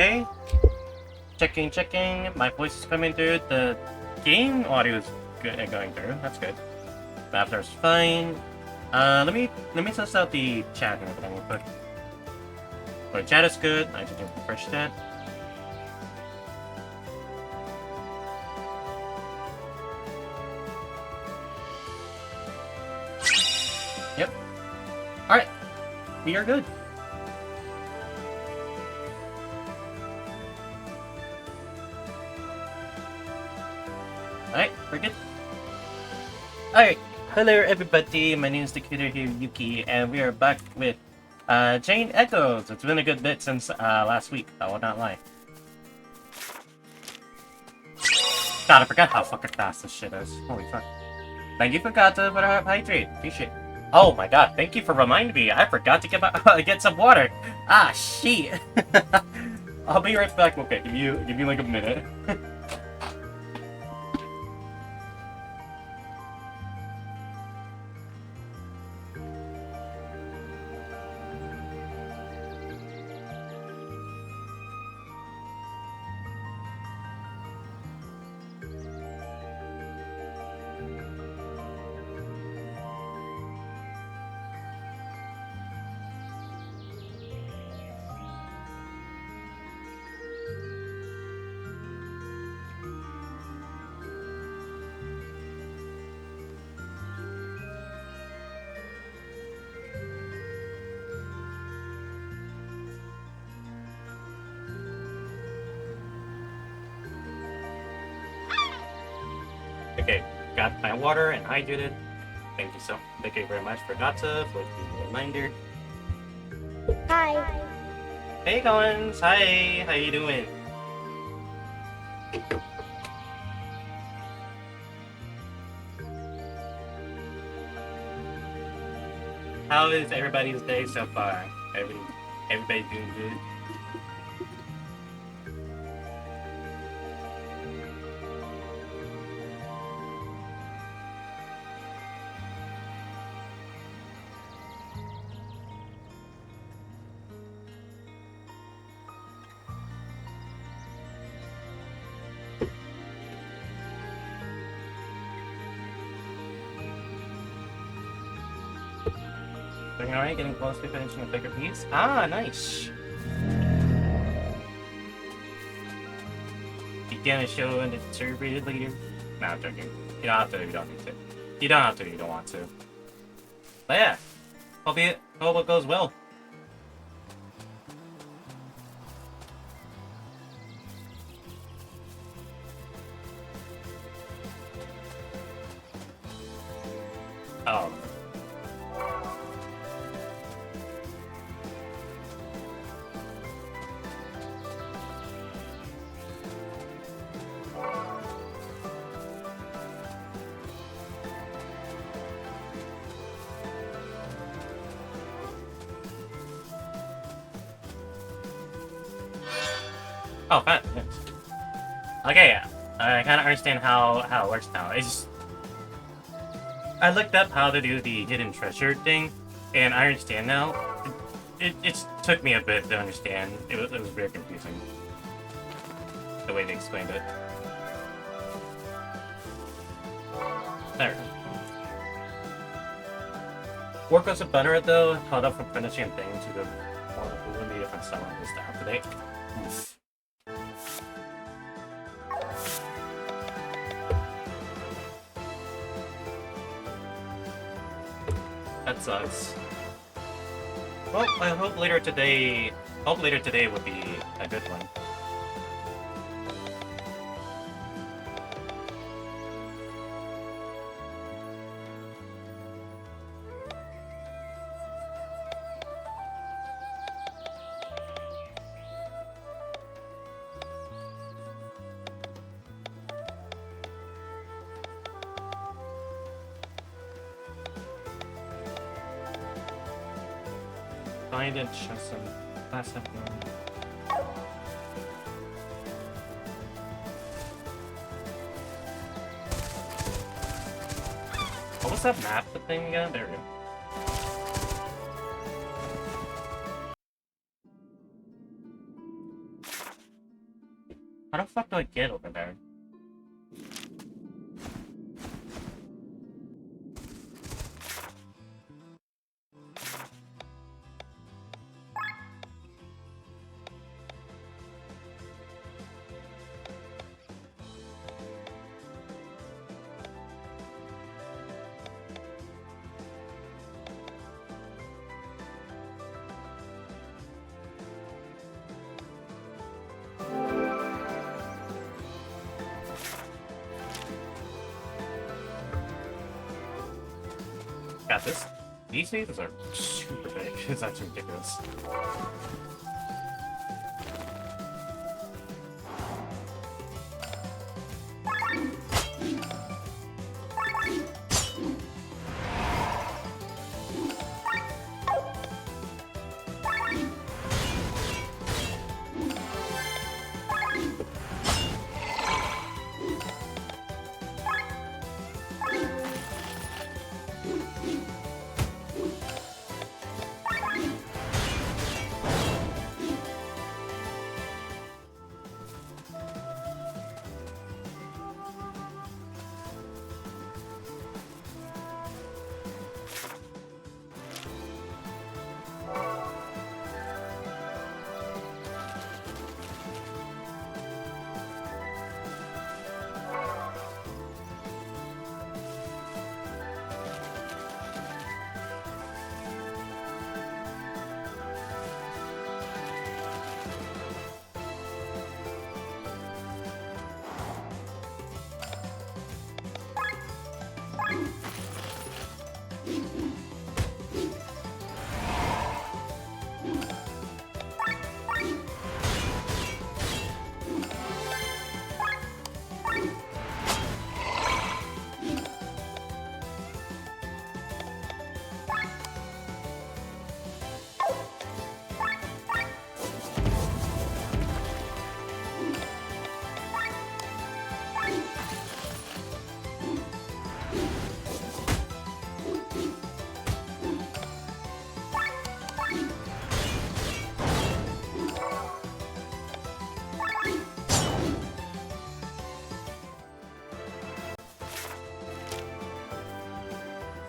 Okay. Checking. My voice is coming through. The game audio is going through. That's good. The avatar's fine. Let me test out the chat and everything real quick. But chat is good. I just refresh that. Yep. Alright. We are good. Alright, we're good. Alright, hello everybody, my name is Dakota here, Yuki, and we are back with Chain Echoes. It's been a good bit since last week, I will not lie. God, I forgot how fucking fast this shit is. Holy fuck. Thank you for Kata for the hydrate. Appreciate it. Oh my god, thank you for reminding me. I forgot to get some water. Ah, shit. I'll be right back. Okay, give me like a minute. Okay, got my water and hydrated. Thank you very much for Gata for the reminder. Hi. Hey Collins, hi, how you doing? How is everybody's day so far? Everybody doing good? Doing alright, getting close to finishing a bigger piece. Ah, nice. You gonna show an interpreted later? Nah, I'm joking. You don't have to, you don't need to. You don't have to, you don't want to. But yeah, hope it goes well. Oh. Oh, fine. Yes. Okay, I kind of understand how it works now. I looked up how to do the hidden treasure thing, and I understand now. It took me a bit to understand. It was very confusing the way they explained it. There. Work was a better though. Held up from finishing things to the one the different summer was down today. Oof. That sucks. Well, I hope later today would be a good one. Find and show some last episode. What was that map thing again? There we go. How the fuck do I get over there? Got this. These natives are super big. It's actually ridiculous.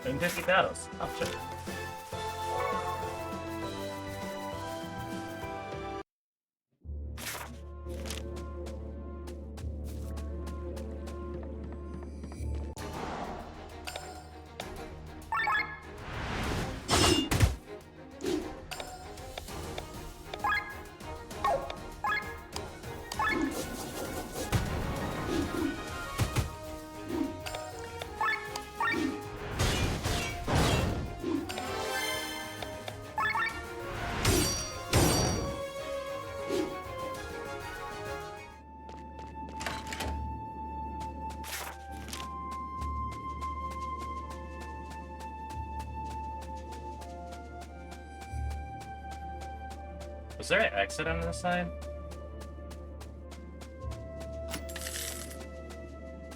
In 50 battles. Oh, shit. Was there an exit on this side?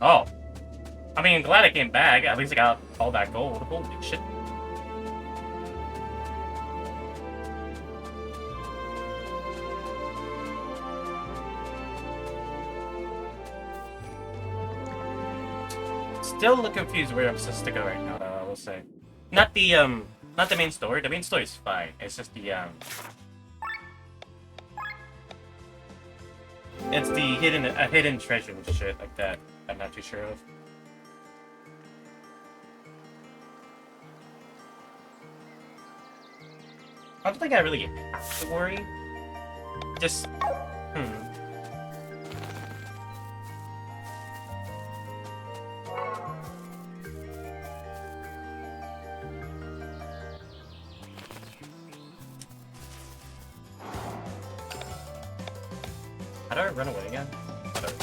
Oh. I mean, glad I came back. At least I got all that gold. Holy shit. Still a little confused where I'm supposed to go right now, though, I will say. Not the main story. The main story is fine. It's just the, it's the hidden treasure and shit like that. I'm not too sure of. I don't think I really have to worry. Just, How do I run away again? How do I...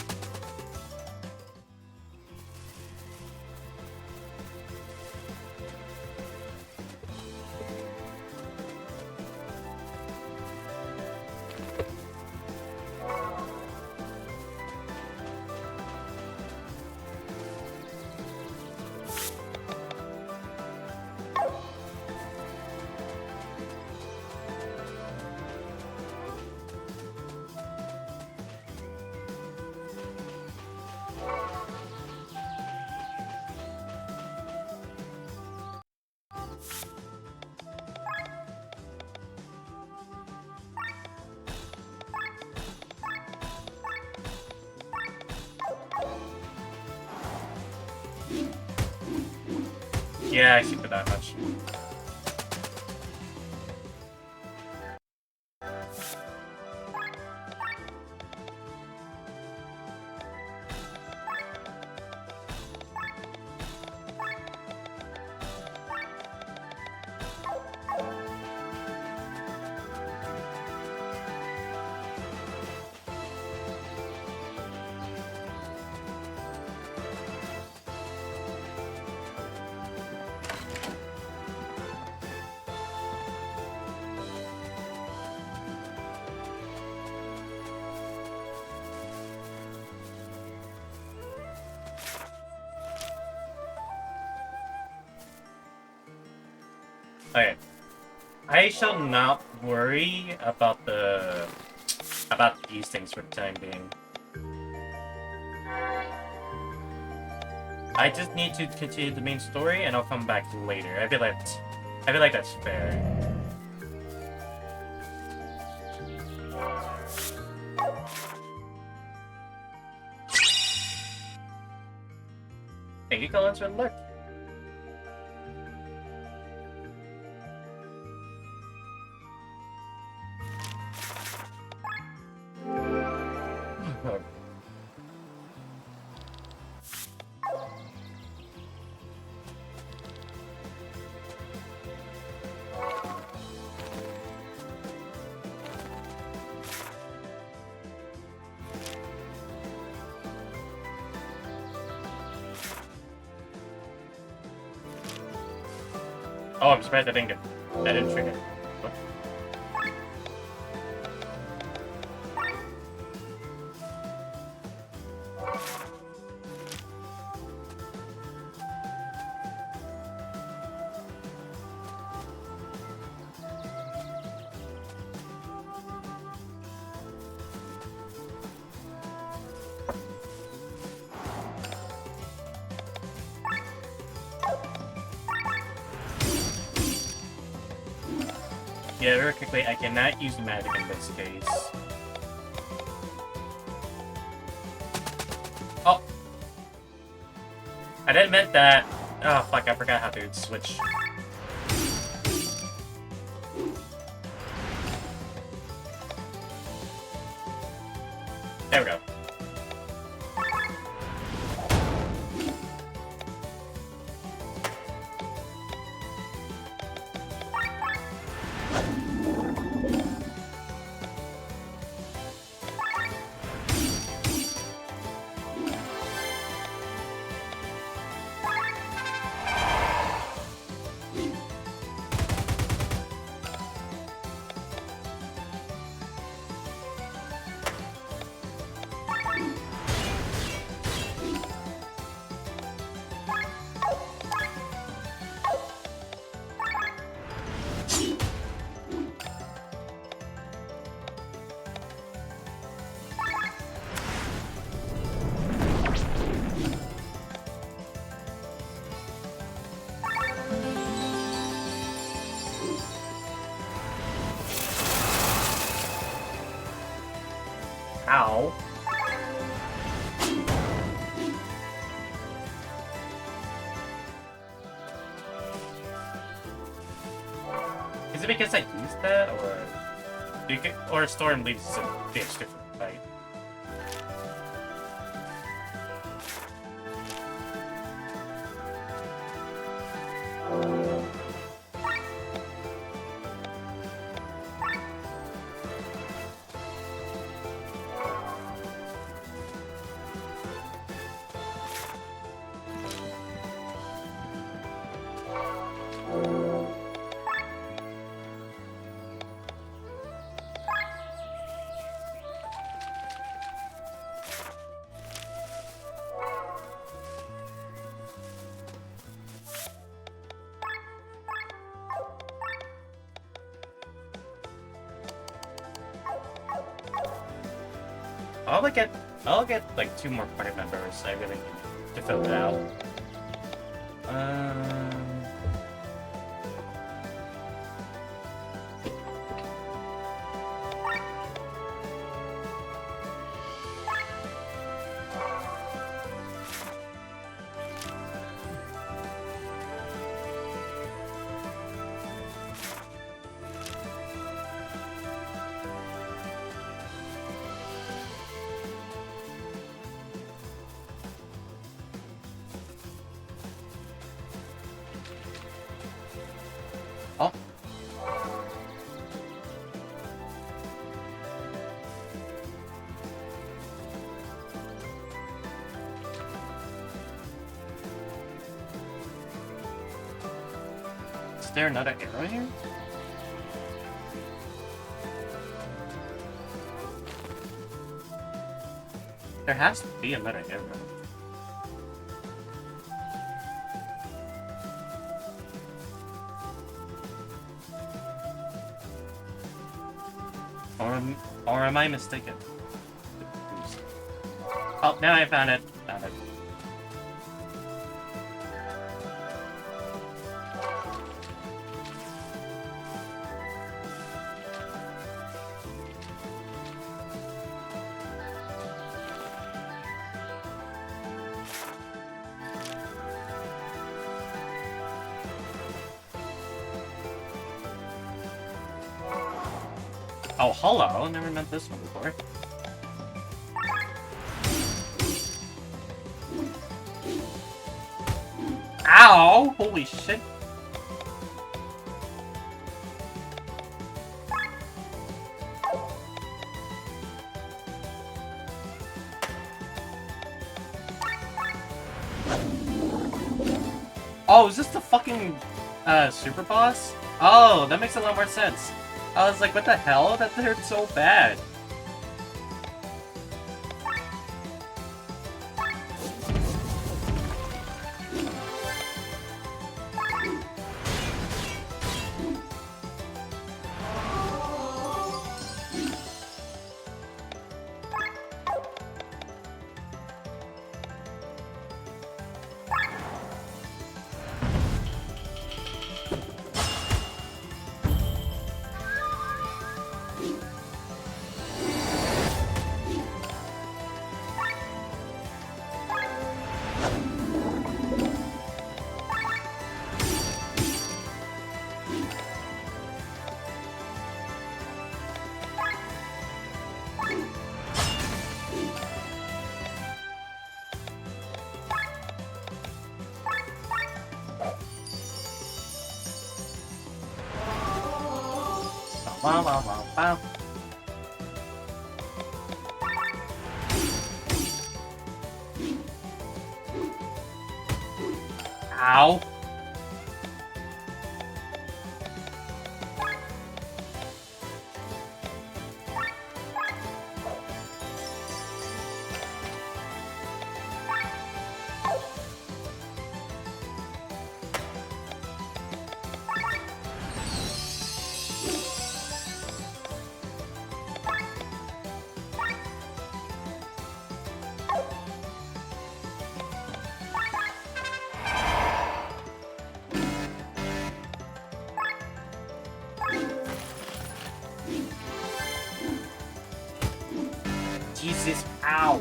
Yeah, I see for that much. Okay. I shall not worry about these things for the time being. I just need to continue the main story, and I'll come back later. I feel like that's fair. Thank you, Collins, for the look. Oh, I'm surprised I didn't get that didn't trigger. What? Yeah, very quickly, I cannot use magic in this case. Oh! I didn't meant that. Oh, fuck, I forgot how to switch. There we go. Ow. Is it because I used that, or Storm leaves a bitch different fight? I'll get like 2 more party members. I really need to fill it out. there another arrow here? There has to be another arrow. Or am I mistaken? Oh, now I found it. Found it. Oh, hello. Never met this one before. Ow! Holy shit. Oh, is this the fucking super boss? Oh, that makes a lot more sense. I was like, what the hell? That hurt so bad. Wow, wow, wow, wow. Ow. Jesus, ow.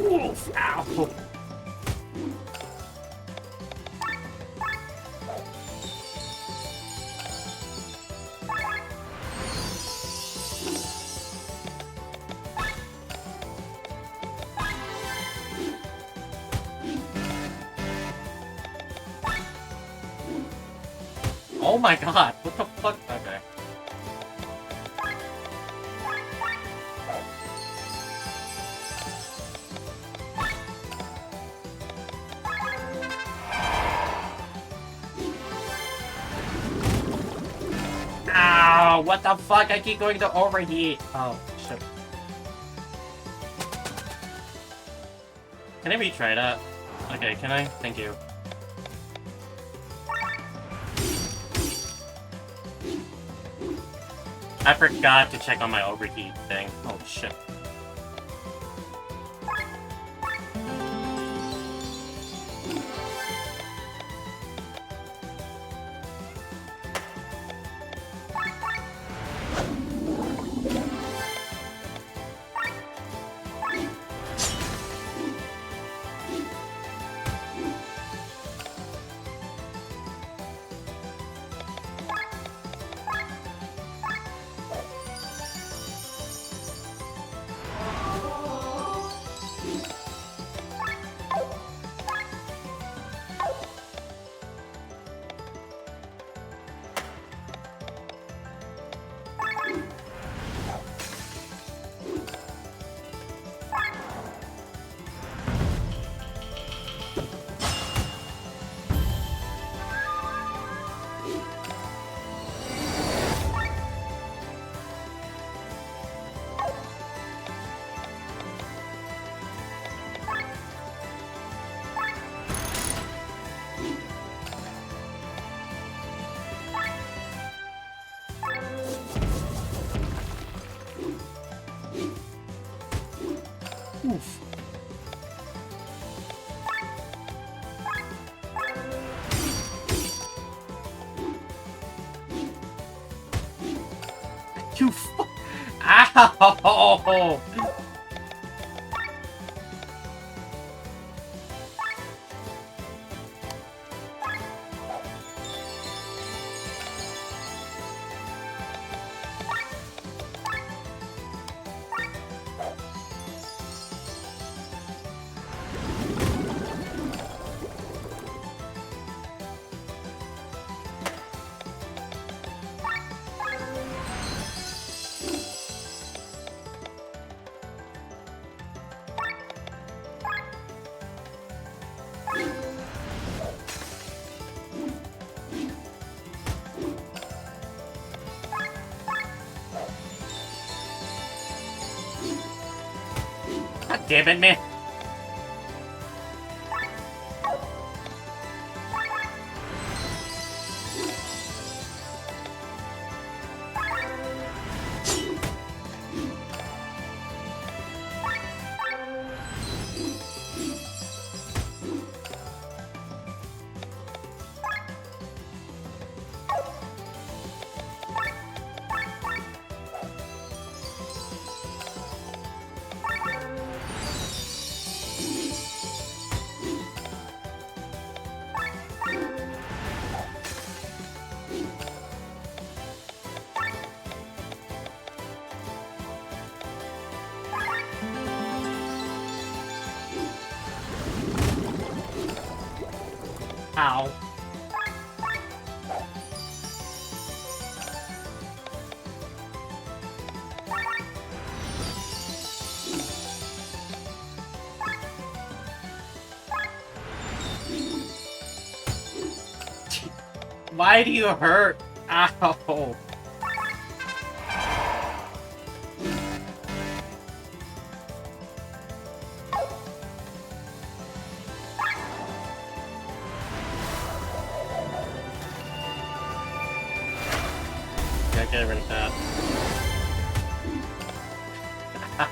Oof, ow. Oh my god, what the fuck? Okay. Ow, what the fuck? I keep going to overheat. Oh, shit. Can I retry that? Okay, can I? Thank you. I forgot to check on my overheat thing. Oh shit. You fu- Ow! God damn it, man. Ow. Why do you hurt? Ow. Gotta get rid of that.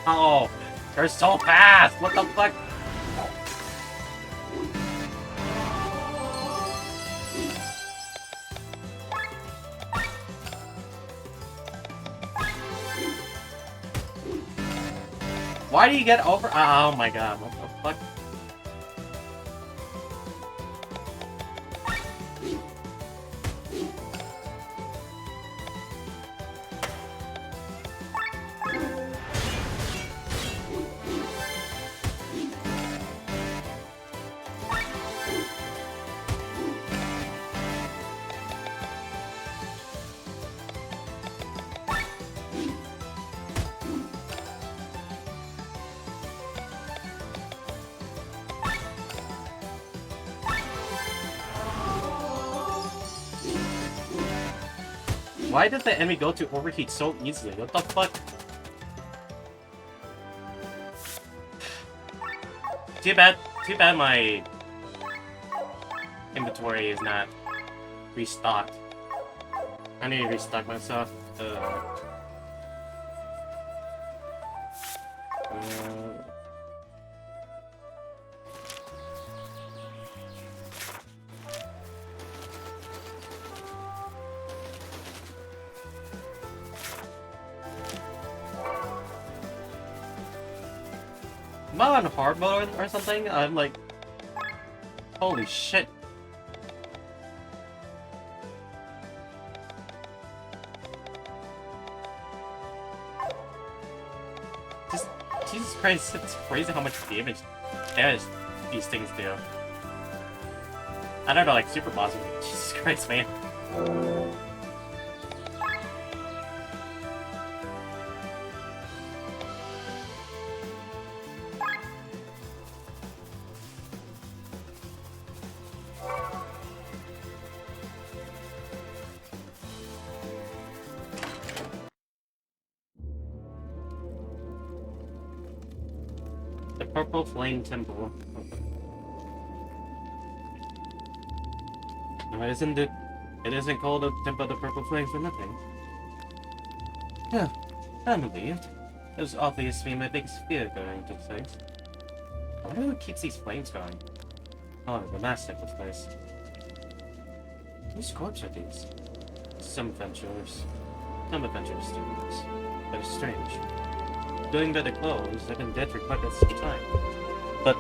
Ow. You're so fast! What the fuck? Why do you get over? Oh my god, what the fuck? Why did the enemy go to overheat so easily? What the fuck? Too bad my inventory is not restocked. I need to restock myself. Am I on hard mode or something? I'm like... Holy shit. Just... Jesus Christ, it's crazy how much damage these things do. I don't know, like super boss. Jesus Christ, man. The Purple Flame Temple. No, it isn't called the Temple of the Purple Flame for nothing. Yeah, I'm relieved. It was obviously my biggest fear going to the place. I wonder who keeps these flames going. Oh, the master of this place. Whose corpse are these? Some adventurers. Some adventurous students. But it's strange. Going by their clothes, they've been dead for quite some time. But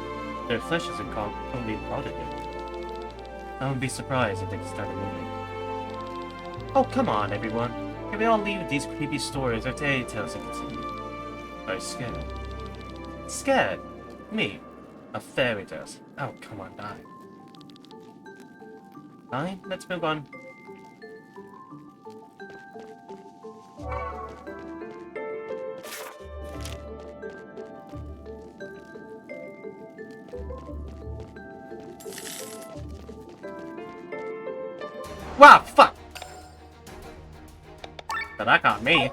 their flesh isn't completely rotted yet. I wouldn't be surprised if they started moving. Oh, come on, everyone. Can we all leave these creepy stories or fairy tales and continue? Are you scared? Scared? Me? Of fairy tales? Oh, come on, die. Fine, let's move on. Wow, fuck! But that got me.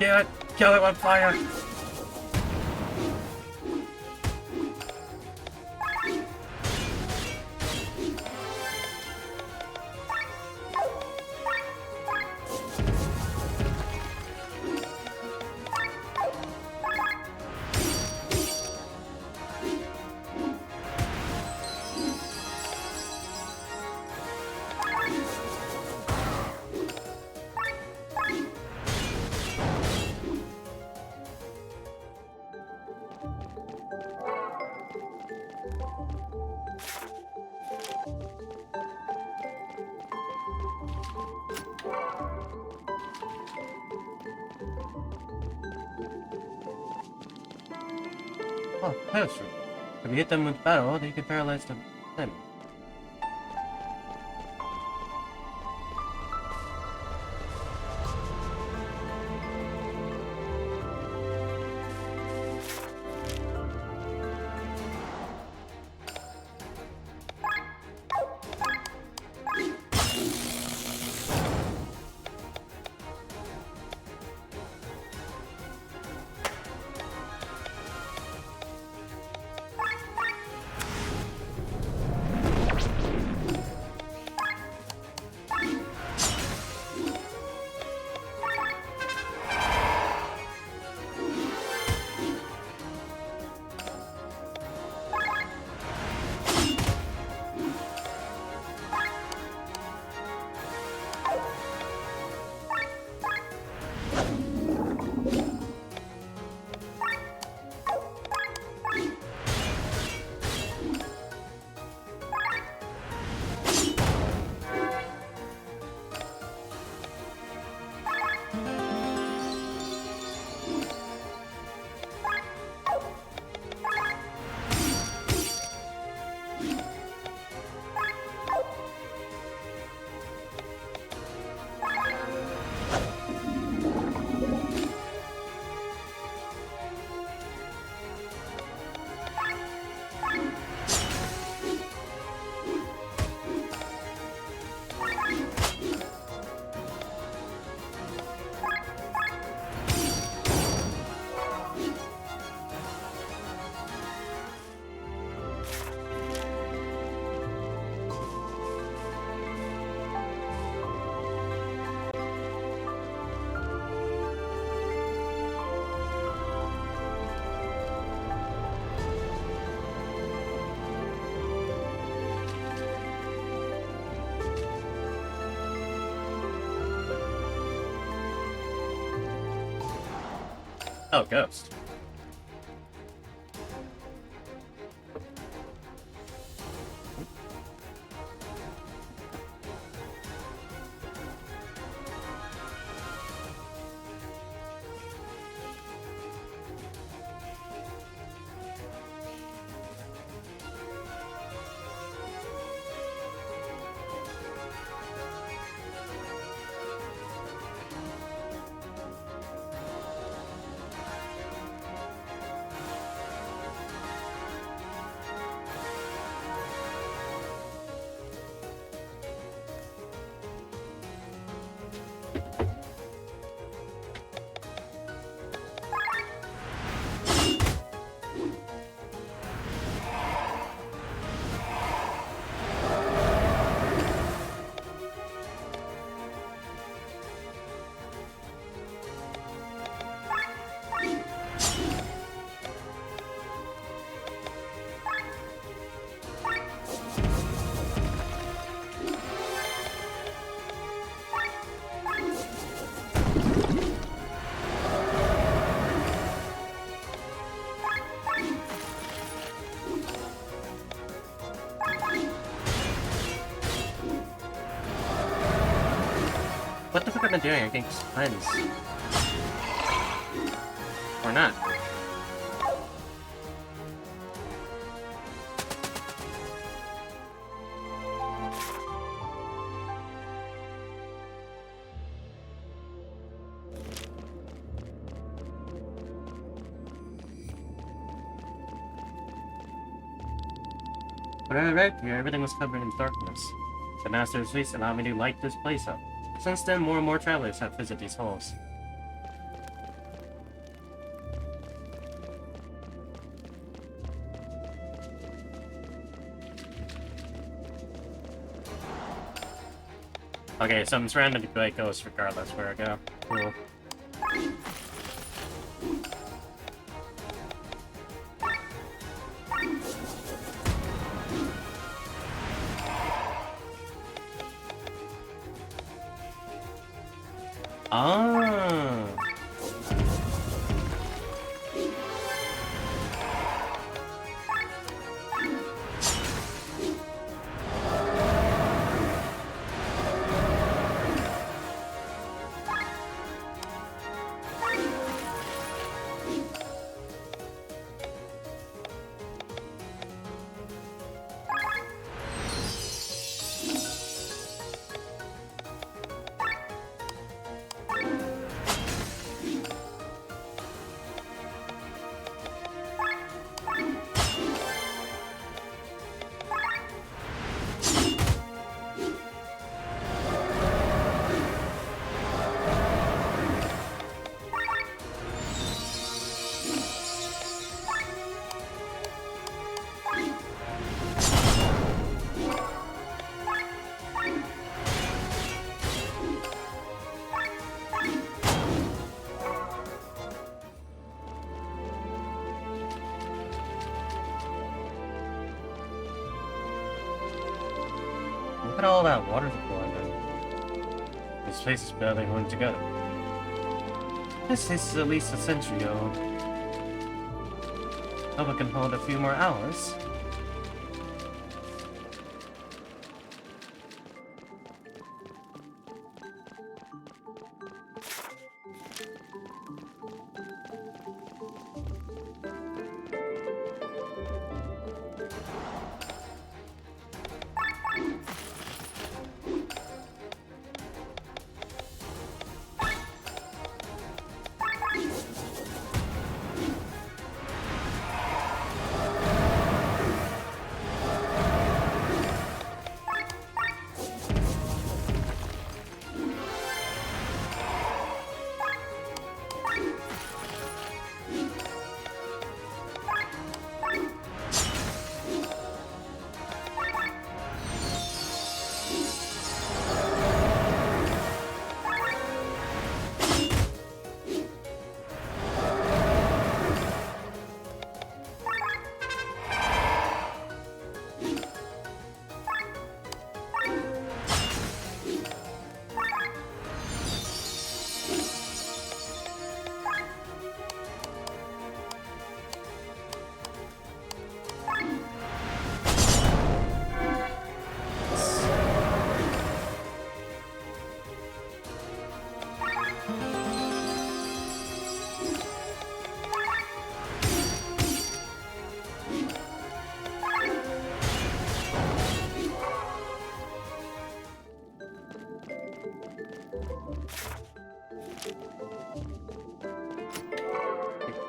Kill it! Kill it on fire! Oh, that's true. If you hit them with battle, they can paralyze them. Oh, Ghost. of doing? I think depends. Or not. When I arrived here, everything was covered in darkness. The Master's Feast allowed me to light this place up. Since then, more and more travelers have visited these halls. Okay, so I'm surrounded by ghosts regardless where I go. Cool. Ah. Look at all that water flowing in. This place is barely holding together. This place is at least a century old. Hope it can hold a few more hours.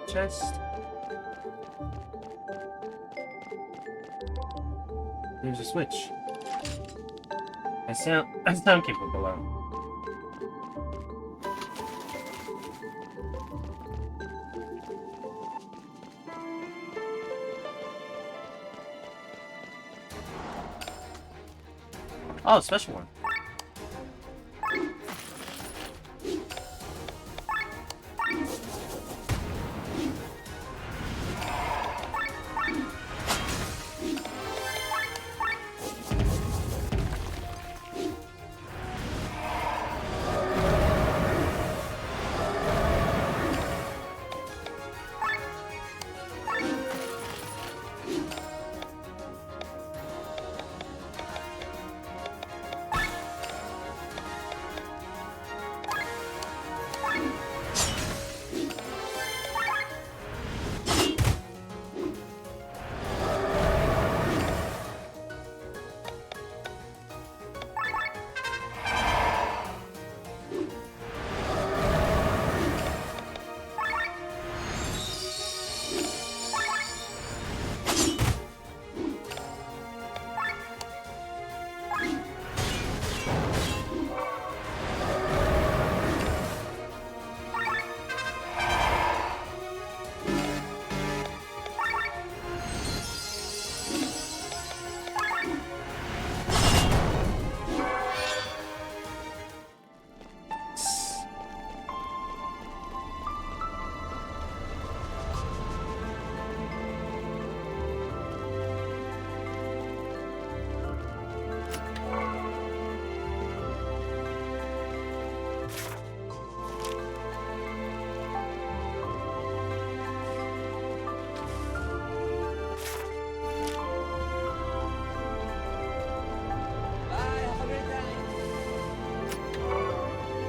Chest. There's a switch. I sound capable below. Oh, special one.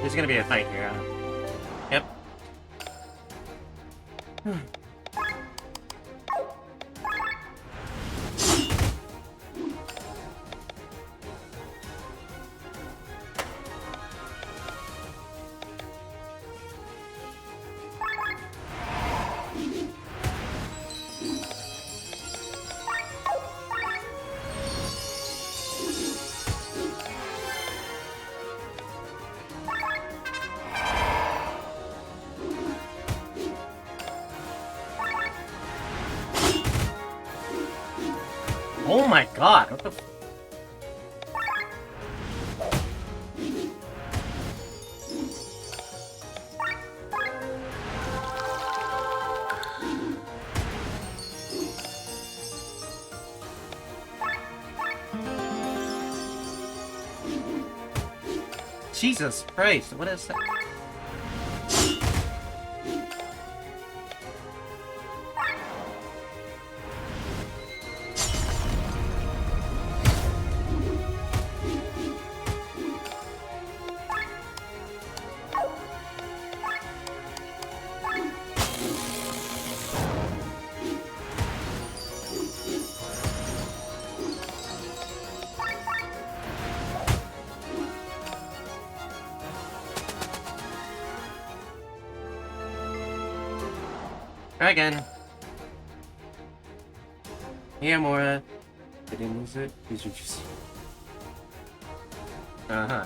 There's gonna be a fight here. Yep. Oh my god, what the f- Jesus Christ, what is that? Try again. Hey, Amora. Didn't lose it? These are just... Uh-huh.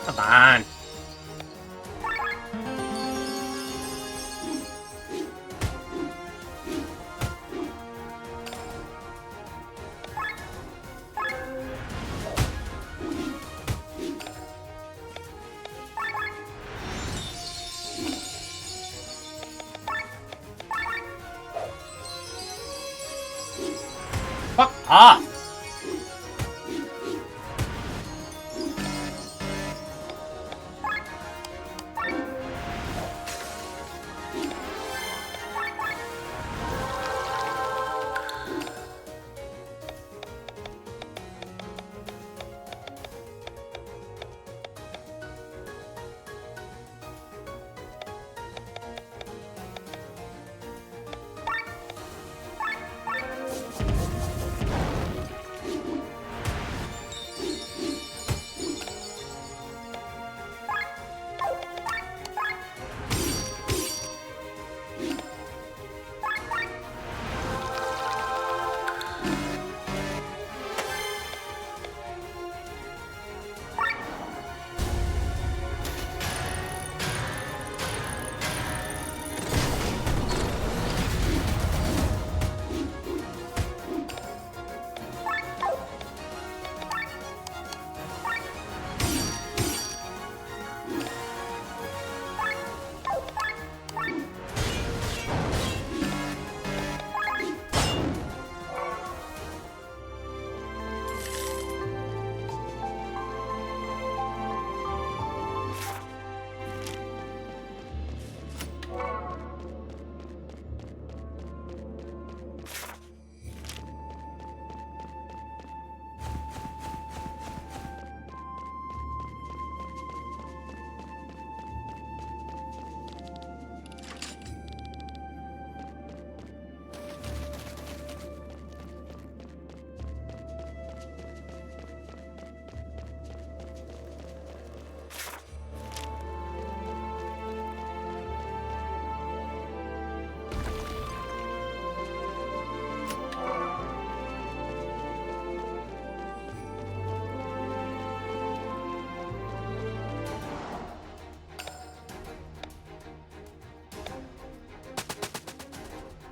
Come on. Fuck off!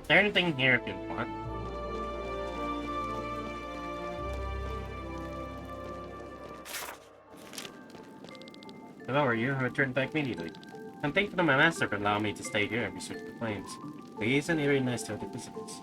there anything here if you want? If I were you, I would turn back immediately. I'm thankful to my master for allowing me to stay here and research the flames. But he isn't very nice to other visitors.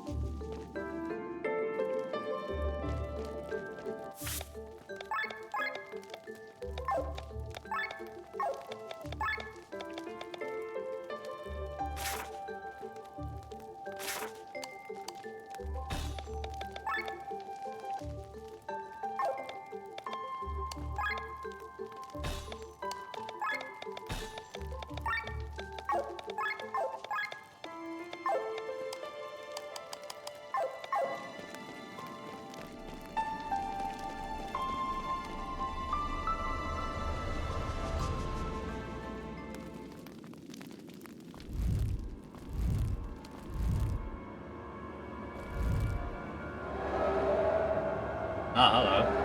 Ah, hello.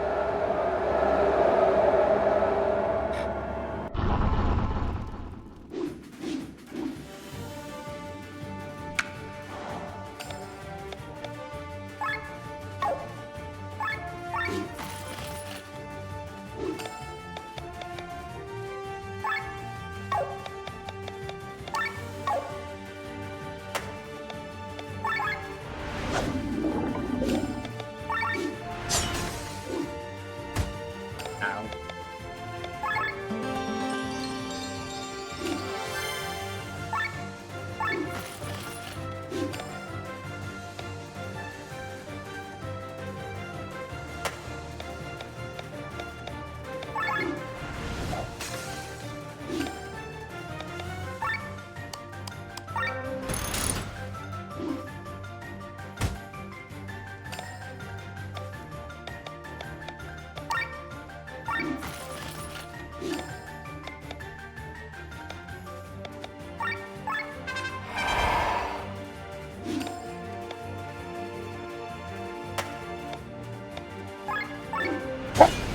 Ow.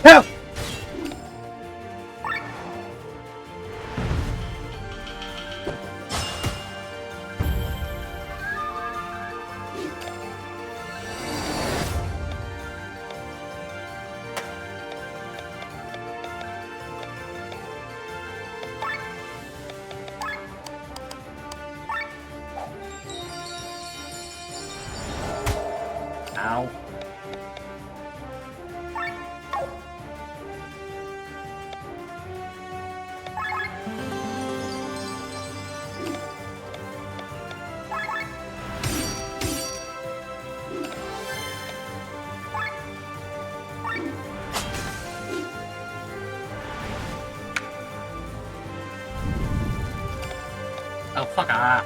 Help! Ow. Oh, fuck ah.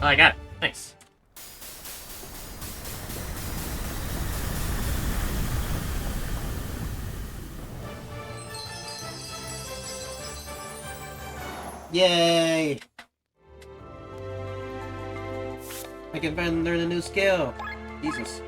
I got it. Nice. Yay! I can finally learn a new skill. Jesus.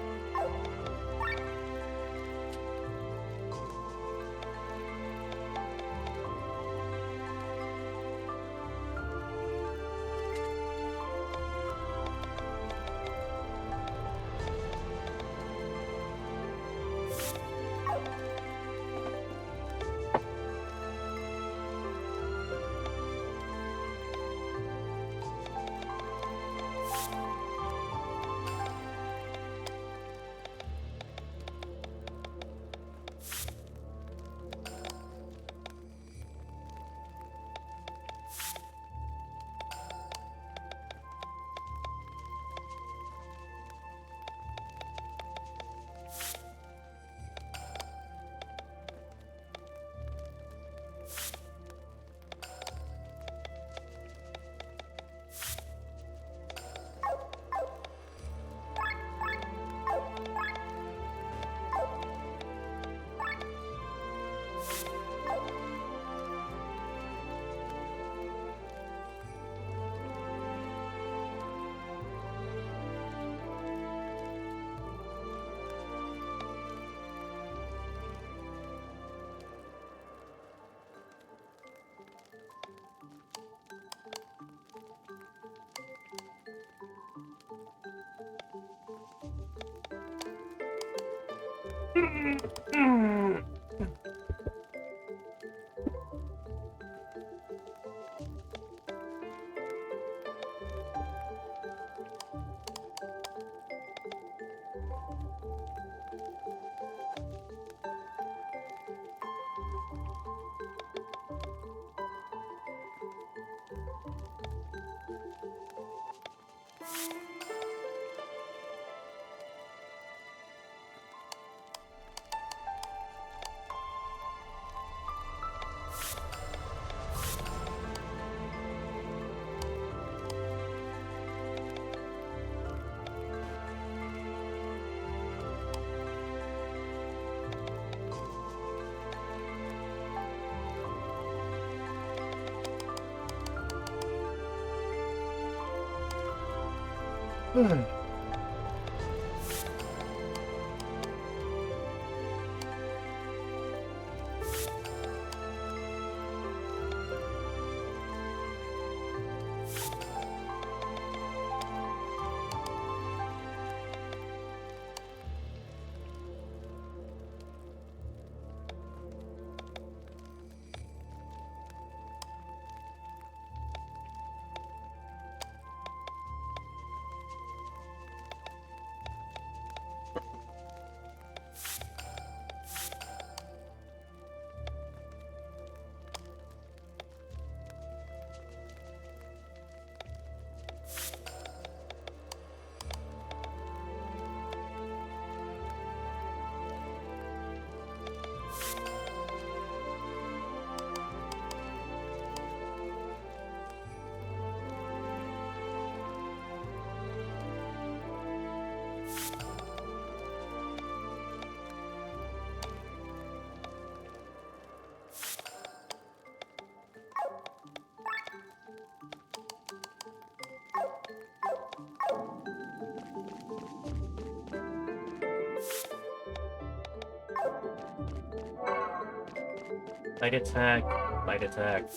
Light attack, light attack.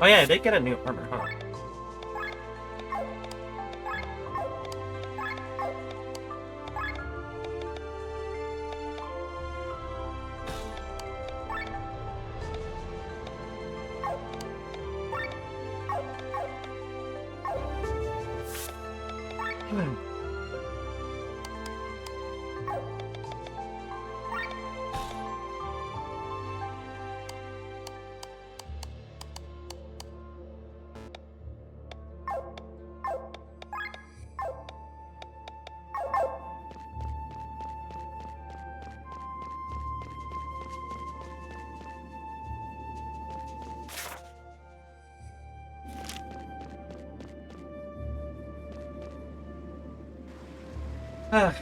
Oh yeah, they get a new armor, huh?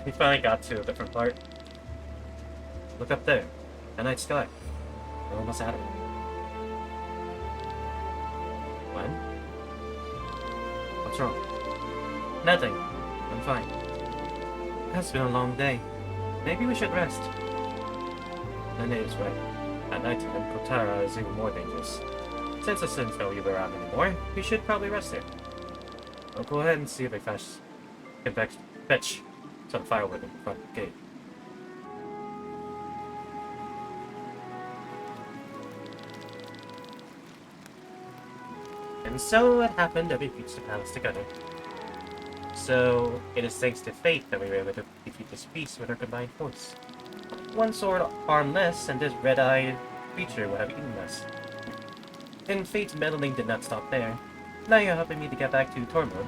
We finally got to a different part. Look up there. The night sky. We're almost out of it. When? What's wrong? Nothing. I'm fine. It has been a long day. Maybe we should rest. Nene is right. At night time, Kotara is even more dangerous. Since the Sins don't be around anymore, we should probably rest here. I'll go ahead and see if I can fetch some firewood in the front gate. And so it happened that we reached the palace together. So it is thanks to fate that we were able to defeat this beast with our combined force. One sword arm less, and this red-eyed creature would have eaten us. And fate's meddling did not stop there. Now you're helping me to get back to Tormund.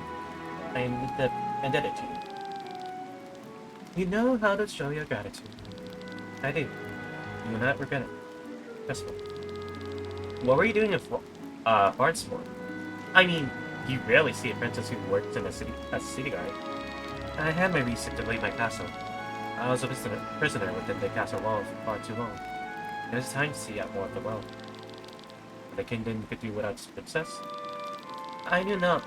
I am indebted to you. You know how to show your gratitude. I do. You will not regret it. Trust me. What were you doing in Bardsmore? I mean, you rarely see a princess who works in as a city guard. I had my reason to leave my castle. I was a prisoner within the castle walls for far too long. It is time to see out more of the world. The kingdom could do without its princess. I knew not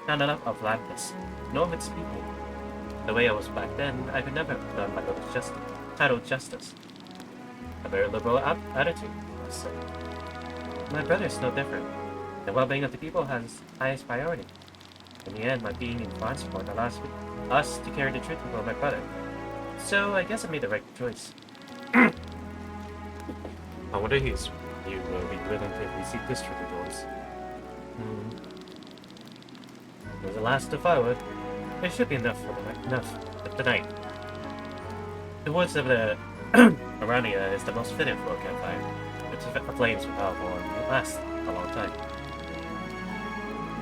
enough of Landis, nor of its people. The way I was back then, I could never have done my title justice. A very liberal attitude, I must say. My brother is no different. The well-being of the people has highest priority. In the end, my being in Bardsmore allows us to carry the truth before my brother. So I guess I made the right choice. I wonder if you will be willing to receive this truth of yours. It was the last of firewood. It should be enough for tonight. The woods of the Arania is the most fitting for a campfire. Its flames are powerful and will last a long time.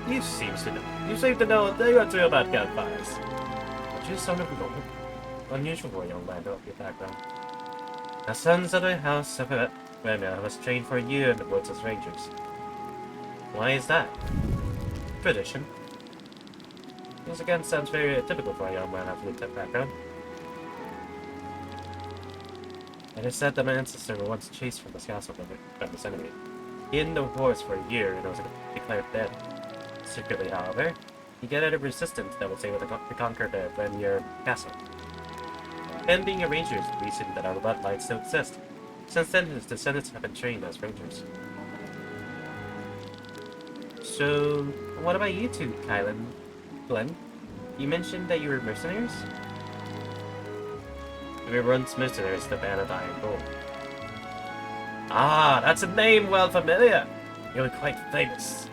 You seem to know a thing or two about campfires. But you son of a gun. Unusual for a young man to have your background. The sons of the House of Remia was trained for a year in the woods as rangers. Why is that? Tradition. This again sounds very atypical for a young man having that background. It is said that my ancestor were once chased from this castle by this enemy. He hid in the forest for a year and was declared dead. Secretly, however, he gathered a resistance that was able to conquer the Remir castle. And being a ranger is the reason that our bloodlines still exist. Since then, his descendants have been trained as rangers. So, what about you two, Glenn? You mentioned that you were mercenaries? We were once mercenaries, the Band of Iron Bull. Ah, that's a name well familiar! You're quite famous.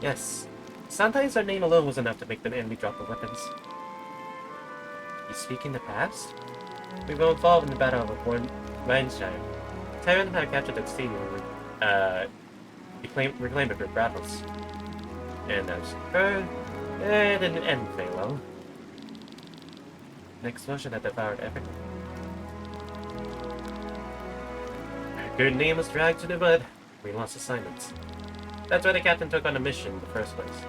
Yes. Sometimes our name alone was enough to make the enemy drop their weapons. You speak in the past? We were involved in the Battle of Rheinstein. Tyrant had captured the city and reclaimed it for Brattles. And as for it didn't end very well. An explosion had devoured everything. Our good name was dragged to the mud. We lost assignments. That's why the captain took on the mission in the first place.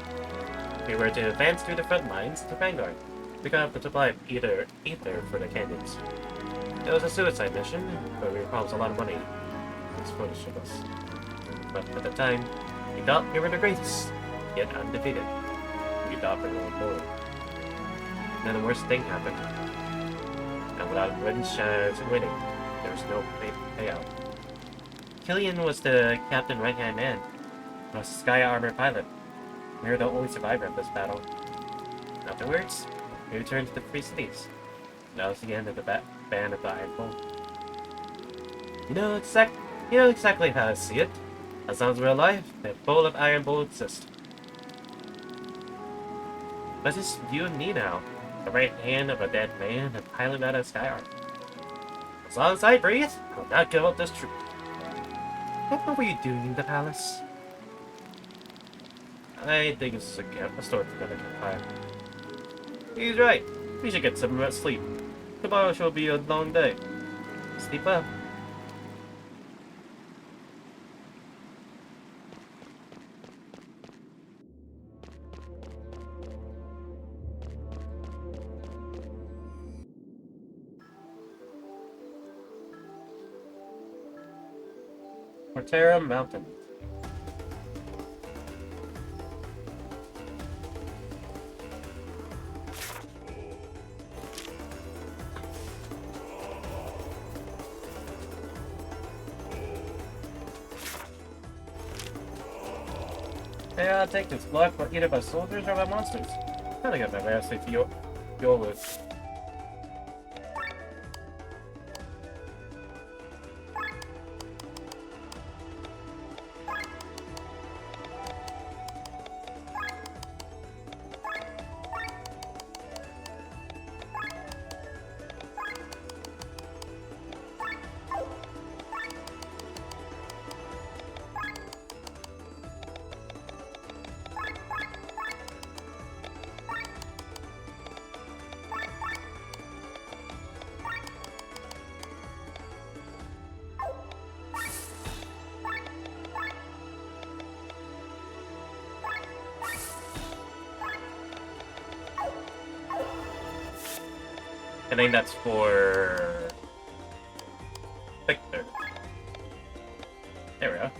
We were to advance through the front lines to Vanguard. We got up the supply of ether for the cannons. It was a suicide mission, but we promised a lot of money. It was foolish of us. But at the time, we thought we were the greatest, yet undefeated. We thought we were going forward. Then the worst thing happened. And without winning, there was no payout. Killian was the captain's right-hand man. I was a Sky Armor pilot. We were the only survivor of this battle. Afterwards, we returned to the Free Cities. That was the end of the Band of the Iron Bull. You know exactly how I see it. As long as we're alive, the Bowl of Iron Bull exists. What is you need now? The right hand of a dead man and pilot out of Skyark. As long as I breathe, I'll not give up this truth. What were you doing in the palace? I think this is a story for another time. He's right. We should get some sleep. Tomorrow shall be a long day. Sleep well. Portera Mountain. Yeah, take this block, but either by soldiers or by monsters. I think I've never asked if you're with. I think that's for Victor. There we go.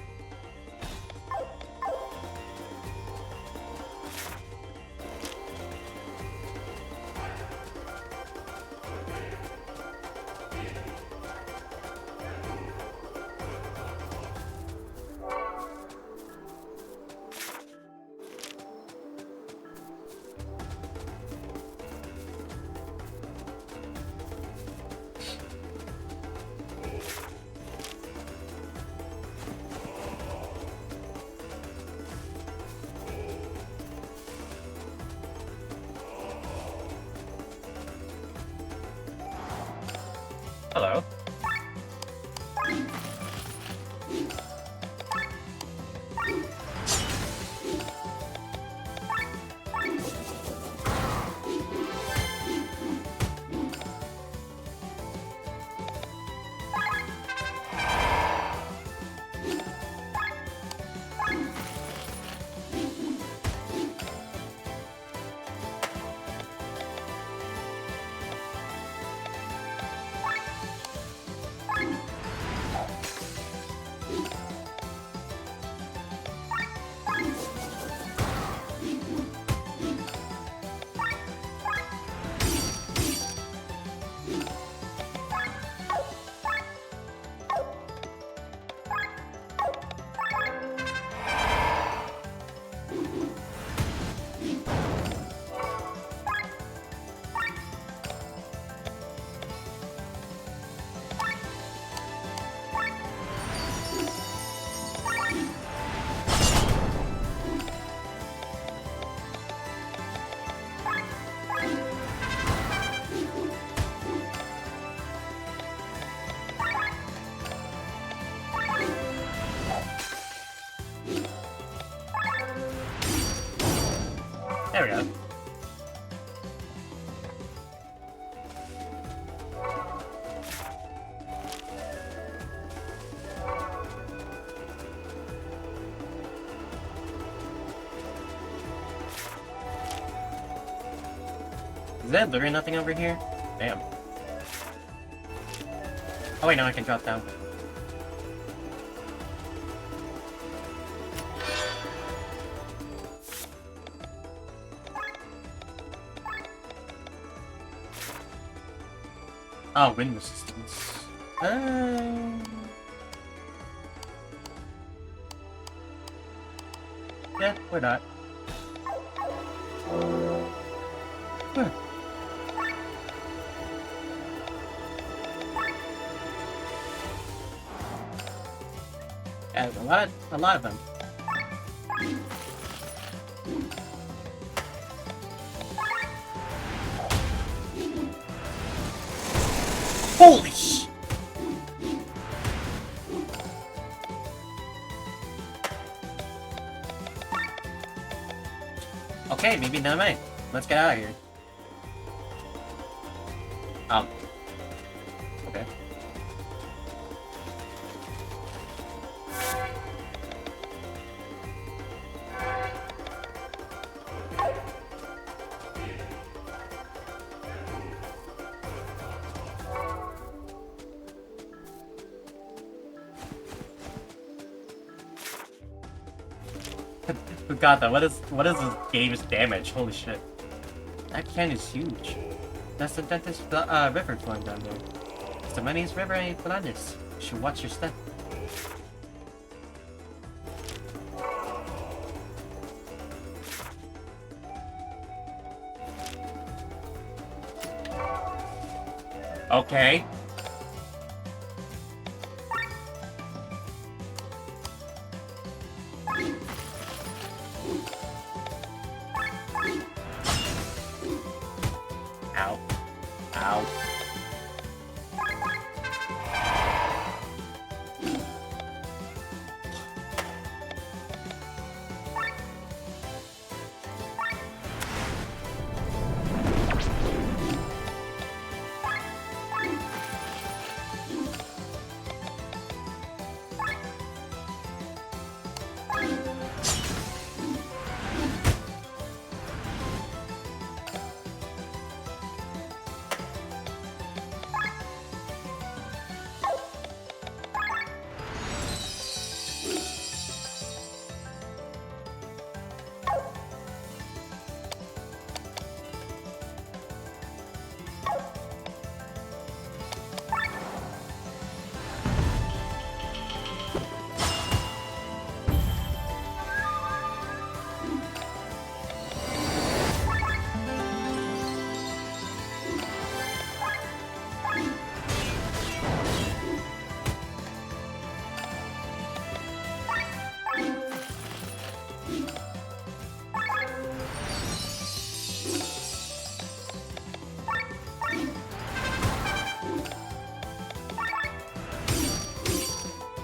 Hello. There we go. Is that literally nothing over here? Damn. Oh wait, now I can drop down. Oh, wind resistance. Yeah, why not? Huh. Yeah, a lot of them. Holy sh... Okay, maybe not mine. Let's get out of here. Okay. Forgot that. What is this game's damage? Holy shit. That can is huge. That's the dentist river flowing down there. It's the money's river and Flanders. You should watch your step. Okay. Ow. Ow.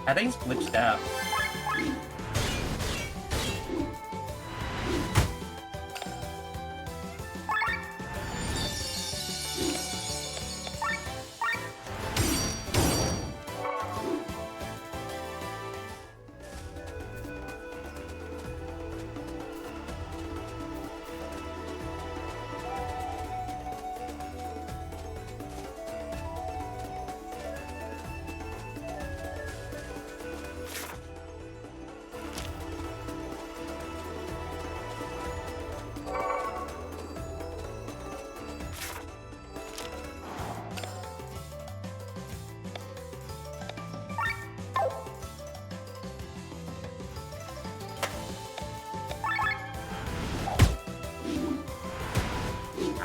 I think it's glitched out.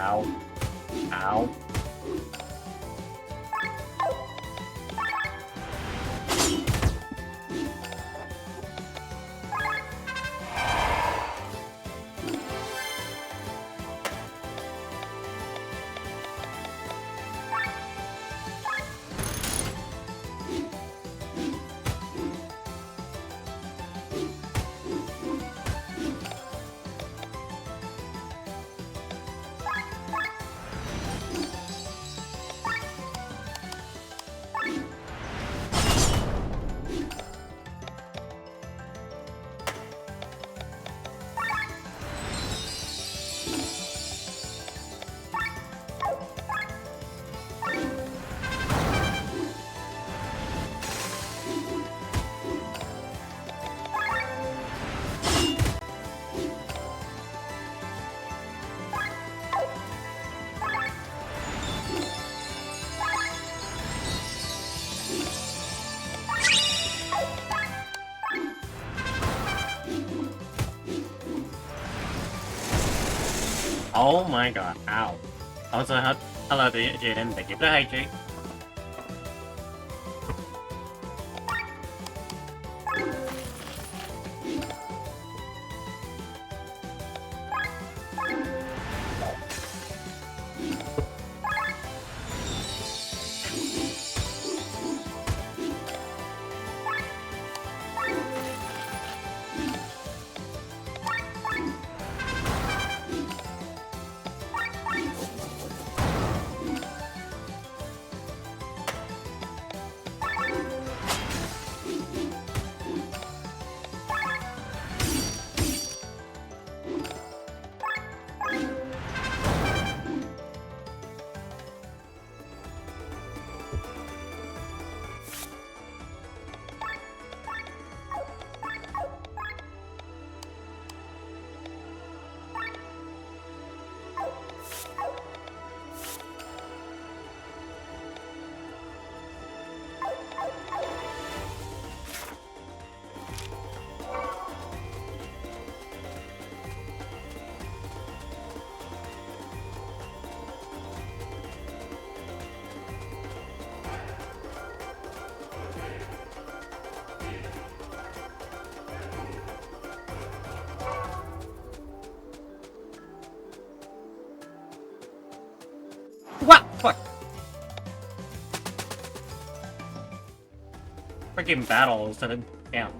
Ow. Ow. Oh my god, ow. Also, hello to Jaden, thank you for the hydrate. freaking battle instead of... Damn.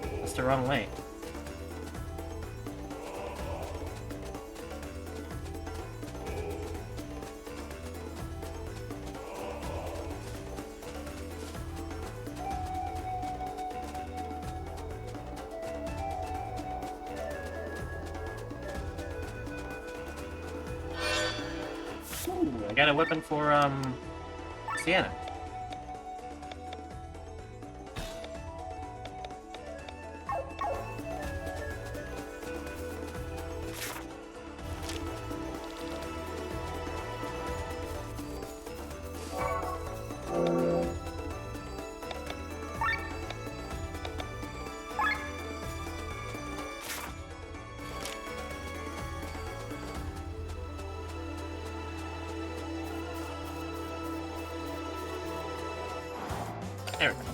That's the wrong way. Ooh, I got a weapon for, Sienna. There we go.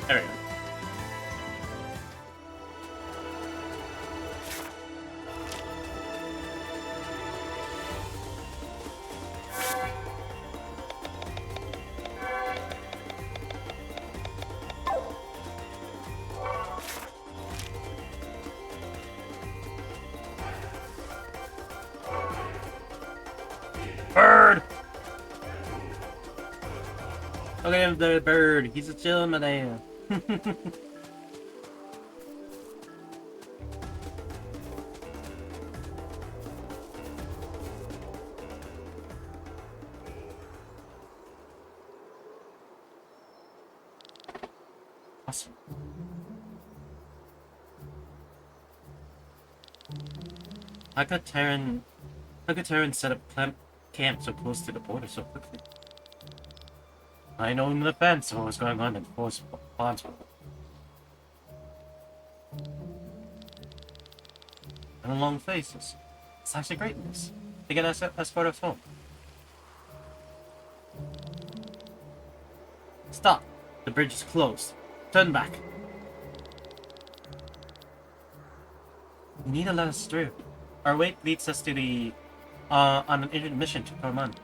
There we go. Bird! Look at him, the bird. He's a chillin' man. Awesome. How could Terran set up camp so close to the border so quickly? I know in advance what was going on in Boswell. And the long faces. It's actually great news. They get us escort us home. Stop! The bridge is closed. Turn back. You need to let us through. Our way leads us to the on an urgent mission to Corman.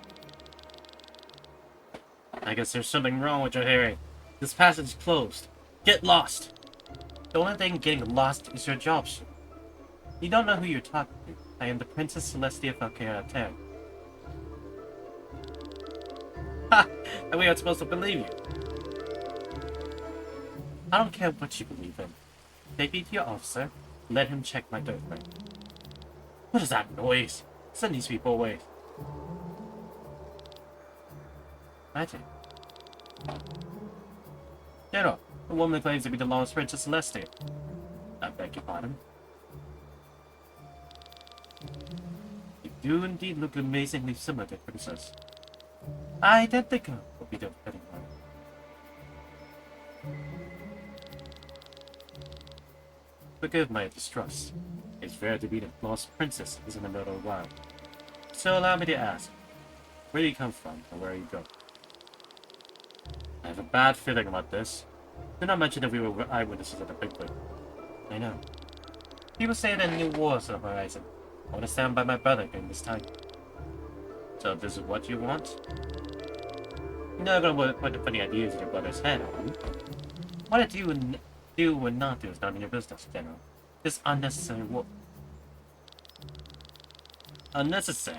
I guess there's something wrong with your hearing. This passage is closed. Get lost! The only thing getting lost is your job. You don't know who you're talking to. I am the Princess Celestia Falcera. Ha! And we aren't supposed to believe you. I don't care what you believe in. Take me to your officer. Let him check my birthright. What is that noise? Send these people away. Magic. General, the woman claims to be the lost Princess Celestia. I beg your pardon. You do indeed look amazingly similar to Princess. Identical would be the fitting word. Forgive my distrust. It's rare to be the lost princess in the middle of the wild. So allow me to ask, where do you come from and where you go? I have a bad feeling about this. Do not mention that we were eyewitnesses at the Bigfoot. I know. People say that new wars on the horizon. I want to stand by my brother during this time. So if this is what you want, you're not gonna put the funny ideas in your brother's head, are you? What did you Do or not do is none of your business, General. This unnecessary war. Unnecessary.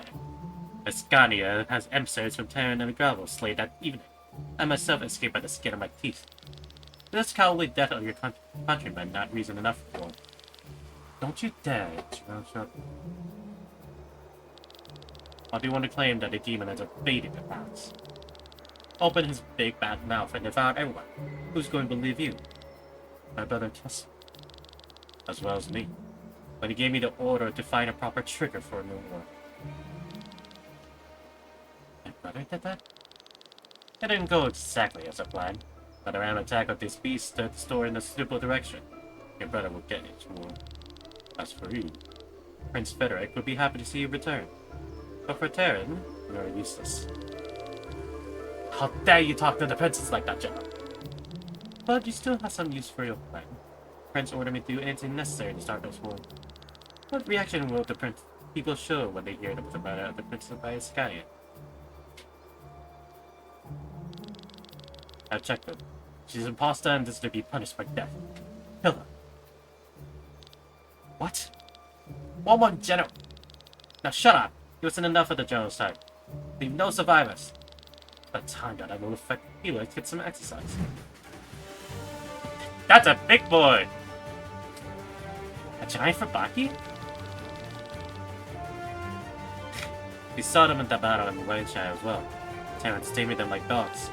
Escania has emissaries from Terran and Gravel slayed that evening. I myself escaped by the skin of my teeth. This cowardly death of your countrymen not reason enough for one. Don't you dare, Shut. Or do you want to claim that the demon has evaded your paths? Open his big bad mouth and devour everyone. Who's going to believe you? My brother Tess. As well as me. But he gave me the order to find a proper trigger for a new war. My brother did that? It didn't go exactly as I planned, but a random attack of this beast stirred the story in a suitable direction. Your brother will get it more. As for you, Prince Frederick would be happy to see you return. But for Terran, you are useless. How dare you talk to the princess like that, General? But you still have some use for your plan. Prince ordered me to do anything necessary to start this war. What reaction will the people show when they hear that the murder of the princess by Escania? I've checked her. She's an imposter and is to be punished by death. Kill her. What? One more general! Now shut up! It wasn't enough of the general's time. Leave no survivors. By the time that I will affect healer, get some exercise. That's a big boy! A giant for Baki? We saw them in the battle in Wayshire as well. Terrans taming them like dogs.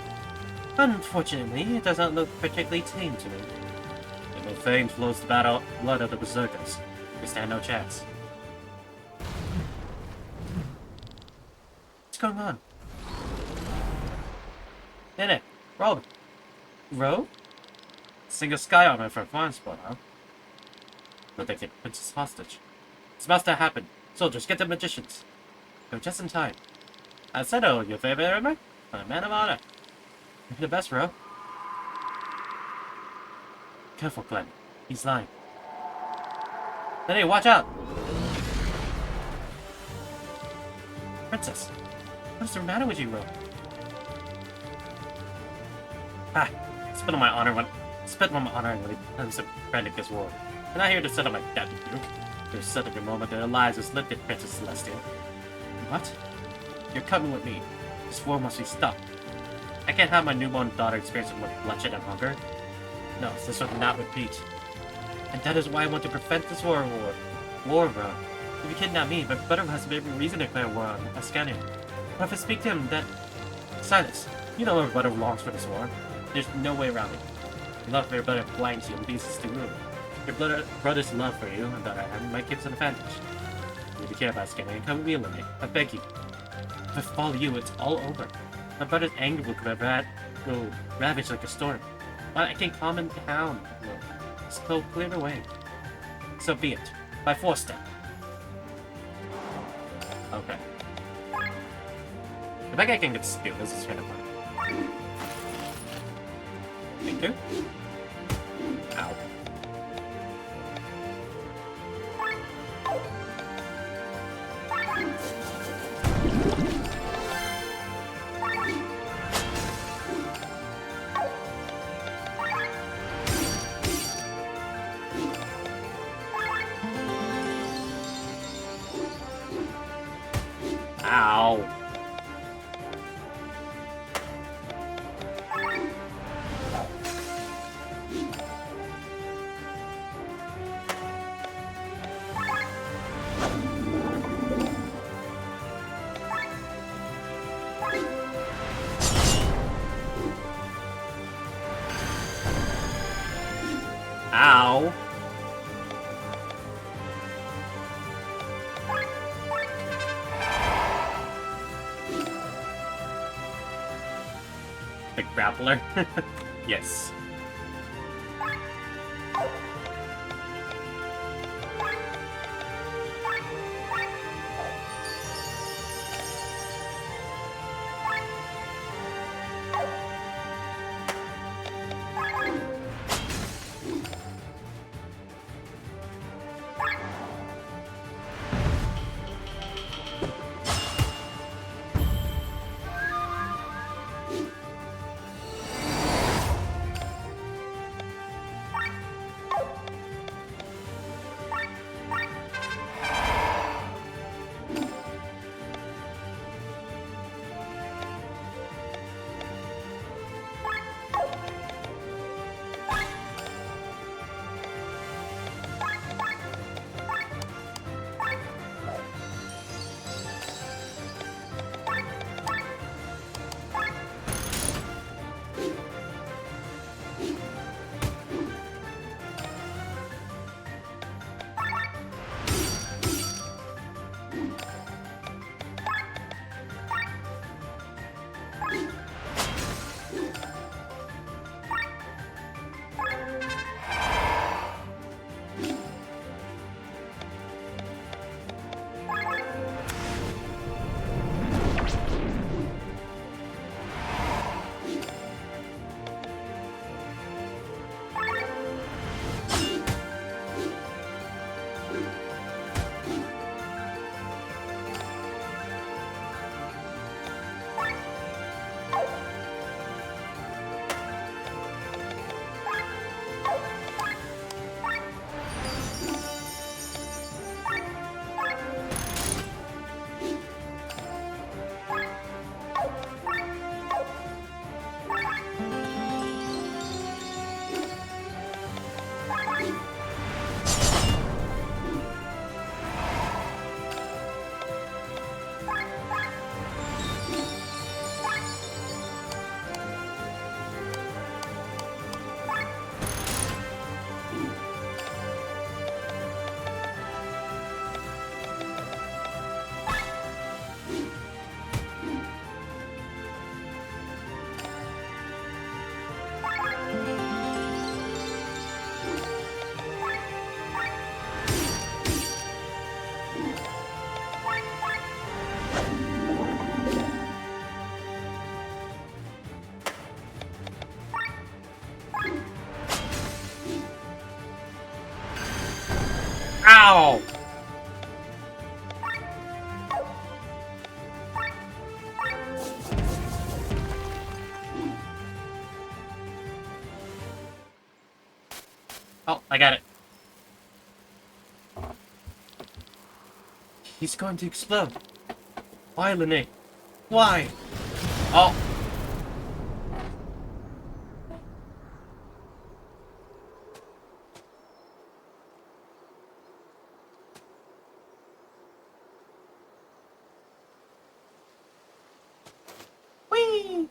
Unfortunately, it does not look particularly tame to me. In their veins flows the battle blood of the berserkers. We stand no chance. What's going on? Nene, Rob. Row? Single sky armor for a flying spot, huh? But they take Princess hostage. It's about to happen. Soldiers, get the magicians. Go just in time. I said, oh, your favorite armor? I'm a man of honor. You're the best, Ro. Careful, Glenn. He's lying. Nene, watch out! Princess, what's the matter with you, Ro? Ah, spit on my honor when it comes to defending this war. I'm not here to settle my debt with you. There's suddenly a moment that Elias is lifted, Princess Celestia. What? You're coming with me. This war must be stopped. I can't have my newborn daughter experiencing with bloodshed and hunger. No, this will not repeat. And that is why I want to prevent this war, bro. If you kidnap me, my brother has every reason to declare war on Ascania. But if I speak to him, then... Silence. You know my brother longs for this war. There's no way around it. Your love for your brother blinds you and leads us to ruin. Your brother's love for you, and that I have, might give us an advantage. If you care about Ascania, come with me, Lily. I beg you. If I follow you, it's all over. My brother's anger will ravage like a storm. But I can calm him down. So clear the way. So be it. By force then. Okay. I think I can get skill. This is kind of fun. Thank you. Ow. Ow. Ow. The grappler? Yes. Ow! Oh, I got it. He's going to explode. Why, Lene? Why? Oh. Whee!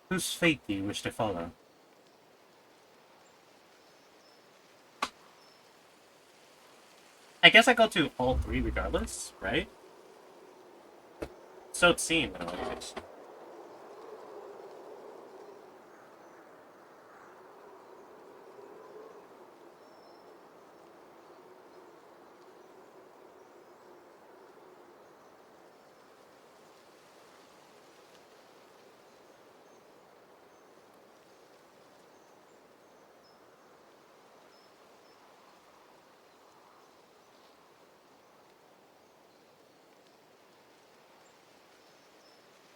Whose fate do you wish to follow? I guess I go to all three regardless, right? So it seemed, anyways.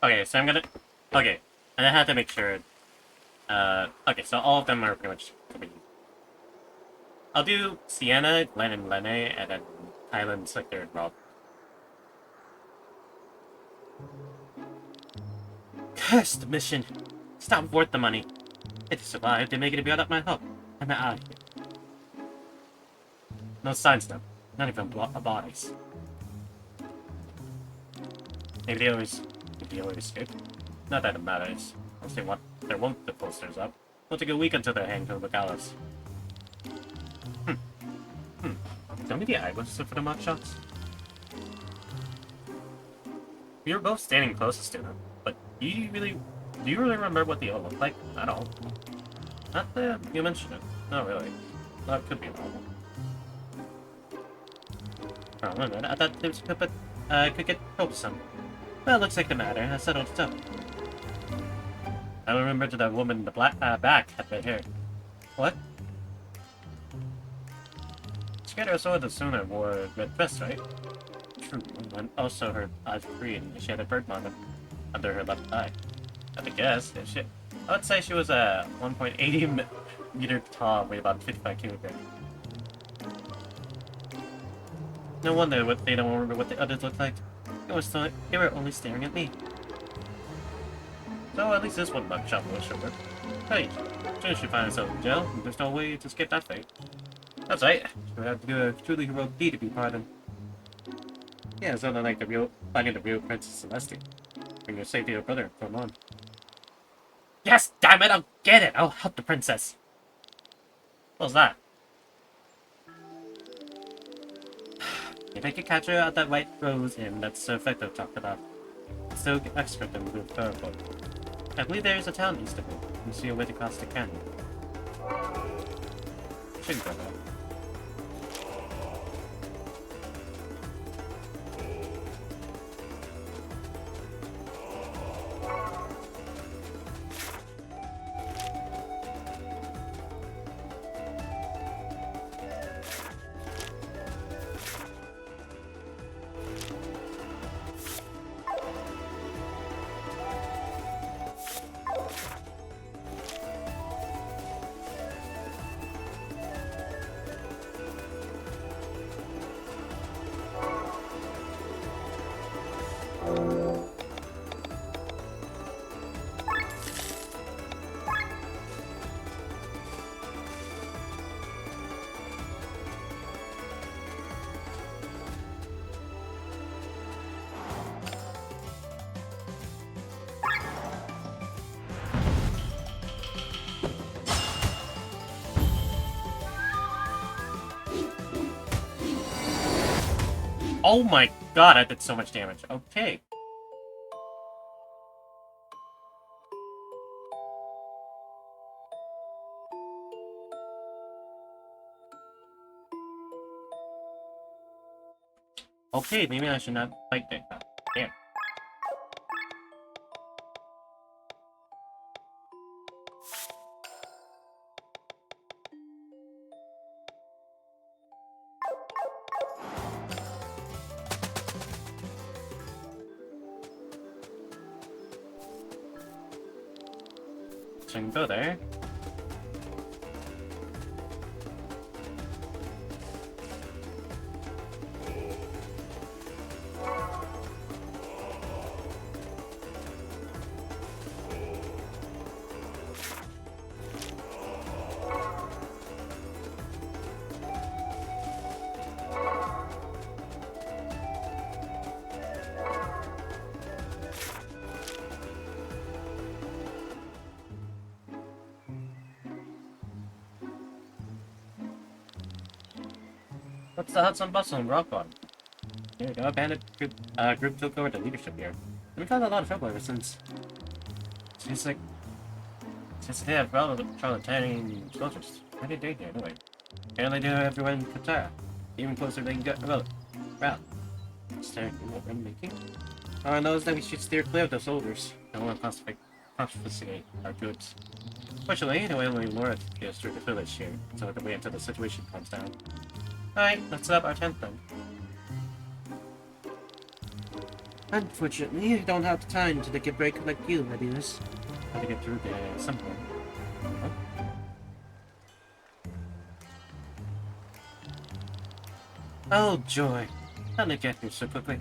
Okay, so I'm gonna... Okay, and I had to make sure... okay, so all of them are pretty much... I'll do Sienna, Glenn, and Lene, and then Island, Slicker, and Rob. Cursed mission! It's not worth the money. If you survive, they make it without my help. I'm out of here. No signs, though. Not even bodies. Maybe they always escape. Not that it matters. Once they want the posters up. It'll take a week until they're hanged from the gallows. Tell me the eyewitness for the mug shots. We were both standing closest to them, but do you really remember what they all looked like at all? Not that you mentioned it. Not really. That could be normal. For a moment, I thought it could get troublesome. Well, it looks like the matter has settled itself. I remember that woman in the back had red hair. What? Skater saw the sooner wore a red dress, right? True, and also her eyes were green, and she had a birthmark under her left eye. I would guess, I would say she was 1.80 meter tall, weighed about 55 kilograms. No wonder they don't remember what the others looked like. They were only staring at me. So at least this one mugshot was short. Hey, as soon as she finds herself in jail, there's no way to skip that fate. That's right. She would have to do a truly heroic deed to be pardoned. Yeah, something like finding the real Princess Celestia. Bring your safety to your brother and come on. Yes, damn it, I'll get it. I'll help the princess. What was that? If I could catch her at that White Rose Inn that Sir Fecto talked about. It's so expert and move powerful. I believe there is a town east of it. You see a way to cross the canyon. Shouldn't go there. Oh my god, I did so much damage. Okay. Okay, maybe I should not fight that. Damn. So I can go there. What's the Hudson Bustle and Rock on? Here we go, bandit group took over the leadership here. We've had a lot of trouble ever since. Since they have Charlatanian soldiers. What did they do anyway? Apparently they have everyone in Katara. Even closer they can get route. Staring at what we're making. All I know is that we should steer clear of the soldiers. Don't want to confiscate our goods. Fortunately, the way only Laura gets through the village here, so we can wait until the situation calms down. Alright, let's set up our tent then. Unfortunately, I don't have the time to take a break like you, Mebius. How to get through there at some point. Huh? Oh joy! How did it get here so quickly?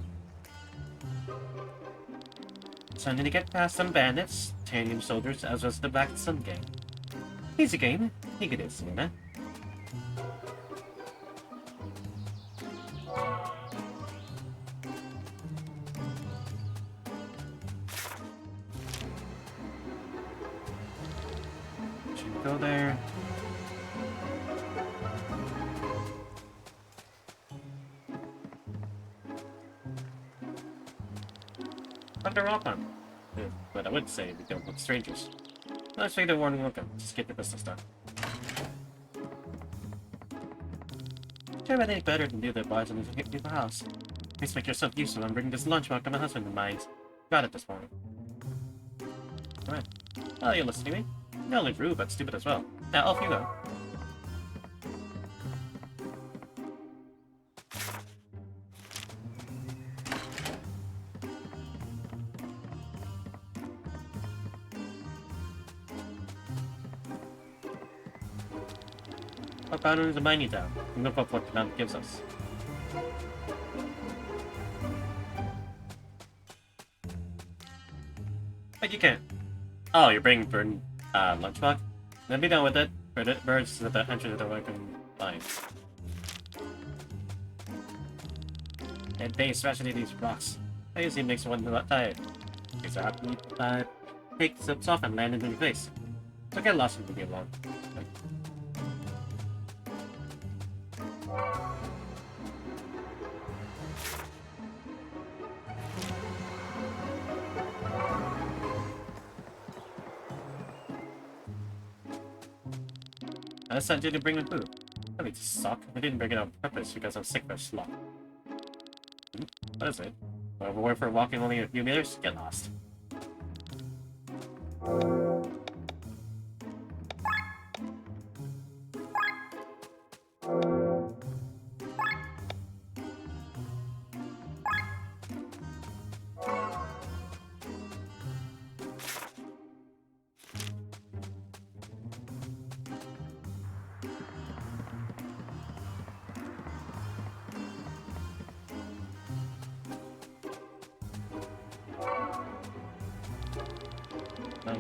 So I need to get past some bandits, Tanium soldiers, as well as the Black Sun gang. Easy game. Think it is, Luna. Should go there. Under welcome. But I would say we don't look strangers. Let's make the warning welcome. Just get the business done. Sure, anything better than do their buys in the house. Please make yourself useful and bring this lunch back to my husband in mind. Got it this morning. Alright. Oh, you're listening to me? Not only rude, but stupid as well. Now, off you go. What boundary is a mining town? Look up what the map gives us. But you can't. Oh, you're bringing bird lunchbox? Then be done with it. Birds at the entrance of the welcome line. And they especially these rocks. That usually makes one not tired. These are take zips off and land into your face. So get lost in the game long. I sent you to bring the food. That makes suck. I didn't bring it on purpose because I'm sick for slop. What is it? Overweight for walking only a few meters? Get lost.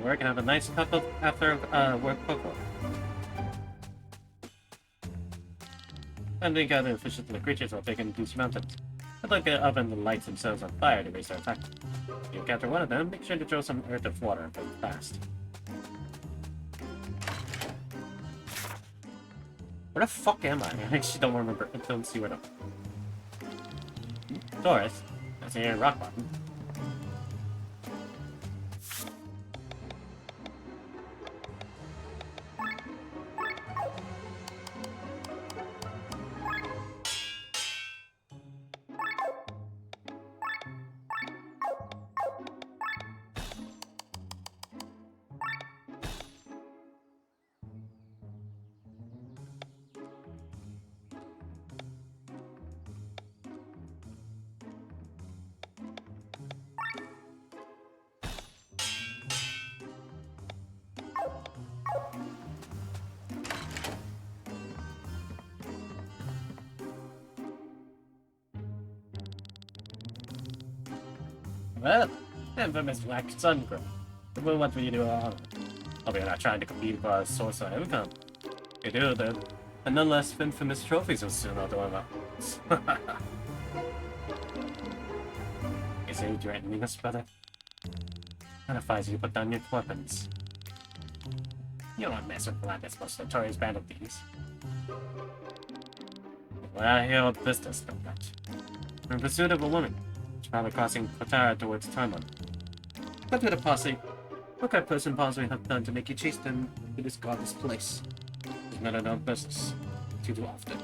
We're gonna have a nice cup of after work cocoa. And we got the fishes and the creatures while taking these mountains. I'd like the oven the lights themselves on fire to raise their attack. If you encounter one of them, make sure to throw some earth of water and fast. Where the fuck am I? I actually don't remember. I don't see where the... Doris. That's a rock bottom. Well, infamous black sun girl. Well, what will you do about it? I'll be not trying to compete for a source of income. You do, then. And nonetheless, infamous trophies will soon outdo about. Is it threatening us, brother? I'd advise you to put down your weapons. You don't mess with Landis' most notorious band of thieves. Well, I hear what business, no doubt. We're in pursuit of a woman. She's probably crossing Kotara towards Tarmon. What could a posse? What kind of person possibly have done to make you chase them to this godless place? It's none of our business. Too often.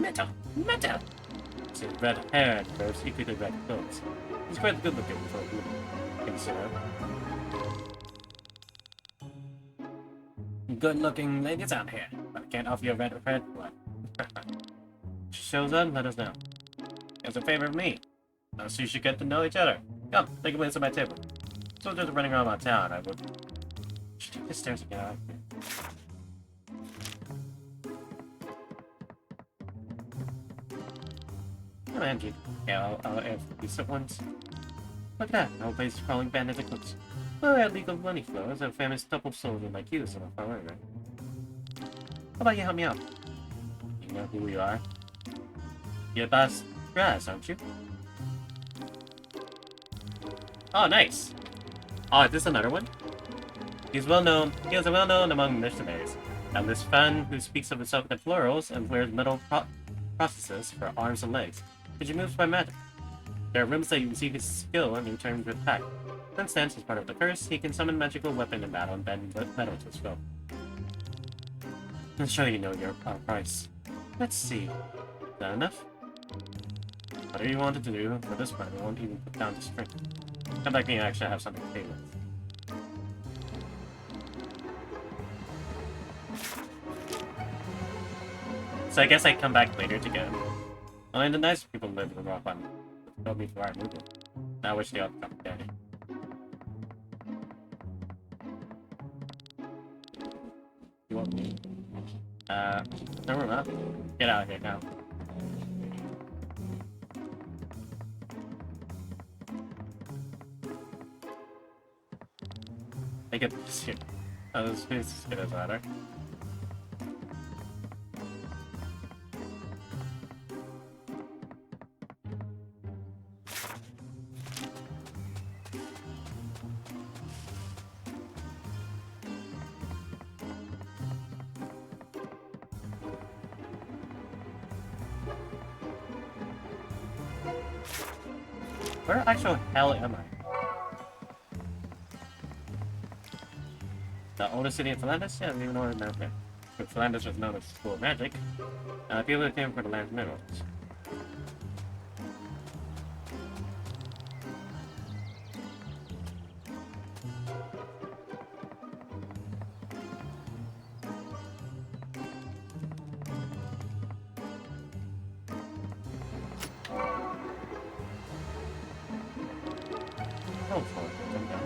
Metal! Metal! See, red hair and wears equally red clothes. He's quite good looking for a woman. Consider. Good looking ladies out here, but I can't offer you a red one. She shows up, let us know. It's a favor of me. So you should get to know each other. Come, take a place at my table. Soldiers are running around my town. I would. Should take the stairs and get out of here. Oh, Andrew. Yeah, I'll have decent ones. Look at that. No place crawling bandits and cooks. Well, that legal money flow is a famous double soldier like you, so I'm right? How about you help me out? You know who you are? You're Boss Grass, aren't you? Oh, nice! Oh, is this another one? He is well known among mercenaries. And this fan who speaks of himself in plurals and wears metal processes for arms and legs, which he moves by magic. There are rumors that you receive his skill and return with attack. Since then, as part of the curse, he can summon magical weapon in battle and bend metal to his will. I'm sure you know your price. Let's see. Is that enough? Whatever you wanted to do, for this part, I won't even put down the strength. Come back when you actually have something to pay with. So I guess I come back later to get him. Only the nice people live in the rock one. Told me before I moved it. I wish they all come together. You want me? Never mind. Get out of here now. I get this here. Oh, this is as good as ladder. Where actual hell am I? The oldest city in Philandus? Yeah, I don't even know where it's there. But Philandus was known as full of magic. People came for the land's minerals. Oh, fuck. I'm down.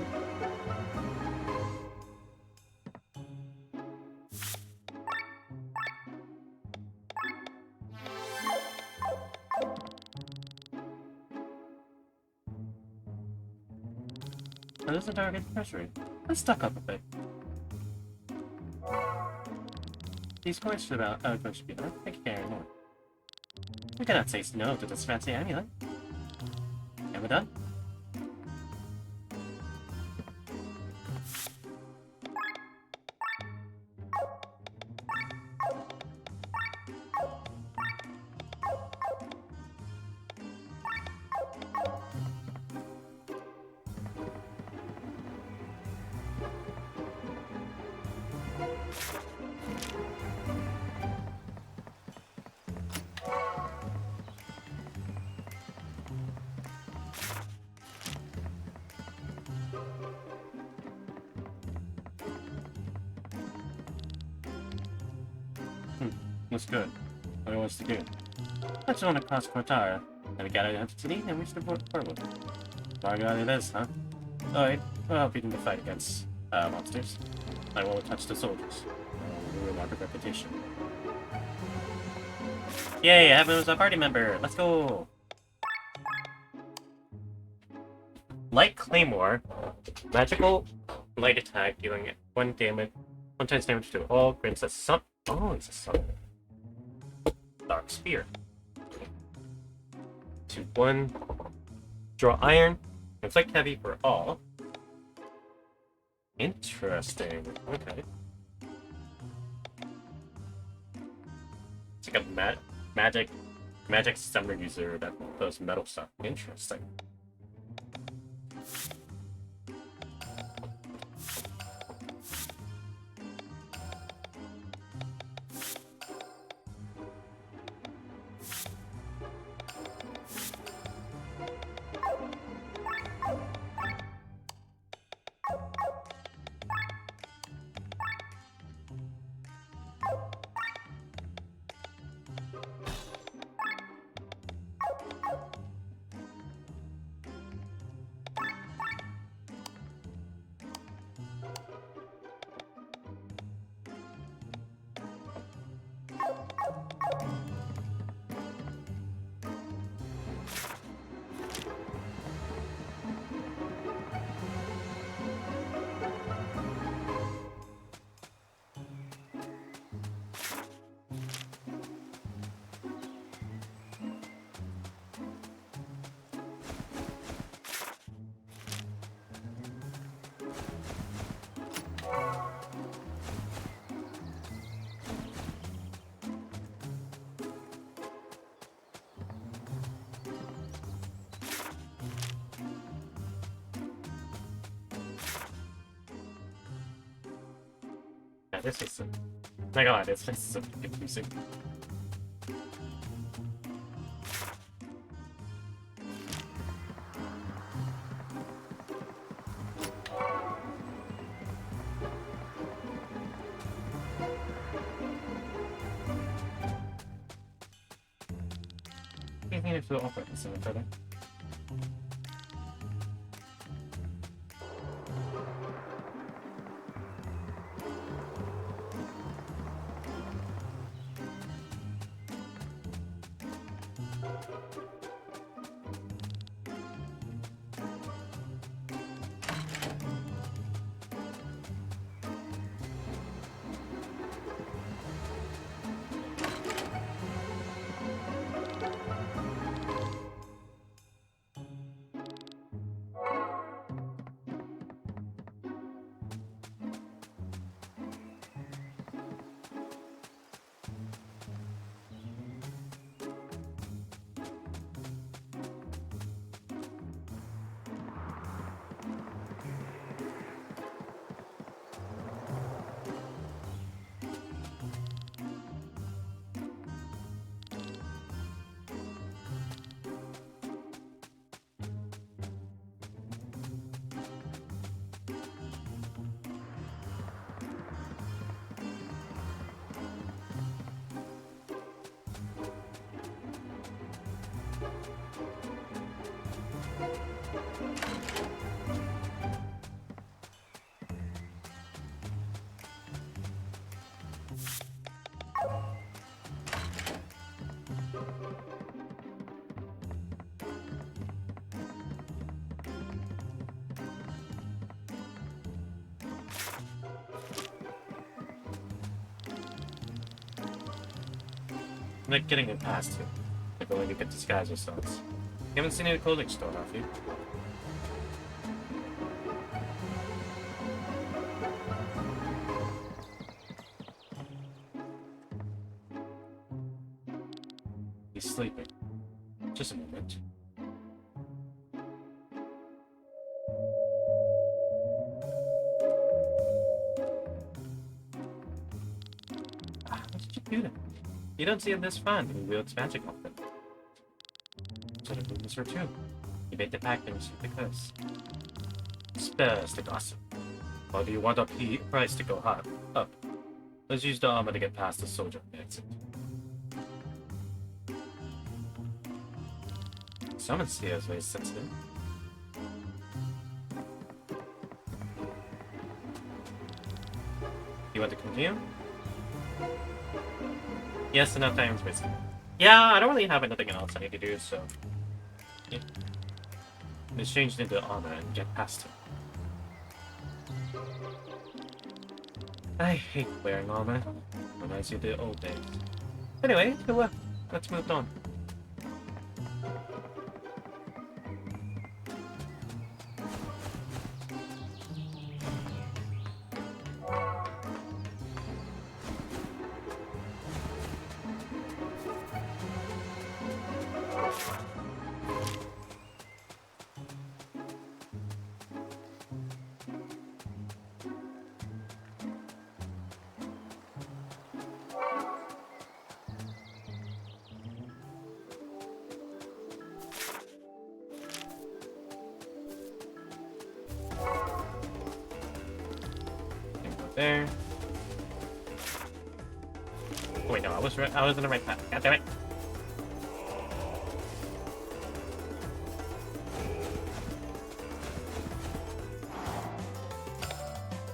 Oh, there's a target treasury. Let's stock up a bit. These coins should be enough. I can carry more. We cannot say no to this fancy amulet. Am I done? That's good. What he wants to do. Let's run across Cortara. Then we gotta have to city and reach the portable. Margot it is, huh? Alright, well, I'll beat him to fight against monsters. I won't touch the soldiers. I will ruin our reputation. Yay, I have him as a party member! Let's go! Light Claymore. Magical light attack dealing 1 times damage to all grants a sun. Oh, it's a sun. Dark Sphere. 2-1. Draw Iron. Inflict Heavy for all. Interesting. Okay. It's like a magic summoner user that does metal stuff. Interesting. Yeah, this is my god, this is a good music. I think it's offer this in further. I'm like getting it past you. Like when you get disguise yourselves. You haven't seen any clothing store, have you? He's sleeping. Just a moment. Dude, you don't see this fun who wields magic often. So the rumors are true. You made the pact and received the curse. Spares the gossip. Or do you want our price to go high? Up. Let's use the armor to get past the soldier exit. Someone here is very sensitive. You want to continue? Yes, enough time is wasted. Yeah, I don't really have anything else I need to do, so... Yeah. Let's change into armor and get past him. I hate wearing armor. Reminds you of the old days. Anyway, good work. Let's move on. There. Oh, wait, no, I was in the right path. God damn it.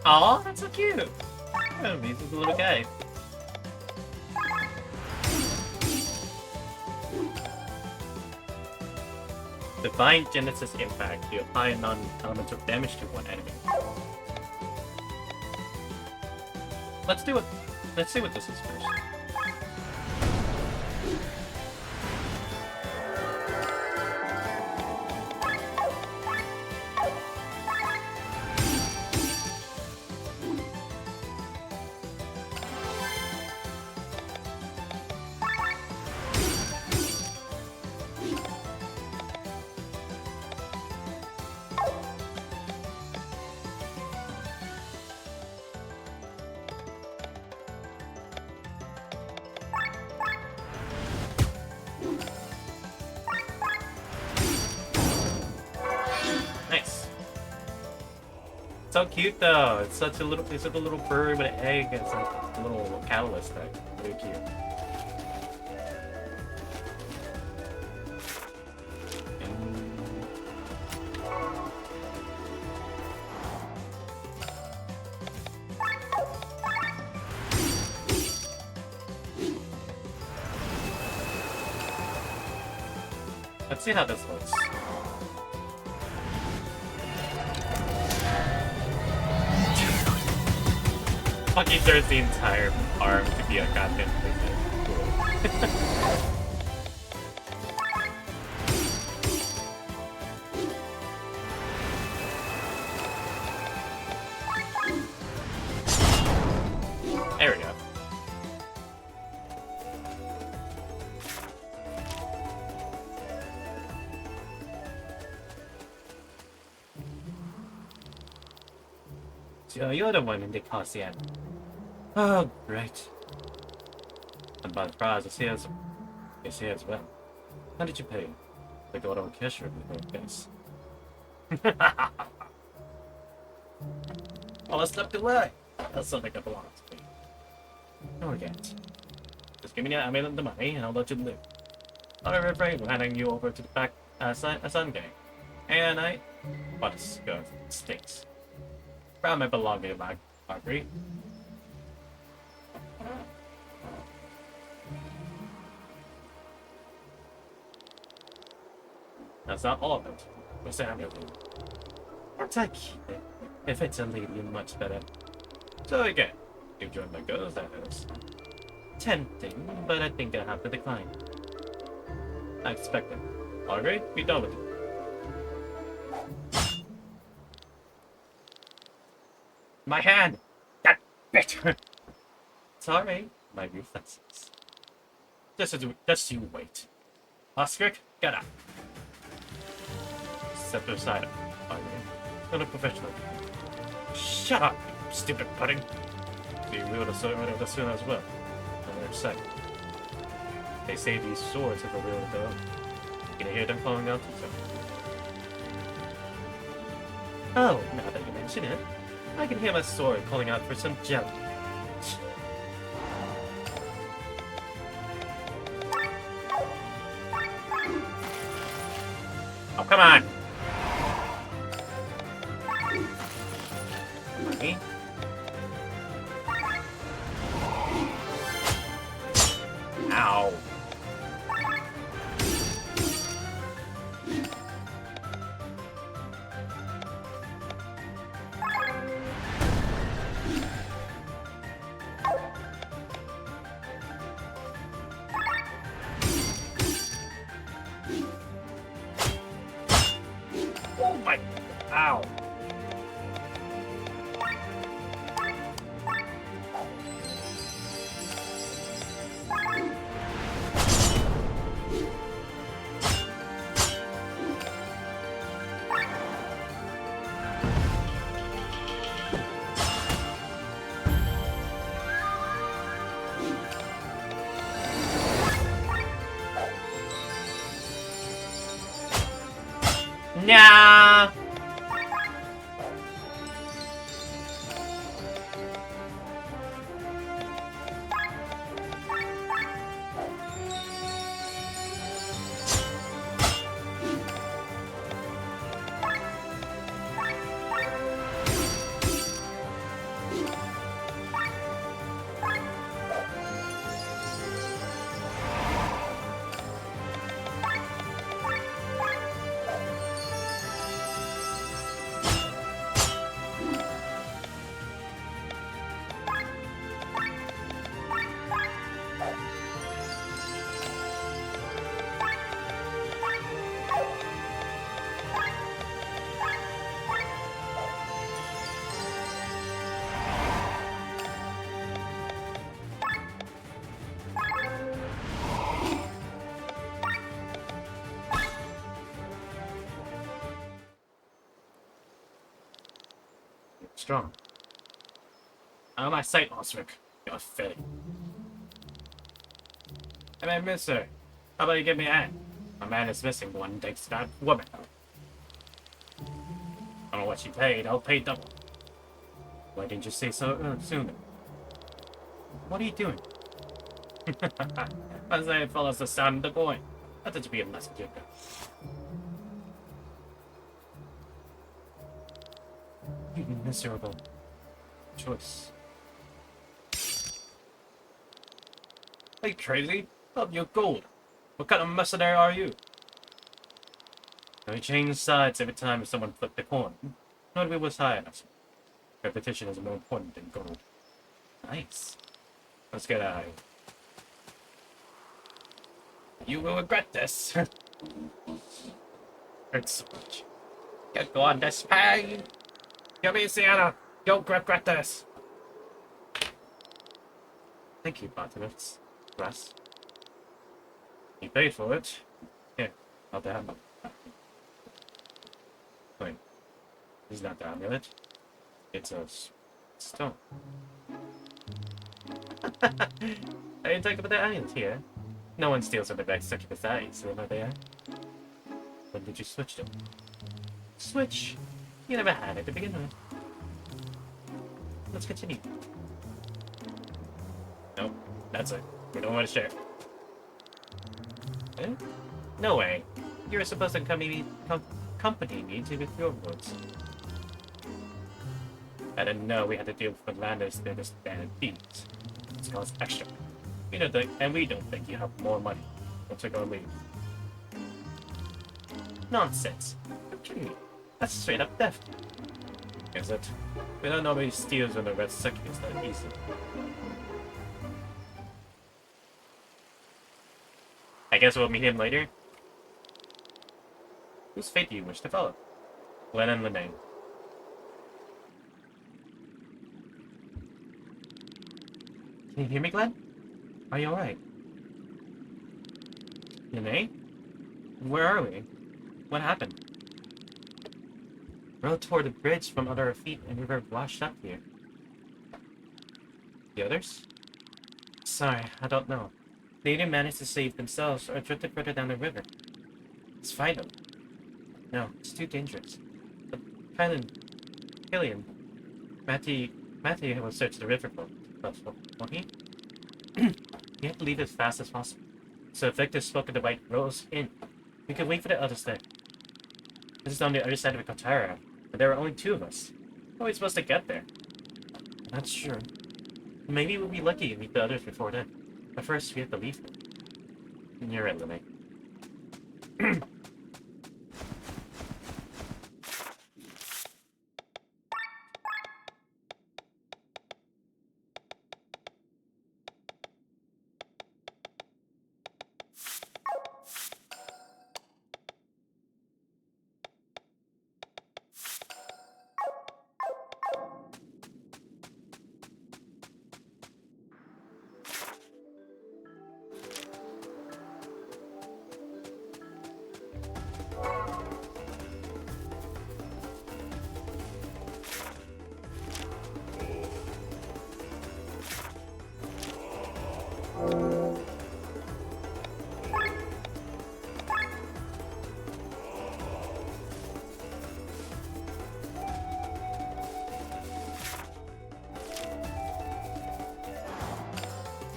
Aw, that's so cute. Oh, he's a little guy. Divine Genesis Impact. You apply a non-elemental damage to one enemy. Let's see what this is first. Nice. So cute though. It's like a little bird with an egg and it's like a little catalyst thing. Very cute. Let's see how this looks. Fucking turns the entire arm to be a goddamn laser. Cool. There we go. So you're the one in the Coliseum. Oh, great. And by the prize, it's here as well. How did you pay? The god on cash with the face. Well, I stepped away. That's something that belongs to me. No regrets. Just give me the money and I'll let you live. I'll refrain from handing you over to the back Sun Gang. And I... What a skirt. It stinks. Grab my belonging back, Marguerite. That's not all of it. What's the amulet? Take it. If it's a lady, much better. So again, you join my girls, that is. Tempting, but I think I'll have to decline. I expect it. Alright, be done with it. My hand! That bitch! Sorry, my reflexes. Just you wait. Oscar, get up. Step aside. Alright. Not a professional. Shut up, you stupid pudding. So you wield a sword as well. sight. They say these swords have a real though. You can hear them calling out to each other. Oh, now that you mention it, I can hear my sword calling out for some jelly. Oh, come on! Me? Ow. Oh my... Ow. Nah. Strong. Out of my sight, Osric. You're fitting. Hey, man, mister. How about you give me a hand? My man is missing one thanks to that woman. I don't know what she paid. I'll pay double. Why didn't you say so sooner? What are you doing? As I follows the sound of the coin. I thought to be a messenger. You miserable choice. Are you crazy? Oh, you're gold. What kind of mercenary are you? I change sides every time someone flipped a coin. Not if it was high enough. Repetition is more important than gold. Nice. Let's get out of here. You will regret this. Hurts so much. Get go on this pain. Give me Sienna. Don't regret this. Thank you, Bartimus. Russ. You paid for it. Here, not the amulet. Wait. It's not the amulet. It's a stone. Are you talking about the amulet here? No one steals from the back such as that, so am I there? When did you switch them? Switch? You never had it to begin with. Let's continue. Nope, that's it. We don't want to share. Eh? No way. You were supposed to accompany me to the Fjordwoods. I didn't know we had to deal with landers that are standard thieves. It's cost extra. We don't think you have more money. Once we go leave. Nonsense. You're kidding me. That's straight up theft. Is it? We don't normally steal when the red succubus that easy. I guess we'll meet him later. Whose fate do you wish to follow? Glenn and Lene. Can you hear me, Glenn? Are you alright? Lene? Where are we? What happened? Rode toward the bridge from under our feet and we were washed up here. The others? Sorry, I don't know. They either managed to save themselves or drifted further down the river. Let's find them. No, it's too dangerous. But Kylan, Killian, Matty will search the river for us, won't he? We have to leave as fast as possible. So if Victor spoke of the right Rose Inn, we could wait for the others there. This is on the other side of the Kotara, but there are only two of us. How are we supposed to get there? That's true. Maybe we'll be lucky to meet the others before then. But first, we have to leave them. You're right, Lily.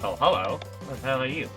Oh, hello. What the hell are you?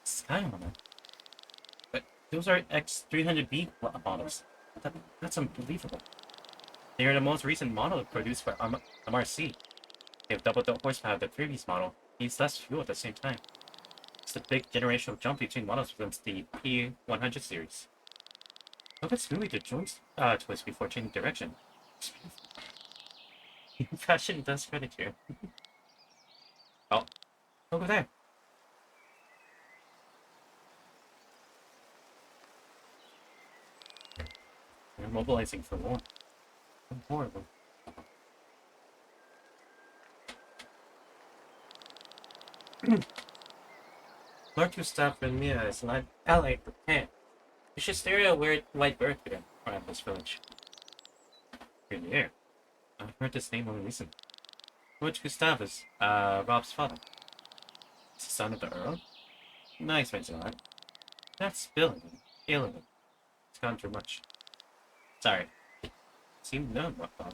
Skymon. But those are X300B models. That's unbelievable. They are the most recent model produced by MRC. They have doubled the horsepower of the previous model, needs less fuel at the same time. It's a big generational jump between models since the P100 series. Look at smoothly the joints twist before changing direction. Fashion does credit here. Oh, over there. They're mobilizing for war. Horrible. Lord Gustav Vermeer is an ally prepared. You should stare at a weird white bird here around this village. Vermeer? I've heard this name only recently. Lord Gustav is, Rob's father. He's the son of the Earl? Nice, Vigilant. That's Billigan. Alien. It's gone too much. Sorry. Seemed known, Rob.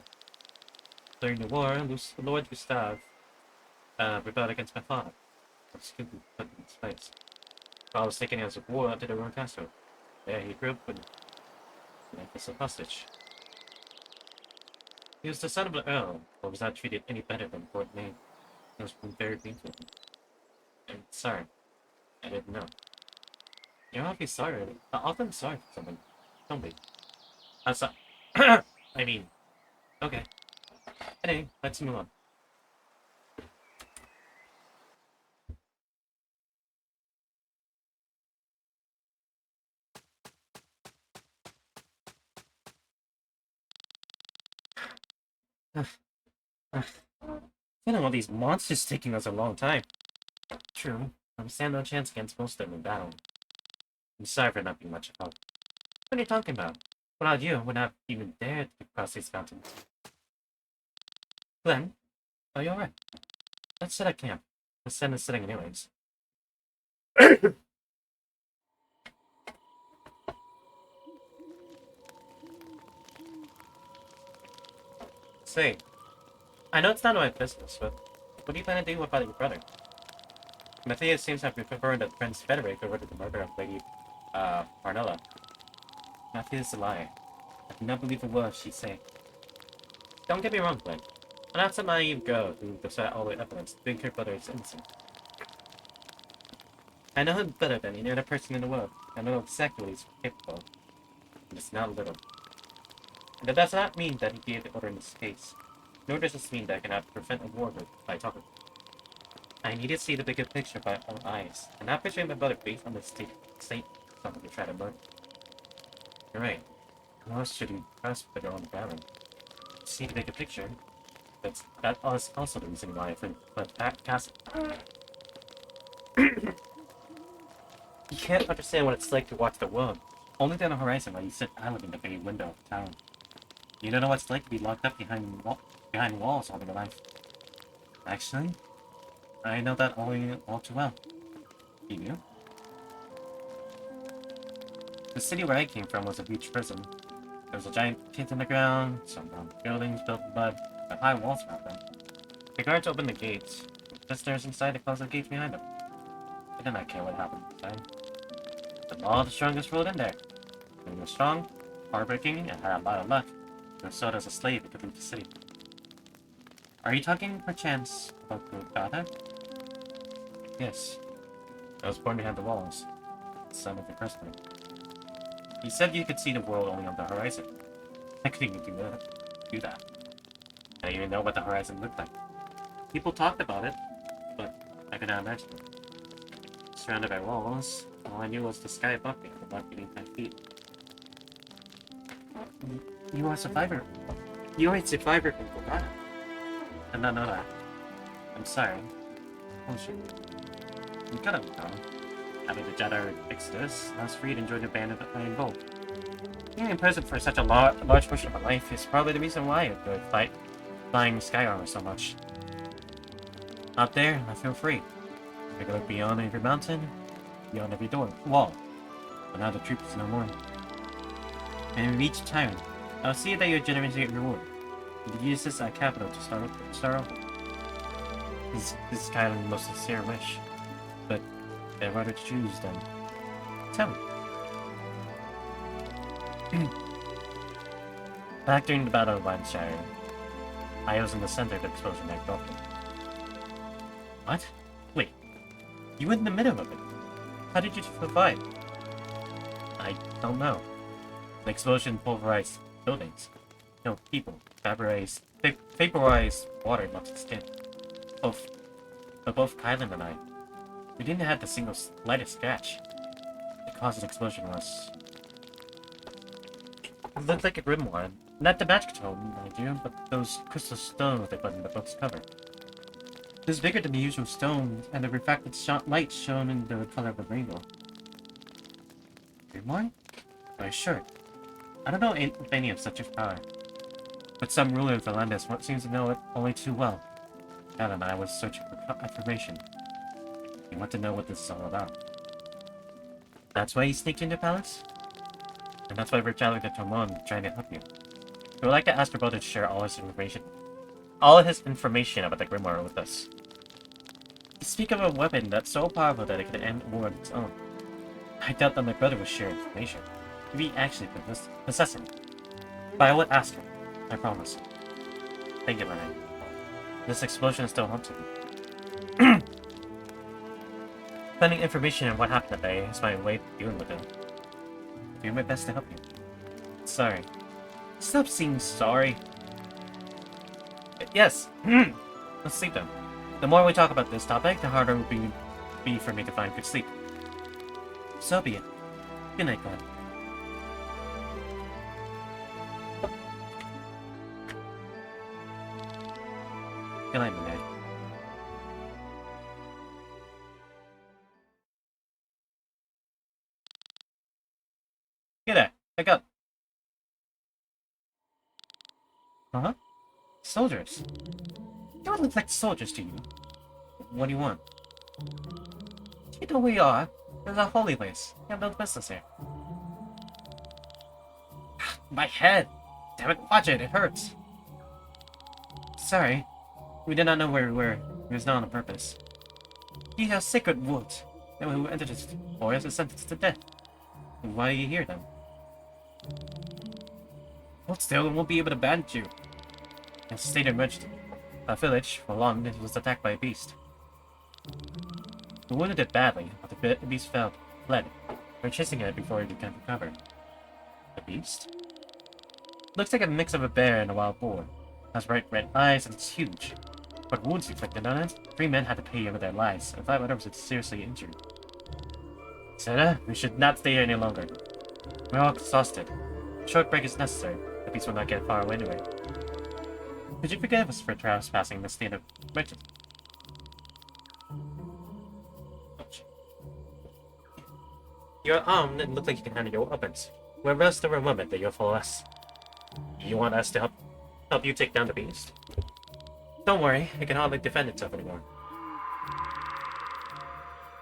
During the war, Lord Gustav rebelled against my father. I was put in his place. While I was taken as a war to the Royal Castle. There he grew up with life as a hostage. He was the son of an earl, but was not treated any better than Fort Maine. It was very painful. I'm sorry. I didn't know. You're awfully sorry. I'm often sorry for something. Don't be. I'm sorry. I mean, okay. Anyway, let's move on. All these monsters taking us a long time. True. I stand no chance against most of them in battle. I'm sorry for not being much help. What are you talking about? Without you, I would not even dare to cross these mountains. Glenn, are you alright? Let's set up camp. The sun is setting anyways. Say, I know it's not my business, but what do you plan to do about your brother? Matthias seems to have confirmed that Prince Frederick ordered the murder of Lady, Marnella. Matthias is a liar. I do not believe a word she say. Don't get me wrong, Glenn. I'm not some naive girl who beside all the evidence to think her brother is innocent. I know him better than any other person in the world. I know exactly what he's capable of. And it's not little. And that does not mean that he gave the order in this case. Nor does this mean that I cannot prevent a war by talking. I need to see the bigger picture by my own eyes, and not portray my brother based on the state someone to try to murder. You're right. Who else should you trust but your own family? See the bigger picture. That is also the reason why I think that castle. You can't understand what it's like to watch the world. Only down the horizon while you sit idly in the bay window of the town. You don't know what it's like to be locked up behind walls all your life. Actually, I know that all too well. You do? The city where I came from was a huge prison. There was a giant pit in the ground, some buildings built in mud, with high walls around them. The guards opened the gates. Visitors inside to close the gates behind them. They did not care what happened inside. The law of the strongest ruled in there. When you were strong, hardworking, and had a lot of luck, you were sold as a slave and could leave the city. Are you talking, perchance, about your father? Yes. I was born behind the walls. Son of the craftsman. You said you could see the world only on the horizon. I couldn't even do that. I didn't even know what the horizon looked like. People talked about it, but I could not imagine it. Surrounded by walls, all I knew was the sky above me, about beneath my feet. You are a survivor. You are a survivor from Golgotha. I did not know that. I'm sorry. Oh shit. You could have gone. After the Jedi Exodus, I was free to join the band of Iron Bolt. Being in prison for such a large portion of my life is probably the reason why I enjoy flying sky armor so much. Out there, I feel free. I can look beyond every mountain, beyond every wall. But now the troop is no more. And we reach Tyron. I'll see that you're generously rewarded. You can use this capital to start over. This is Kylan's most sincere wish. But if I were to choose, then tell me. Back during the Battle of Wildshire, I was in the center of the explosion that broke it. What? Wait. You were in the middle of it. How did you survive? I don't know. The explosion pulverized buildings, killed people, vaporized water melted skin. Both Kylan and I. We didn't have the single slightest scratch. The cause of the explosion was... It looked like a grimoire. Not the magic tome, mind you, but those crystal stones they put in the book's cover. It was bigger than the usual stones, and the refracted light shone in the color of a rainbow. Grimoire? Why, sure. I don't know if any of such a power, but some ruler of the Landis seems to know it only too well. Dad and I was searching for information. We want to know what this is all about. That's why you sneaked into the palace? And that's why we're traveling to Tormund trying to help you. We would like to ask your brother to share all his information about the Grimoire with us. You speak of a weapon that's so powerful that it could end a war of its own. I doubt that my brother would share information, if he actually possessed it. But I would ask him, I promise. Thank you, Lenny. This explosion is still haunting me. Finding information on what happened that day is my way of dealing with it. I'll do my best to help you. Sorry. Stop saying sorry. Yes. Let's sleep then. The more we talk about this topic, the harder it will be for me to find good sleep. So be it. Good night, Glenn. Good night, Monet. Get there. Wake up. Huh? Soldiers. You don't look like soldiers to you. What do you want? You know who we are. There's a holy place. You have no business here. My head! Damn it, watch it, it hurts. Sorry. We did not know where we were. It was not on purpose. These are sacred woods. Anyone who enters this forest is sentenced to death. Why are you here then? Well, still, we won't be able to bandage you. A state emerged. Our village, for long, it was attacked by a beast. We wounded it badly, but the beast fled. We were chasing it before it could recover. A beast? Looks like a mix of a bear and a wild boar. It has bright red eyes and it's huge. But wounds inflicted on it, 3 men had to pay over their lives, and 5 others were seriously injured. Sarah, we should not stay here any longer. We're all exhausted. A short break is necessary. The beast will not get far away anyway. Could you forgive us for trespassing in the state of emergency? Your arm didn't look like you can handle your weapons. We'll rest over a moment that you'll follow us. You want us to help you take down the beast? Don't worry, it can hardly defend itself anymore.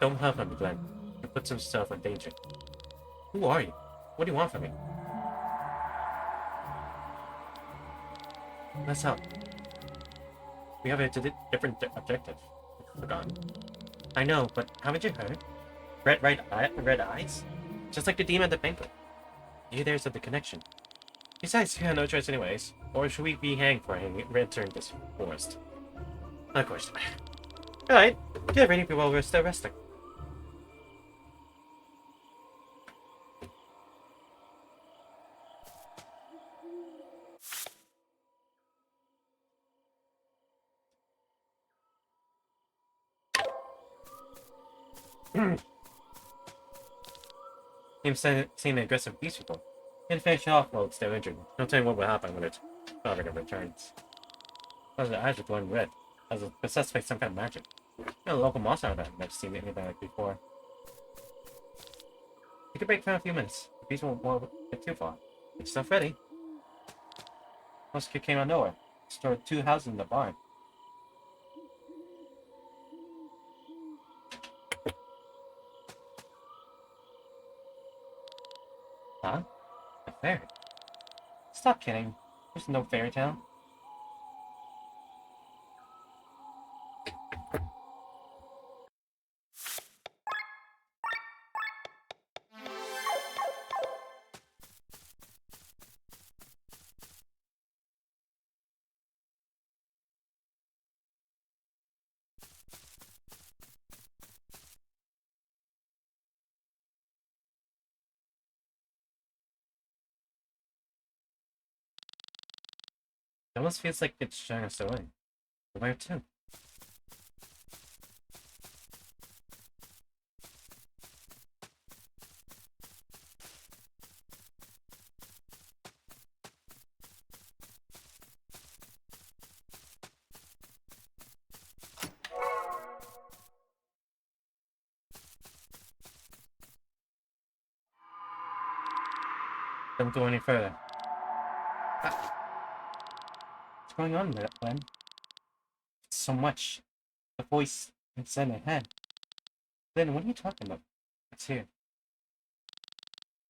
Don't help him, Glenn. He puts himself in danger. Who are you? What do you want from me? Let's help. We have a different objective. Forgotten. I know, but haven't you heard? Red eyes? Just like the demon at the banquet. Maybe there's a connection. Besides, we have no choice anyways. Or should we be hanged for entering this forest? Of course. Alright, get ready while we're still resting. Seeing the aggressive beast people. Get finish off while it's still injured. No telling what will happen when its father returns. Plus, the eyes are glowing red, as if possessed by some kind of magic. A local monster that I've never seen anything like before. You can break for a few minutes. The beast won't get too far. It's stuff ready. Most kid came out of nowhere. Stored 2 houses in the barn. Huh? A fairy? Stop kidding. There's no fairy tale. It almost feels like it's showing us the way. Where to? Don't go any further. What's going on there, Glenn? So much. The voice inside my head. Glenn, what are you talking about? It's here.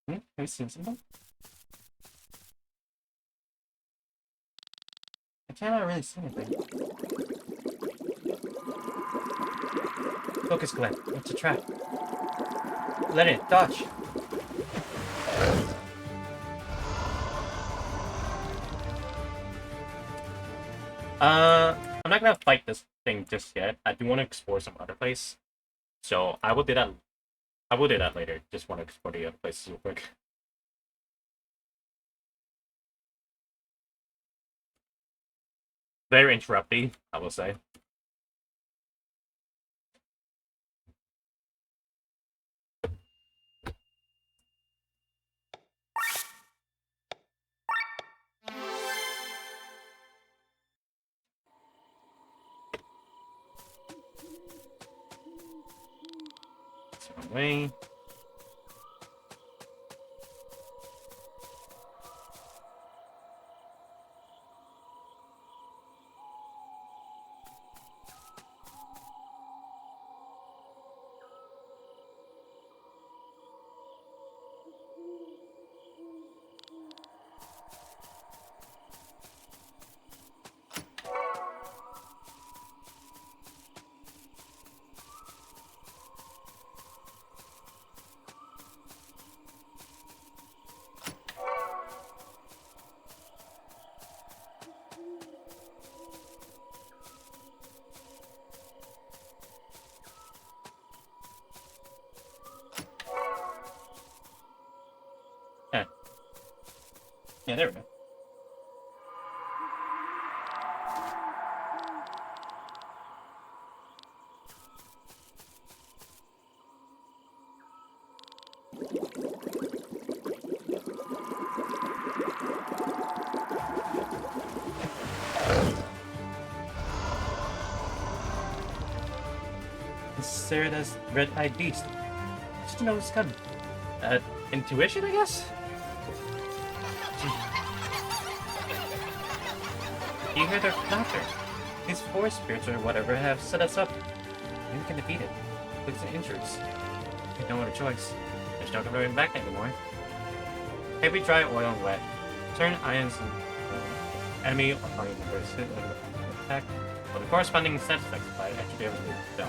Have you seen something? I cannot really see anything. Focus, Glenn. It's a trap. Let it dodge. I'm not gonna fight this thing just yet. I do want to explore some other place. So I will do that. I will do that later. Just want to explore the other places real quick. Very interrupty, I will say. Way. Yeah. Yeah, there we go. Cerda's red-eyed beast. Just to know it's coming. Intuition, I guess? You hear their laughter. These forest spirits or whatever have set us up. We can defeat it. It's an injuries. We have no other choice. There's no going back anymore. Heavy, dry, oil, and wet. Turn ions and enemy upon the attack. Well, the corresponding set specified actually be able to do.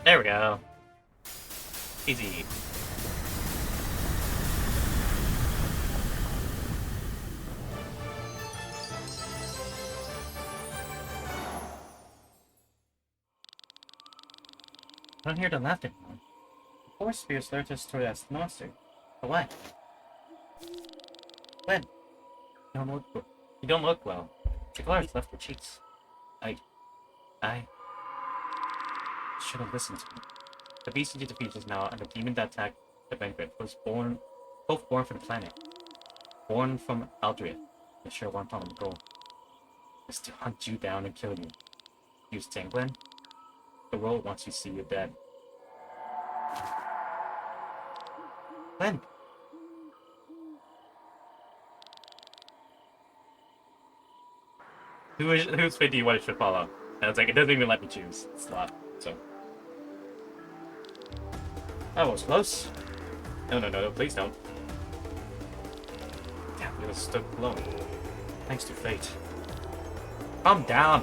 There we go. Easy. I don't hear the laughter anymore. The force spirits lurch us toward that monster. But what? When? You don't look well. The color has left your cheeks. I should have listened to me. The beast you defeat is now, and the demon that attacked the banquet was both born from the planet. Born from Aldria. They share one common goal. Is to hunt you down and kill you. Use Tanglin? the world once you see you dead. When? Whose fate do you want it should follow? And it's like, it doesn't even let me choose. It's not, so. That was close. No, please don't. Damn, you was stuck below. Thanks to fate. Calm down.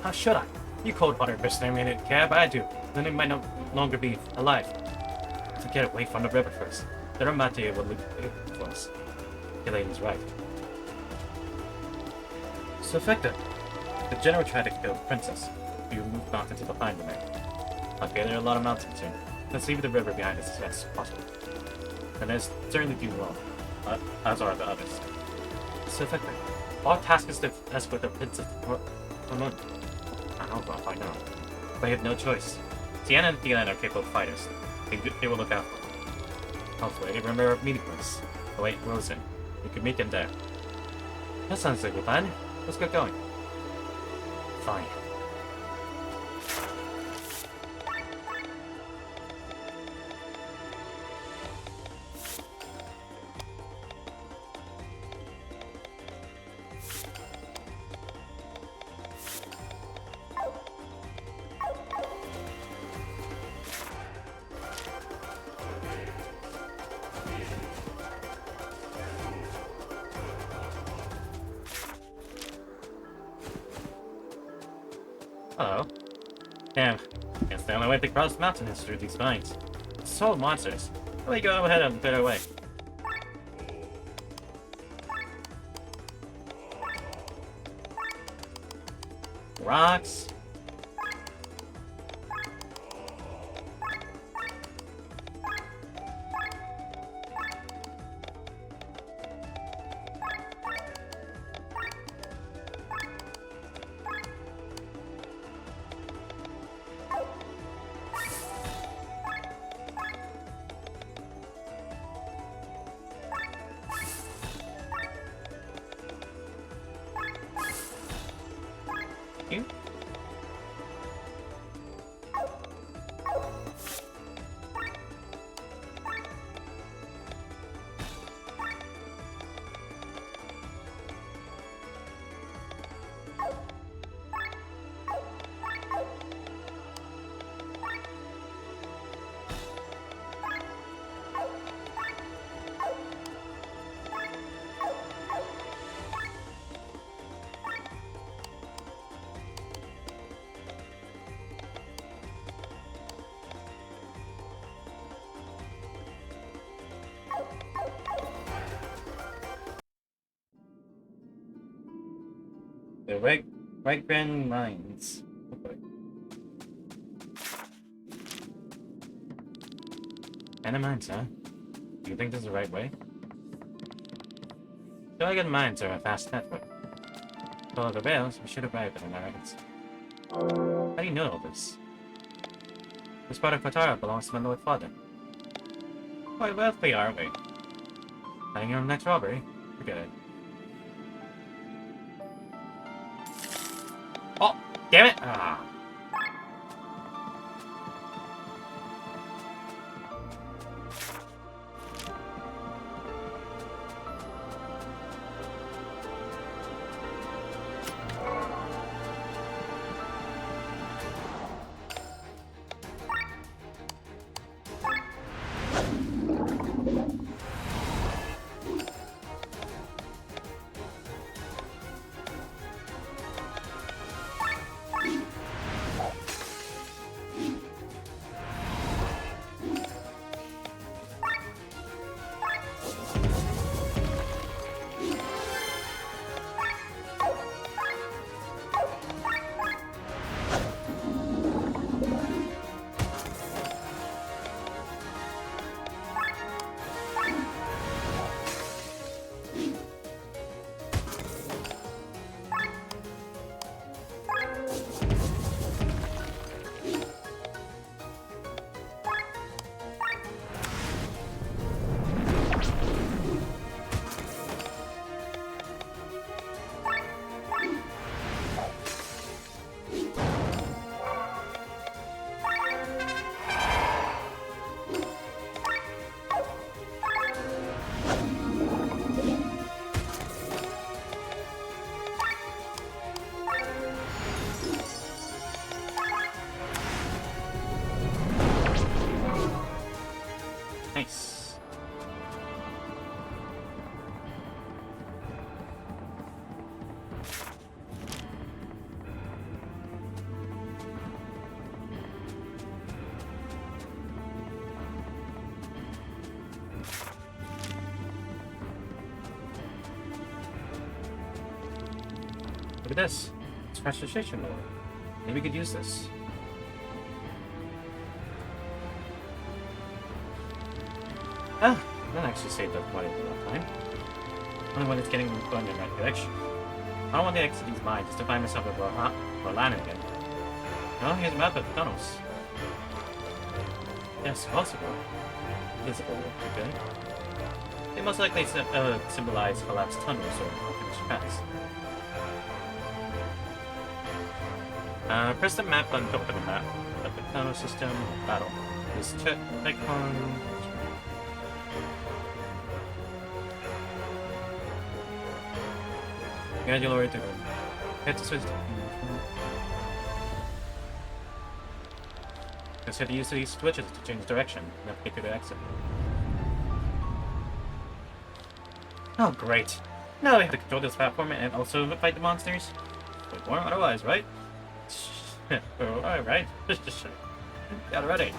How should I? You cold-blooded mercenary didn't care, but I do. Then it might no longer be alive. To get away from the river first. The Ramate will lead for us. Elaine is right. So effective. The general tried to kill the princess. We moved mountains to find the man. Okay, there are a lot of mountains here. Let's leave the river behind us as fast as possible. And there's certainly do well, as are the others. So effective. Our task is to escort the princess from Moon. I don't know if I know. But you have no choice. Tiana and Thielen are capable fighters. They will look out for them. Hopefully, remember our meeting place. Oh wait, Rosen. We could meet them there. That sounds like a plan. Let's get going. Fine. Hello. Damn. Guess the only way to cross the mountain is through these vines. So monsters. Let me go ahead and clear away. Rocks. You? The right grand mines. Okay. And the mines, huh? Do you think this is the right way? Dragon mines are a fast network. Follow the rails, we should arrive at Americans. How do you know all this? This part of Katara belongs to my lord father. Quite wealthy, aren't we? Planning your next robbery? Forget it. Oh, damn it! Ah. Look at this. It's crash the station mode. Maybe we could use this. Ah, that actually saved up quite a bit of time. Only when it's getting going in the right direction. I don't want to exit these mines just to find myself with Rolan again. No, here's a map of the tunnels. Yes, possible. Visible would be good. They most likely symbolize collapsed tunnels or unfinished paths. Press the map on top of the map of the tunnel system battle. This icon. Gradual way to go. Hit the switch. Just hit the use of these switches to change direction. Navigate to the exit. Oh, great. Now we have to control this platform and also fight the monsters. Wait more otherwise, right? Alright. Got it ready.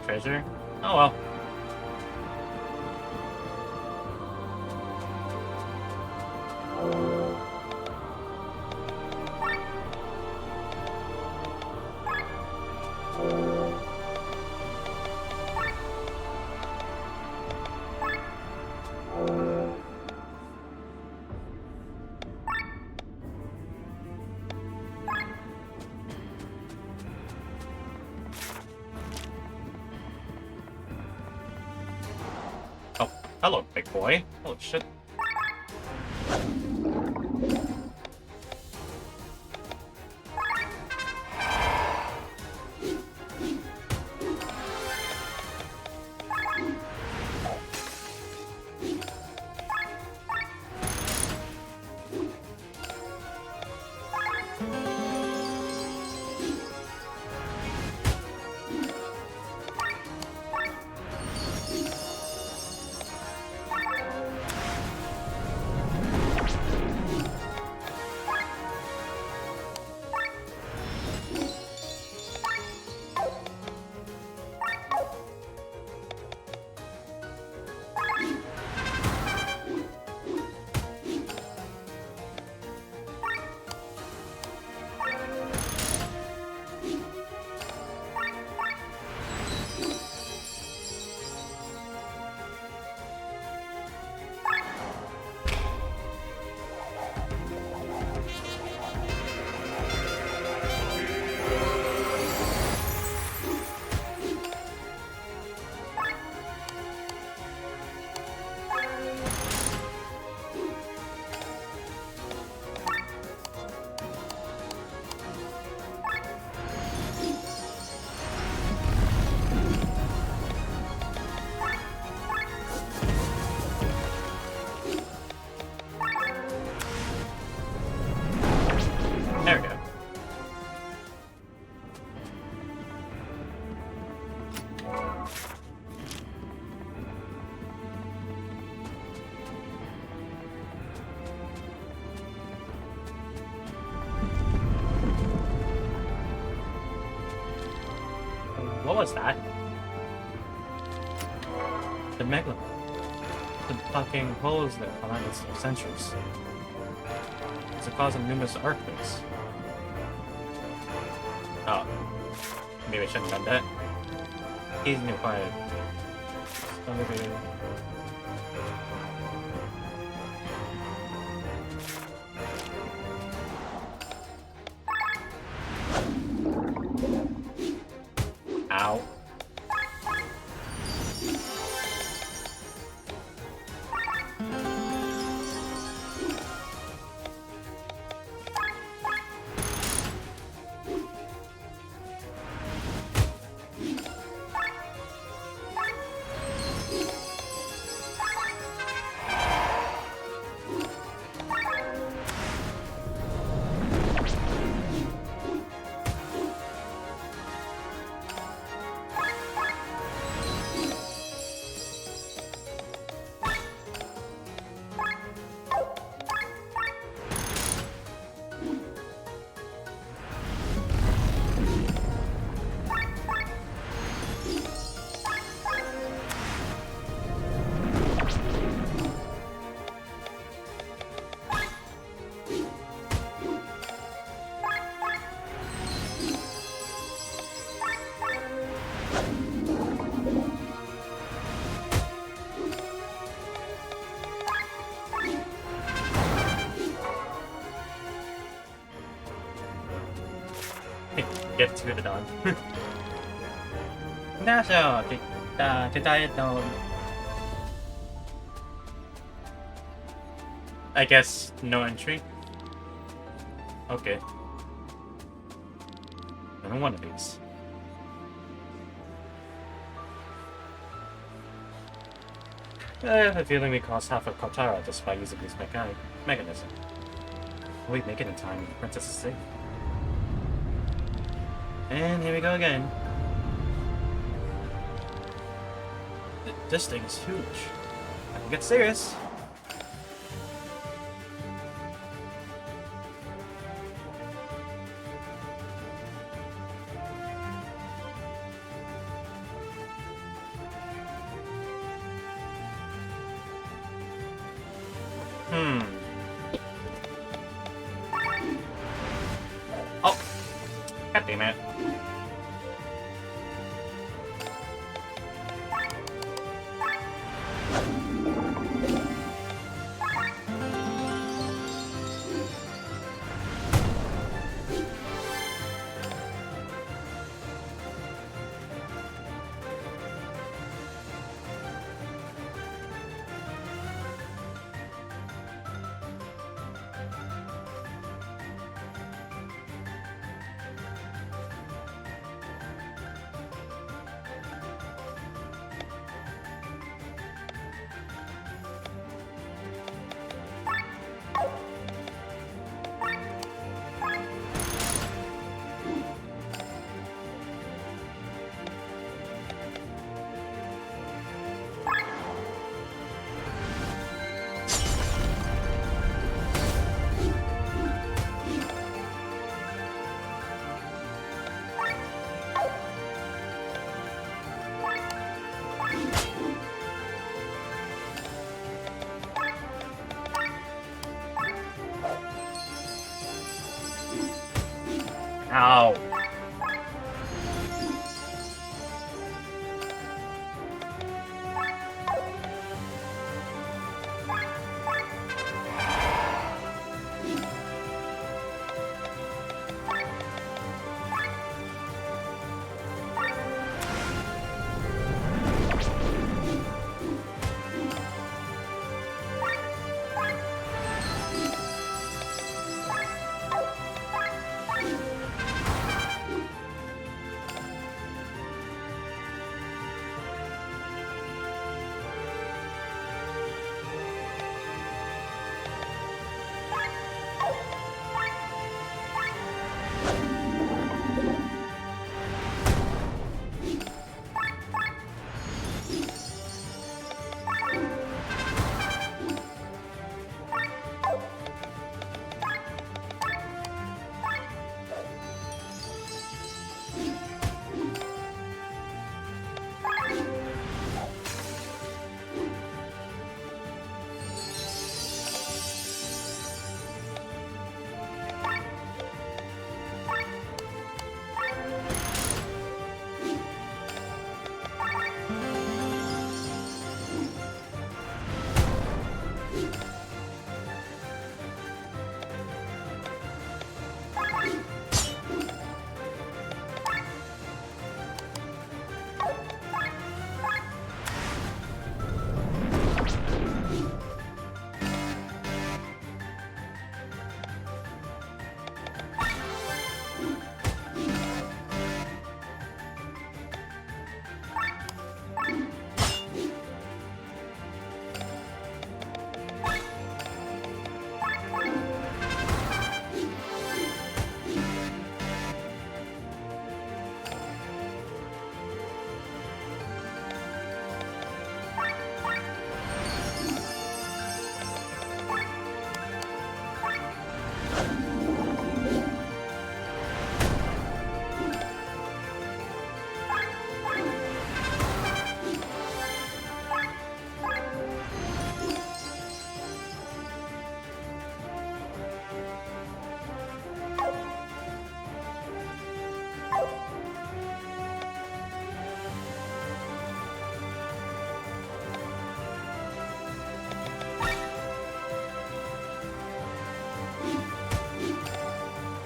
treasure? Oh well. Oh, hello, big boy. Holy shit. There we go. What was that? The Mega. The fucking holes that collide us for centuries. It's the cause of numerous earthquakes. Oh. Maybe I shouldn't have done that. He's new quiet. Ow. Get to the dawn. 안녕하세요. I guess no entry. Okay. I don't want these. I have a feeling we cost half of Kotara just by using this mechanism. Will we make it in time? The princess is safe. And here we go again. This thing is huge. I can get serious. Oh, god damn it. Ow.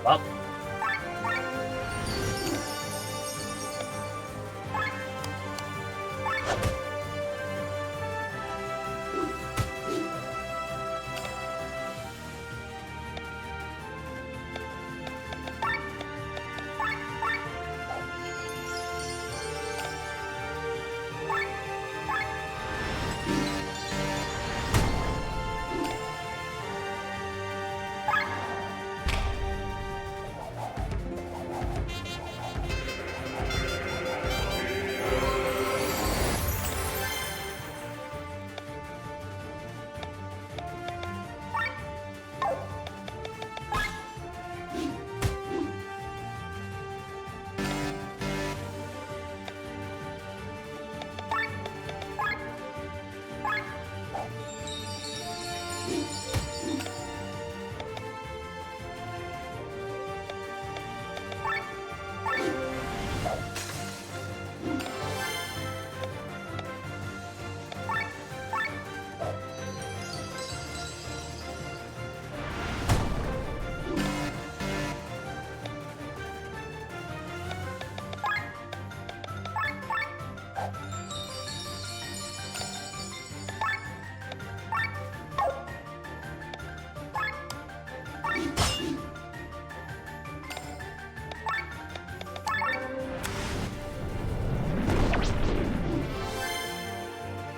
Well.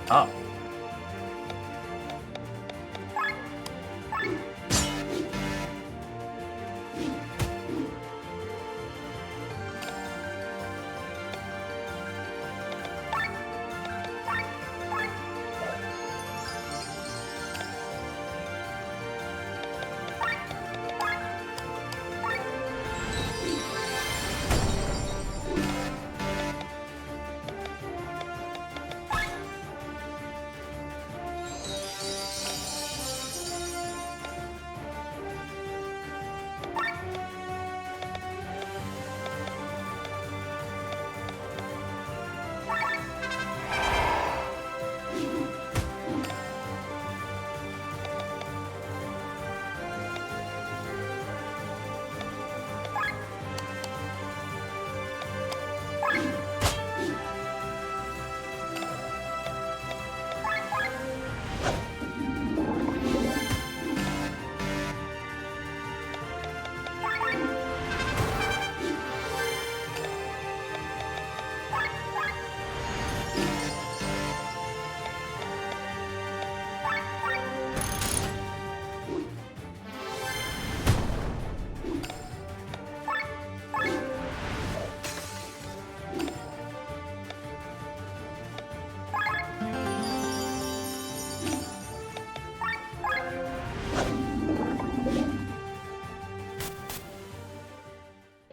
Oh.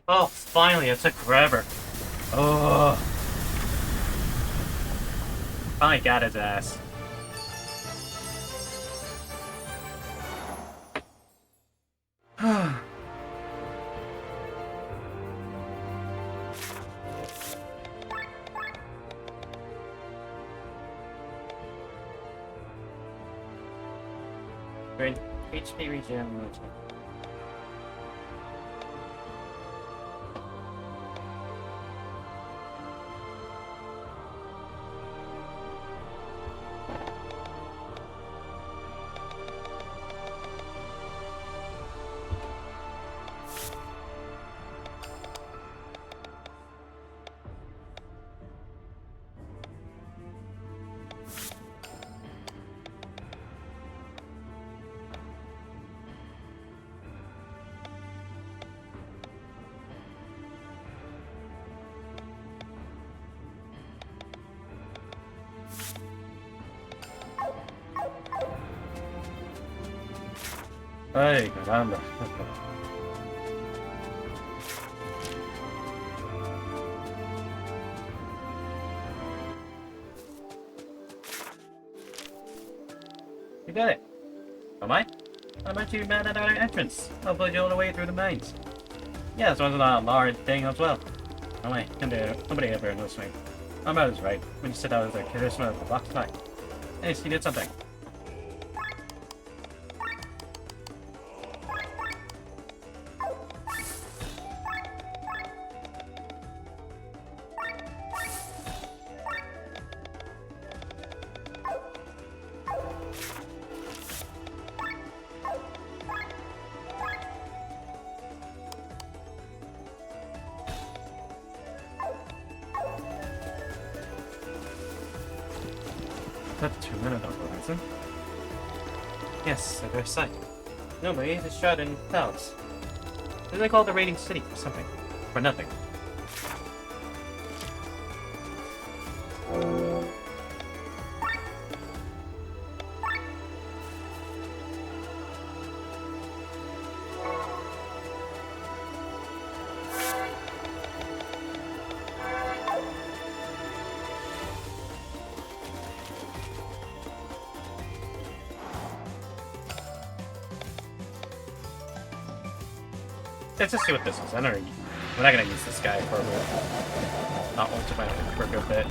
Oh, finally, it took forever. Oh. Finally got his ass. Great HP regen. Ay, caramba. You got it. Am I? I'm actually mad at our entrance. I'll put you all the way through the mines. Yeah, this one's a large thing as well. Oh wait, nobody ever knows me. I'm about is right. When you said I was the charisma of the box tonight. Hey, you did something. That's 2 minutes on horizon. Yes, at their sight. Nobody is shrouded in clouds. They call it the Raiding City for something. For nothing. Let's just see what this is. I don't know. We're not gonna use this guy for not much of it for a good bit.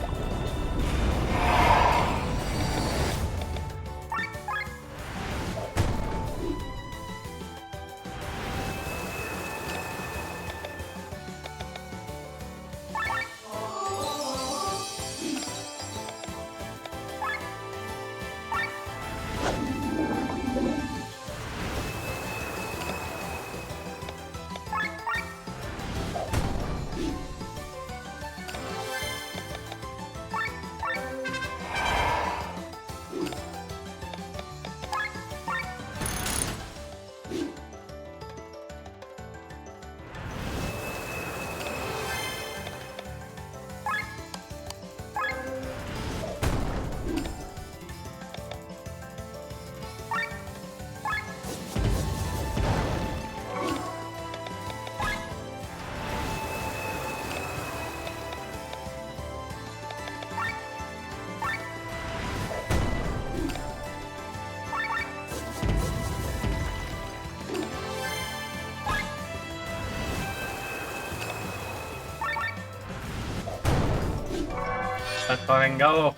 Let's fucking go.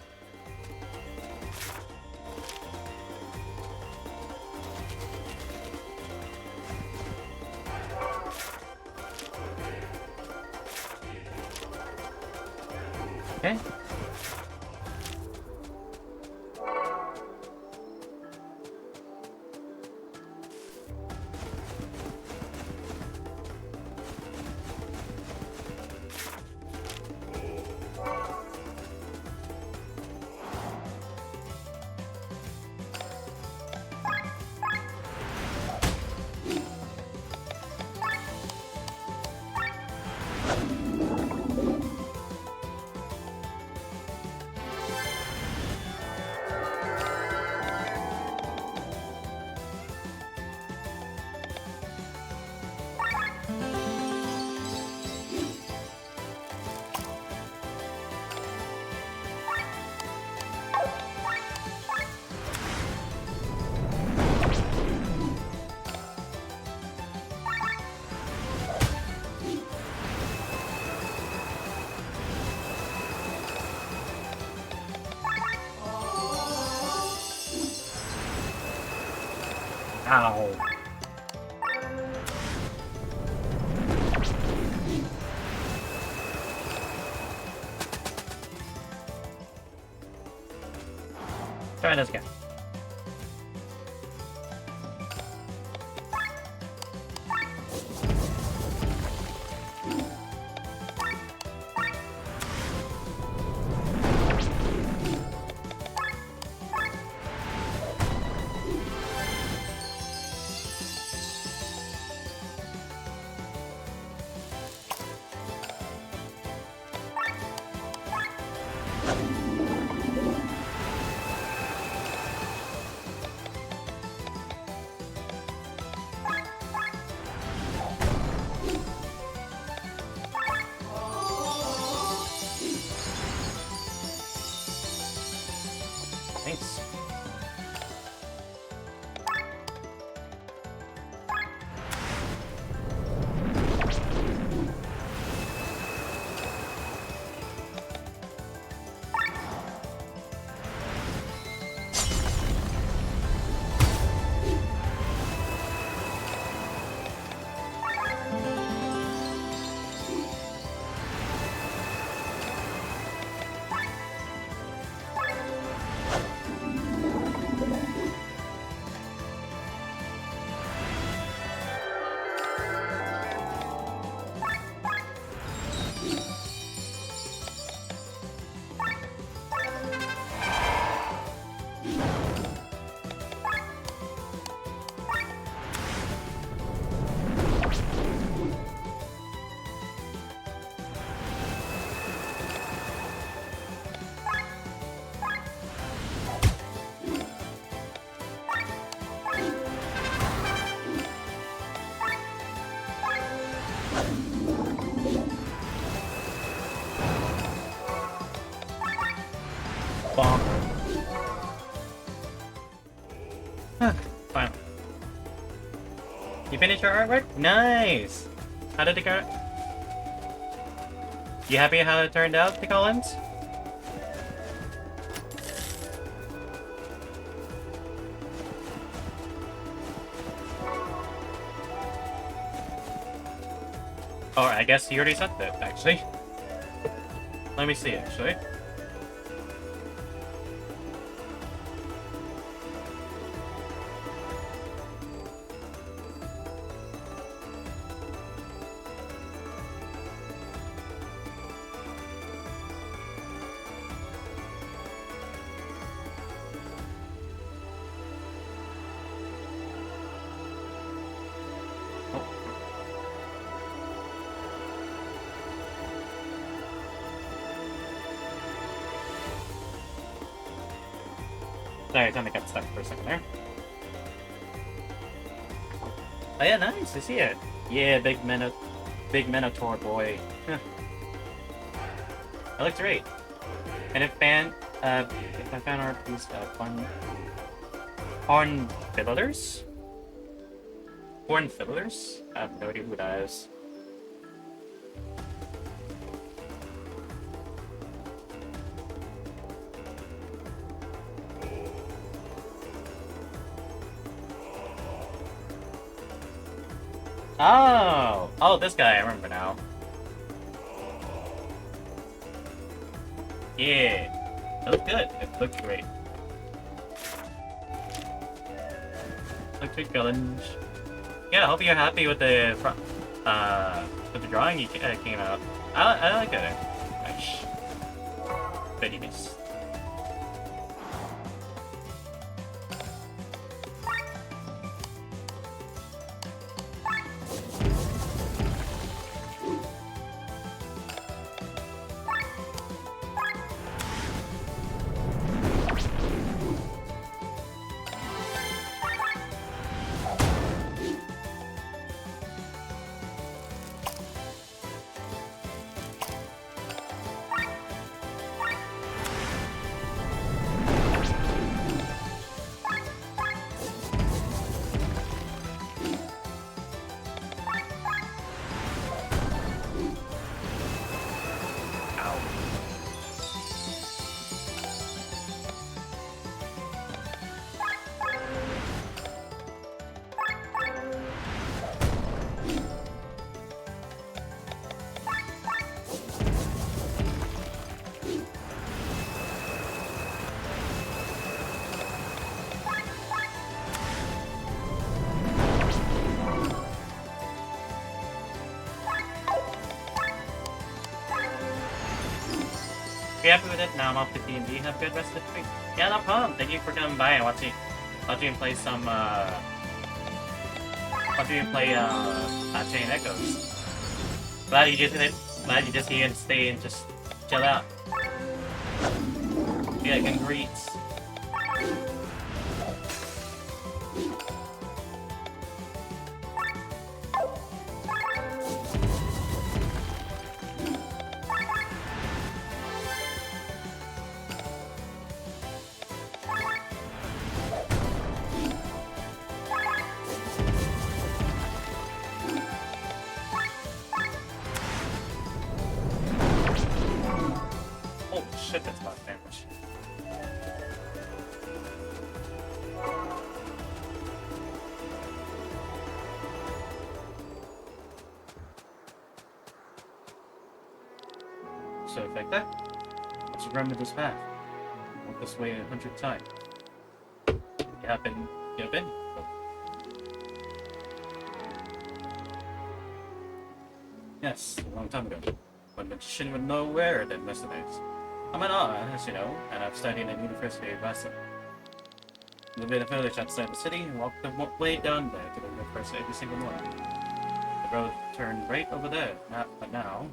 Okay. Ow. Try this again. Thanks. Bonk. Fine. You finished your artwork? Nice! How did it go? You happy how it turned out, the Collins? Oh, I guess you already said that, actually. Let me see, actually. Sorry, time to get stuck for a second there. Oh yeah, nice, I see it. Yeah, big Minotaur boy. That looks great. And if fan art these fun Horn Fillers? Horn Fillers? I have no idea who that is. Oh! Oh, this guy, I remember now. Yeah. It looked good. It looked great. Looked good, Gullenge. Yeah, I hope you're happy with the drawing you came out. I like it. Nice. Very nice. Be happy with it. Now I'm off to D&D. Have a good rest of the week. Yeah, no problem. Thank you for coming by and watching play some, watching you play, Chain Echoes. Glad you just here and stay and just chill out. Yeah, can greets. Shit, that's a lot of damage. So, like that, let's remember this path. Walk this way 100 times. You have been. Yes, a long time ago. When magician would know where than mercenaries. I'm an art, as you know, and I've studied at the University of Vassar. I live in a village outside the city and walk the way down there to the university every single morning. The road turned right over there, but now...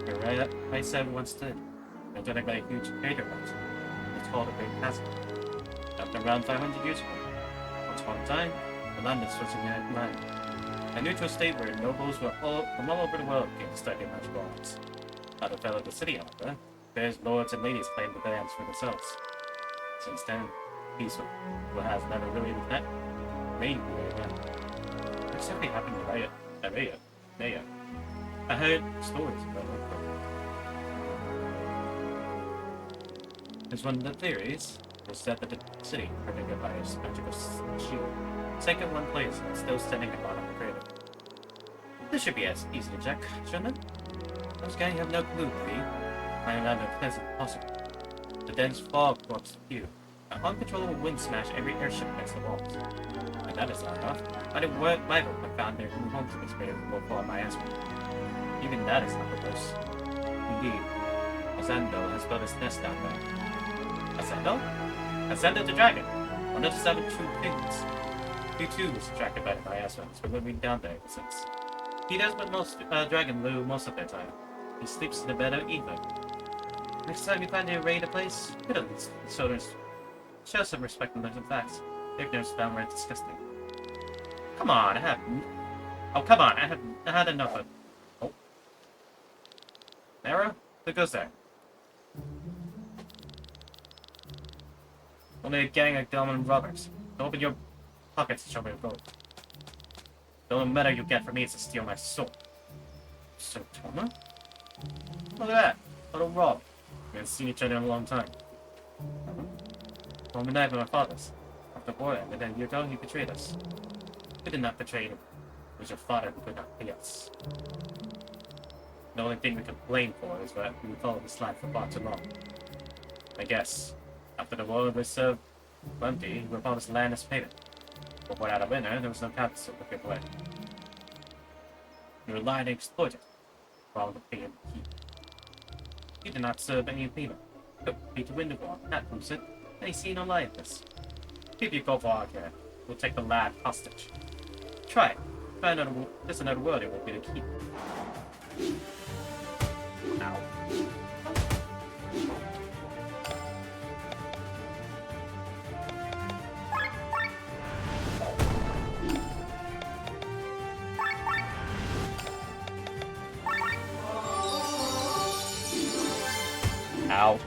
You're right up I said once did. Built by a huge crater once. It's called a Great Chasm. Built around 500 years ago. Once upon a time, the land is switching at land. A neutral state where nobles from all over the world came to study magical arts. Other fell of the city, however, there's lords and ladies claim the lands for themselves. Since then, peace has never really reigned here again. What simply happened to Raya? I heard stories about her. There's one of the theories was said that the city, protected by its magical shield, sank in one place and is still standing at the bottom of the crater. This should be as easy to check, shouldn't it? Those guys have no clue, Lee. Finding out as possible. The dense fog blocks the view. An uncontrollable wind smashed every airship against the walls. And that is not enough. I didn't work rival have found their new home to this crater will fall on my ass. Even that is not the worst. Indeed, Azando has built his nest down there. Azando? Azando the dragon! One of the 7 true kings. He too was attracted by the Miasmas, but living down there since. He does what most dragon do most of their time. He sleeps in the bed at evening. Next time you plan to raid a place, you could at least show some respect and learn some facts. Ignorance is downright disgusting. Come on, I had enough of. Oh. Arrow? Who goes there? Only a gang of Delman robbers. Don't open your pockets to show me your gold. The only matter you get from me is to steal my soul. So, Toma? Look at that. Little Rob. We haven't seen each other in a long time. Home night with my father's. the war ended, and you're going, you betrayed us. We did not betray him. It was your father who could not pay us. The only thing we can blame for is that we followed his life for far too long. I guess, after the war was empty, we found his land as payment. But without a winner, there was no path to look away. We were lying and exploited, for all the pay and keep. He did not serve any people. Could be to win the war, that proves it, and he see no lie in this. If you go for our care, we'll take the lad hostage. Try it. Try another, just another word, it will be the key. Ow. Ow.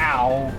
Ow.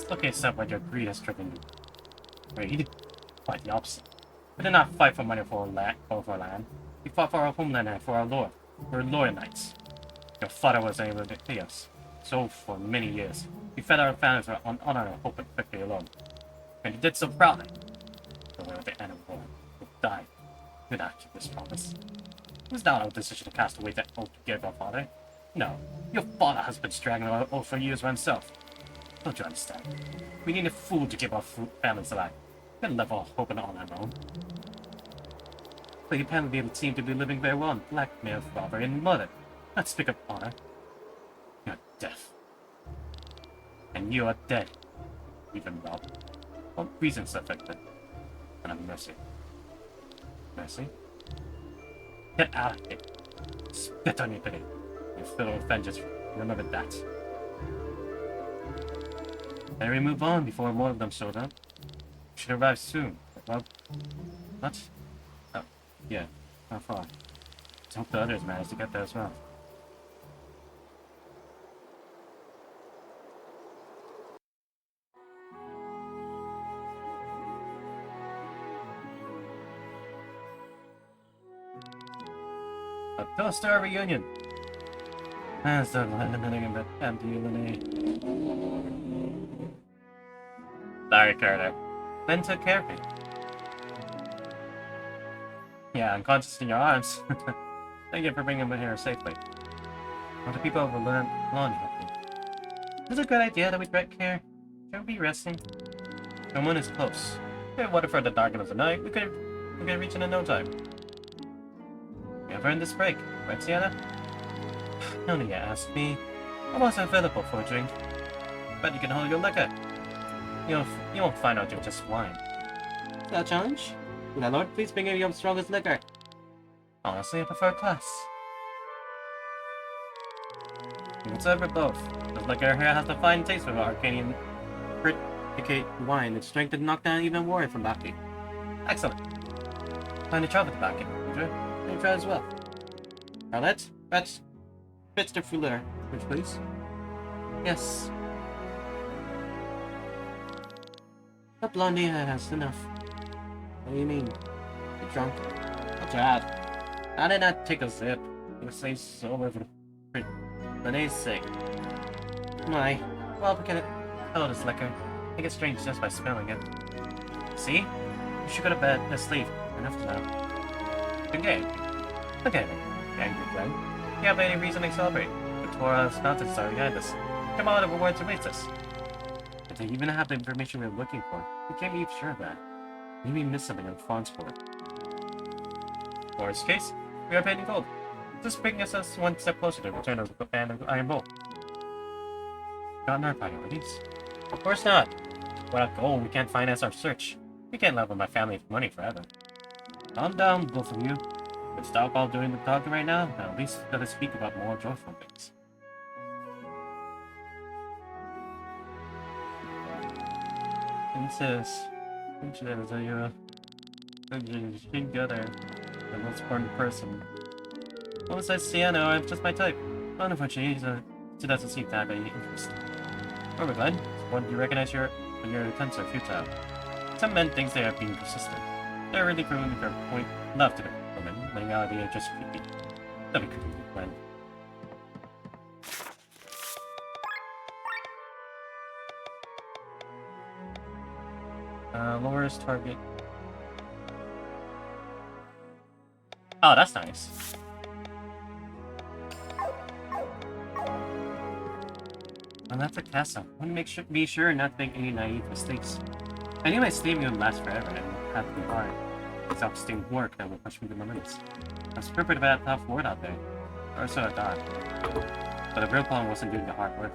Okay, so what your greed has driven you. Greed? Quite the opposite. We did not fight for money for land, or for land. We fought for our homeland and for our lord. We were loyal knights. Your father was able to pay us. So, for many years, we fed our families on honor and hope and victory alone. And he did so proudly. But we were at the end of the war. We died. We did not keep this promise. It was not our decision to cast away that oath to give our father. No, your father has been dragging our oath for years by himself. Don't you understand? We need a fool to keep our families alive. We can't live all hope and honor alone. But you apparently seem to be living very well in blackmail, robbery, and murder. Not speak of honor. You're deaf. And you are dead. Even Rob. What reasons affected? And have mercy. Mercy? Get out of here. Spit on your pity. You're filled with vengeance. Remember that. Better we move on before more of them showed up. We should arrive soon. Well, what? Oh, yeah. How far? Let's hope the others manage to get there as well. A toast to our reunion! As the living in that empty Illuminate. Larry Carter. Ben took care of me. Yeah, unconscious in your arms. Thank you for bringing him here safely. Will the people of Lawn help me? Is it a good idea that we trek here? Should we be resting? The moon is close. If it wasn't for the darkness of the night, we could reach it in no time. We have earned this break, right, Sienna? No need to ask me. I wasn't available for a drink. Bet you can hold your liquor. You won't find out you're just wine. Is that a challenge? My lord, please bring me your strongest liquor. Honestly, I prefer class. You can serve it both. The liquor here has the fine taste of Arcadian Criticate wine. Its strength to knock down even warrior from Baki. Excellent. Time to travel to Baki. You try as well. Arlette, fetch the Fuller, which please. Yes. The blondie has enough. What do you mean? You're drunk. What's that? I did not take a sip. You say so over for Renee's sake. My. Well, we can tell this liquor. It gets strange just by smelling it. See? You should go to bed and sleep. Enough to know. Good game. Okay, angry friend. You have any reason to celebrate? Victoria's mountains are behind us. Come on, over words to meet us. But they even have the information we're looking for. We can't be sure of that. Maybe we missed something on Fawnsport. Worst case, we are paid in gold. This brings us one step closer to the return of the band of Iron Bolt. Gotten our priorities? Of course not. Without gold, we can't finance our search. We can't live on my family's money forever. Calm down, both of you. Let's stop all doing the talking right now, and at least let us speak about more joyful things. Princess, are you together? The most important person. Well, besides Sienna, I'm just my type. Unfortunately, she doesn't seem to have any interest. Remember, Glenn, when you recognize your attempts are futile. Some men think they are being persistent. They're really proving their point love to the women, when in reality they're just creepy. Don't be creepy, Glenn. Lowers target. Oh, that's nice. And that's a castle. I want to be sure not to make any naive mistakes. I knew my staying would last forever and have to be hard. It's self-esteemed work that will push me to my limits. I was prepared about a tough word out there. Or so I thought. But the real problem wasn't doing the hard work.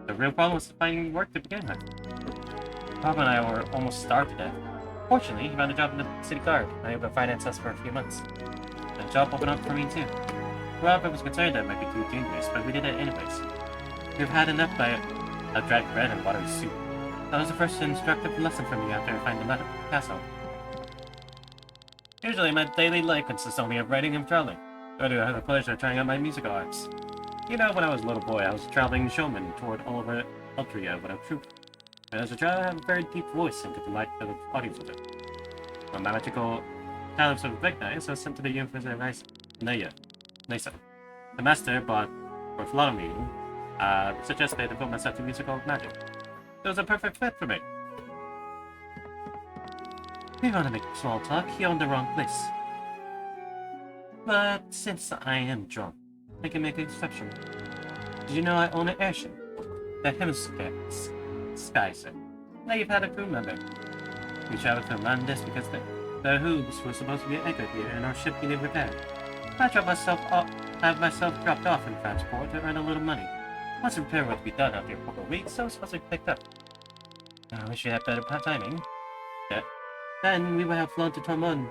The real problem was finding work to begin with. Papa and I were almost starved to death. Fortunately, he found a job in the city guard, and I able to finance us for a few months. The job opened up for me too. Robert was concerned that it might be too dangerous, but we did it anyways. We've had enough of dried bread and watery soup. That was the first instructive lesson for me after I find the castle. Usually my daily life consists only of writing and traveling. Nor do I have the pleasure of trying out my musical arts. You know, when I was a little boy, I was a traveling showman toured all over Altria with a troupe. And as a child, I have a very deep voice and could delight the audience with it. My magical talents of Vigna, so I was sent to the University of Nasa. The master, but for Flatomy, suggested to devote myself to musical magic. It was a perfect fit for me. We want to make small talk, you're in the wrong place. But since I am drunk, I can make an exception. Did you know I own an airship? The Hemisphere. Now you've had a crew member. We traveled to Landis because the hooves were supposed to be anchored here and our ship needed repaired. I have myself dropped off in transport to earn a little money. Once the repair was to be done after a couple of weeks, so it was supposed to be picked up. I wish we had better timing. Yeah. Then we would have flown to Tormund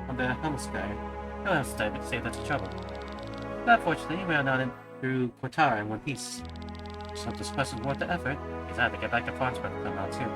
on the Hemisphere. No else time to save us the trouble. But fortunately, we are not through Kortara in one piece. So this quest is worth the effort, because I have to get back to Farnsworth somehow too.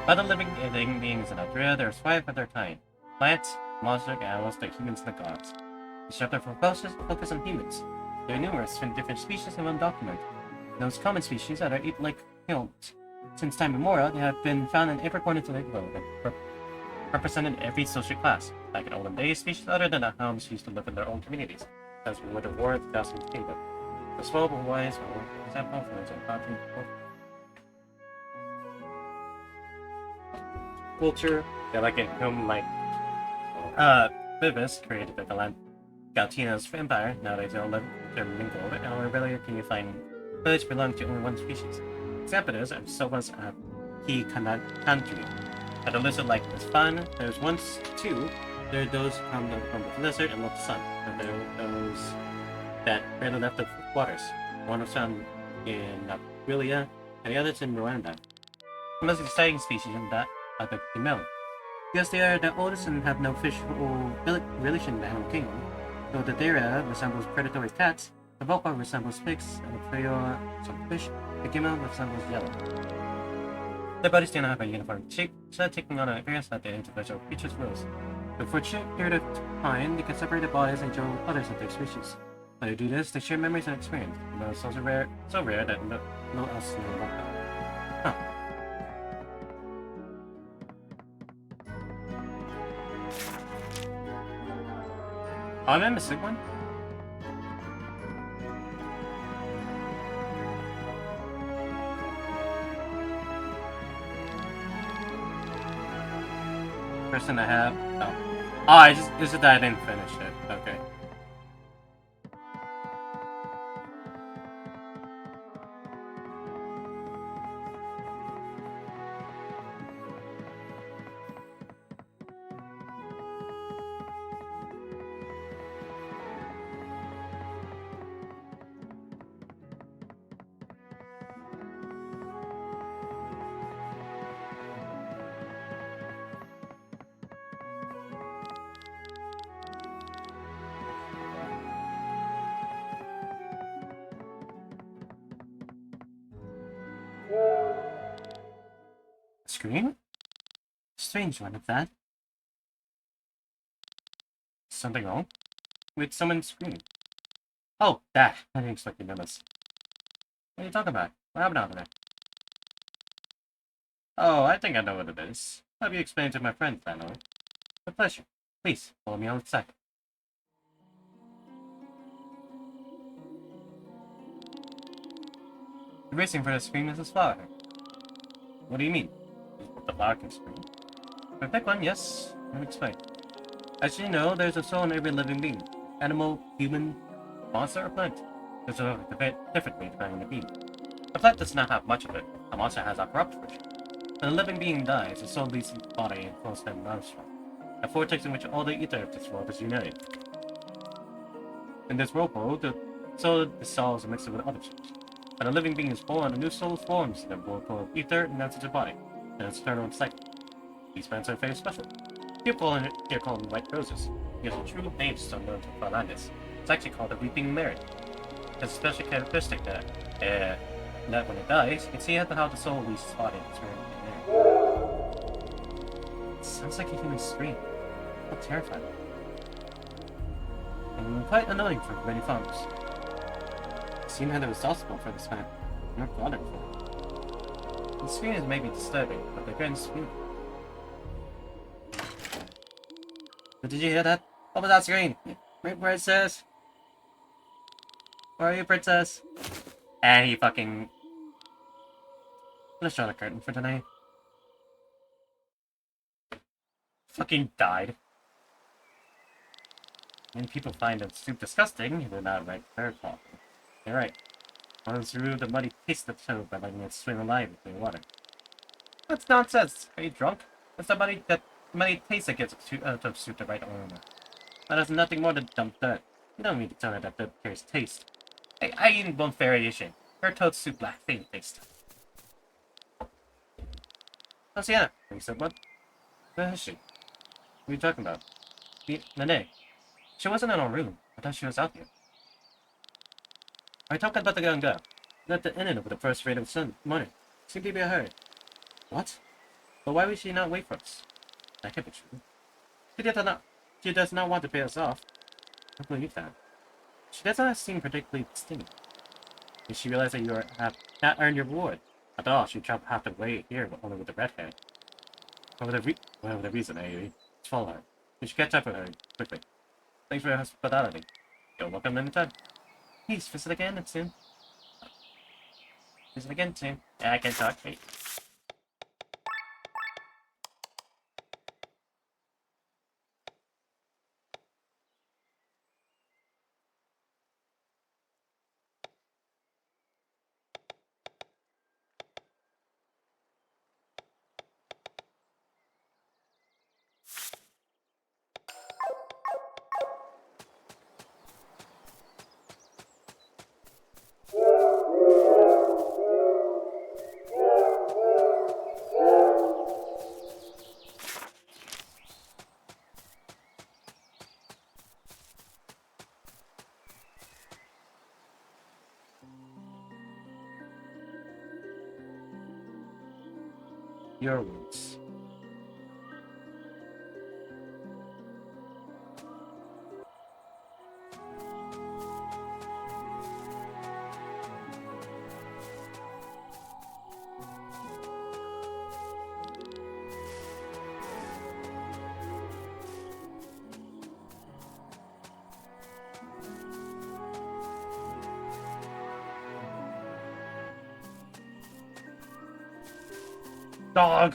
Other living beings in Altria, there's 5 of their kind. Plants, monsters, animals, the humans, and the gods. This chapter focus on humans. There are numerous different species and undocumented. Those common species that are ape-like hills. Since time immemorial, they have been found in every corner of the globe and represented every social class. Back in olden days, species other than the hounds used to live in their own communities, as we would have war at the Thousand Kingdom. The small but wise were one example of and continent culture. They like in whom like Vivis created the Galtina's empire. Nowadays they all live they're mingled, and only rarely can you find village belonging to only one species. Example is so was He Kanji. At a lizard like this fun, there's once two. There are those who come from the lizard and love the sun, and there are those that rarely left the waters. One was found in Aprilia, and the others in Rwanda. The most exciting species in that are the Kimeli. Because they are the oldest and have no official relation in the animal kingdom, though the Dera resembles predatory cats, the Volpa resembles pigs, and the Freya some fish, the Gimel resembles yellow. Their bodies do not have a uniform shape, so taking on an appearance that the individual creatures wills. But for a short period of time, they can separate their bodies and join with others of their species. When they do this, they share memories and experience, and those are so rare that no else knows about them. Huh. Oh, am I missing one? Person I have. Oh. It's just that I didn't finish it. Okay. Screen? Strange one at that. Something wrong? With someone's screen. Oh, that. I didn't expect you to notice. What are you talking about? What happened out there? Oh, I think I know what it is. I'll be explaining to my friends, I know. With pleasure. Please, follow me outside. The racing for the screen is a flower. What do you mean? The flower can scream. If I pick one, yes. Let me explain. As you know, there's a soul in every living being. Animal, human, monster, or plant. There's a differently depending on the being. A plant does not have much of it. A monster has a corrupt version. When a living being dies, the soul leaves the body and flows them nostril. A vortex in which all the ether of this world is united. In this whirlpool, the soul dissolves and mixes with other souls. When a living being is born, a new soul forms in the whirlpool of ether and enters the body, and it's eternal cycle. These plants are very special. People here call them white roses. It has a true name still known to Farlandis. It's actually called the Weeping Merit. It has a special characteristic that when it dies, you can see how the soul leaves its body and turns into air. It sounds like a human scream. How terrifying. And quite annoying for many farmers. It seemed how they were responsible for this man. Not bothered for it. The screams may be disturbing, but they're good scream. But did you hear that? What was that scream? Princess? Where are you, princess? And he fucking... Let's draw the curtain for tonight. Fucking died. Many people find that soup disgusting, they're not right very properly. You're right. Once through the muddy taste of soup by letting it swim alive in clear water. That's nonsense. Are you drunk? It's the muddy taste that gets out of soup the right aroma. That is nothing more than dumb dirt. You don't mean to tell me that dirt carries taste. Hey, I eat one variation. Her toad soup black thing taste. Oh, Sienna. You said what? Where is she? What are you talking about? Nene. She wasn't in our room. I thought she was out here. Are you talking about the young girl? Not the innit with the first rate of sun morning. Seemed to be a hurry. What? But why would she not wait for us? That can't be true. She does not want to pay us off. I believe that. She does not seem particularly stingy. Did she realize that you have not earned your reward? After all, she traveled half the way here only with the red hair. Whatever the reason, maybe. Let's follow her. We should catch up with her quickly. Thanks for your hospitality. You're welcome anytime. Please visit again soon. Visit again soon. Yeah, I can talk. Hey. Your words. Dog!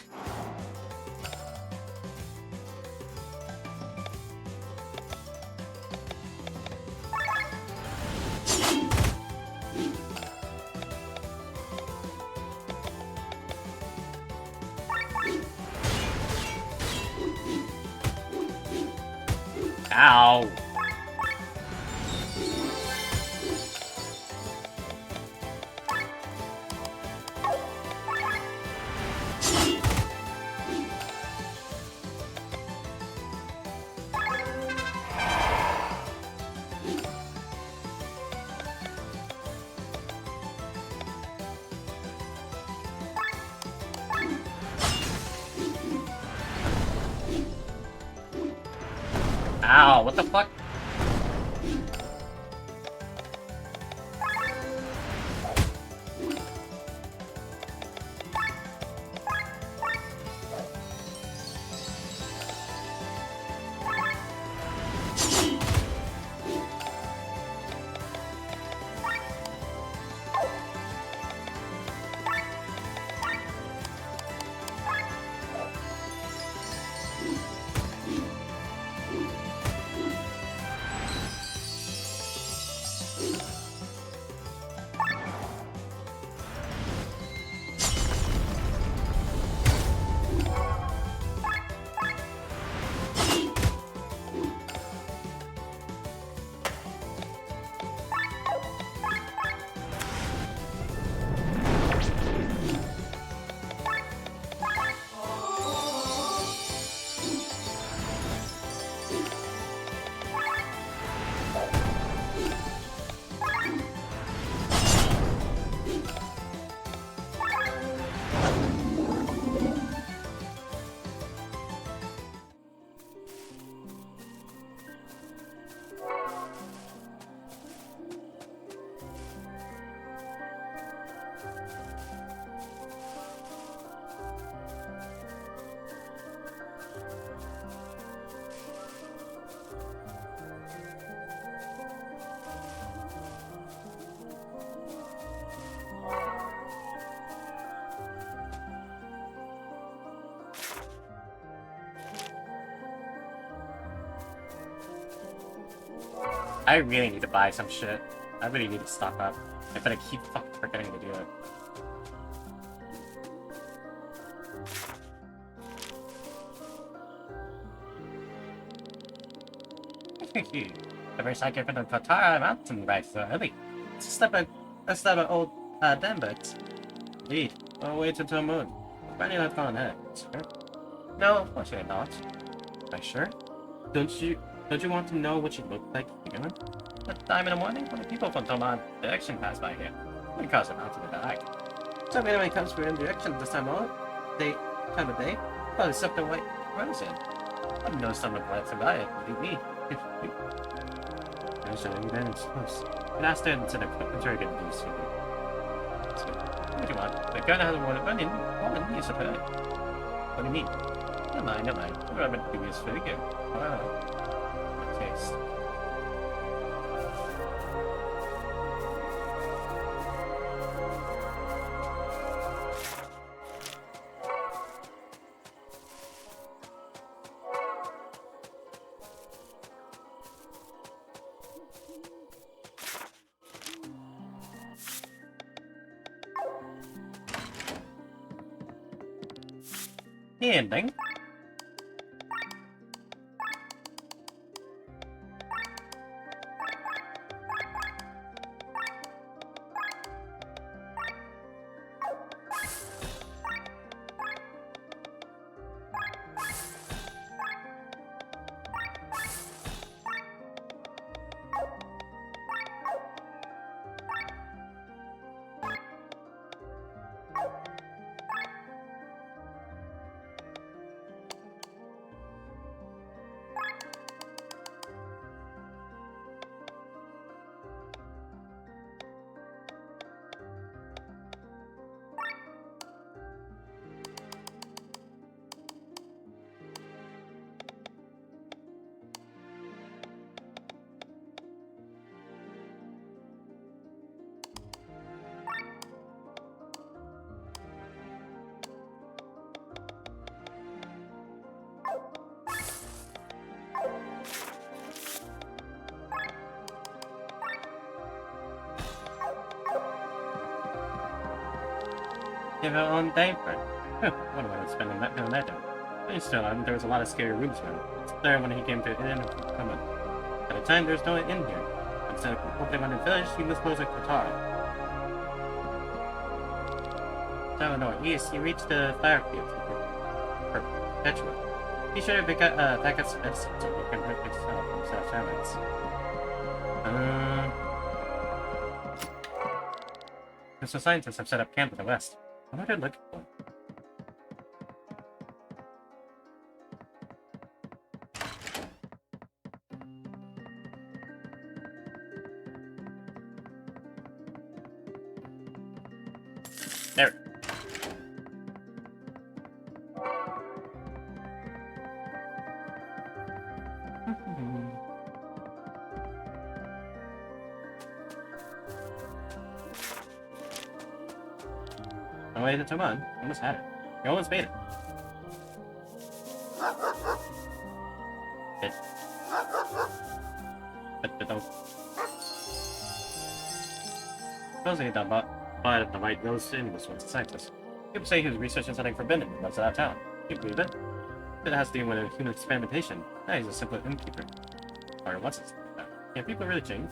Ow! Ow, what the fuck? I really need to buy some shit. I really need to stock up. I better keep fucking forgetting to do it. Ever cycle for the Patara mountain right so early? It's a step of old Denbert. Indeed. We'll wait until moon. Brandy have gone ahead, sir. No, unfortunately not. Are you sure? Don't you want to know what she looked like here? At time in the morning when the people from Toman direction pass by here. We cross the mountain in the night. So when it comes for indirection this time on, they time of day. Probably something white rose in. I know someone wants to buy it, believe me. I shall you then, I suppose. And asked her instead of very good news for you. So, what do you want? The gun hasn't worn it running. Woman, you suppose. What do you mean? Never mind, never mind. What am I meant to do is figure. Wow. Good taste. Ending. Give her own diaper. What am I spending that doing that down? But still, there was a lot of scary rooms around. It's there when he came to the inn. Come on. At the time, there's no inn here. Instead of opening one in the village, he must close a Qatar. Down northeast, you reach the fire field for Petra. Be sure to pick up backup medicine so you can hurt yourself from such habits. The scientists have set up camp in the west. What are they looking for? There. No way to come on. Almost had it. You almost made it. It. But don't. Supposedly that bought at the right goes in this one's a scientist. People say he was researching something forbidden in most of that town. You believe it? It has to do with human experimentation. Now he's a simple innkeeper. Or what's it? Yeah, people really change.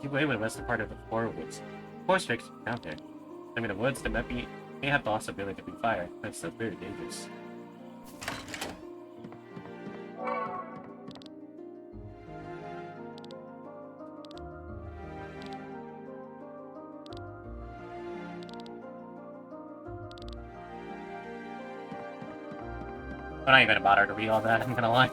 Keep away with the western part of the forest woods. Forest strict out there. I mean, the woods that may have lost the ability to breathe fire, but it's still very dangerous. I'm not even gonna bother to read all that, I'm gonna lie.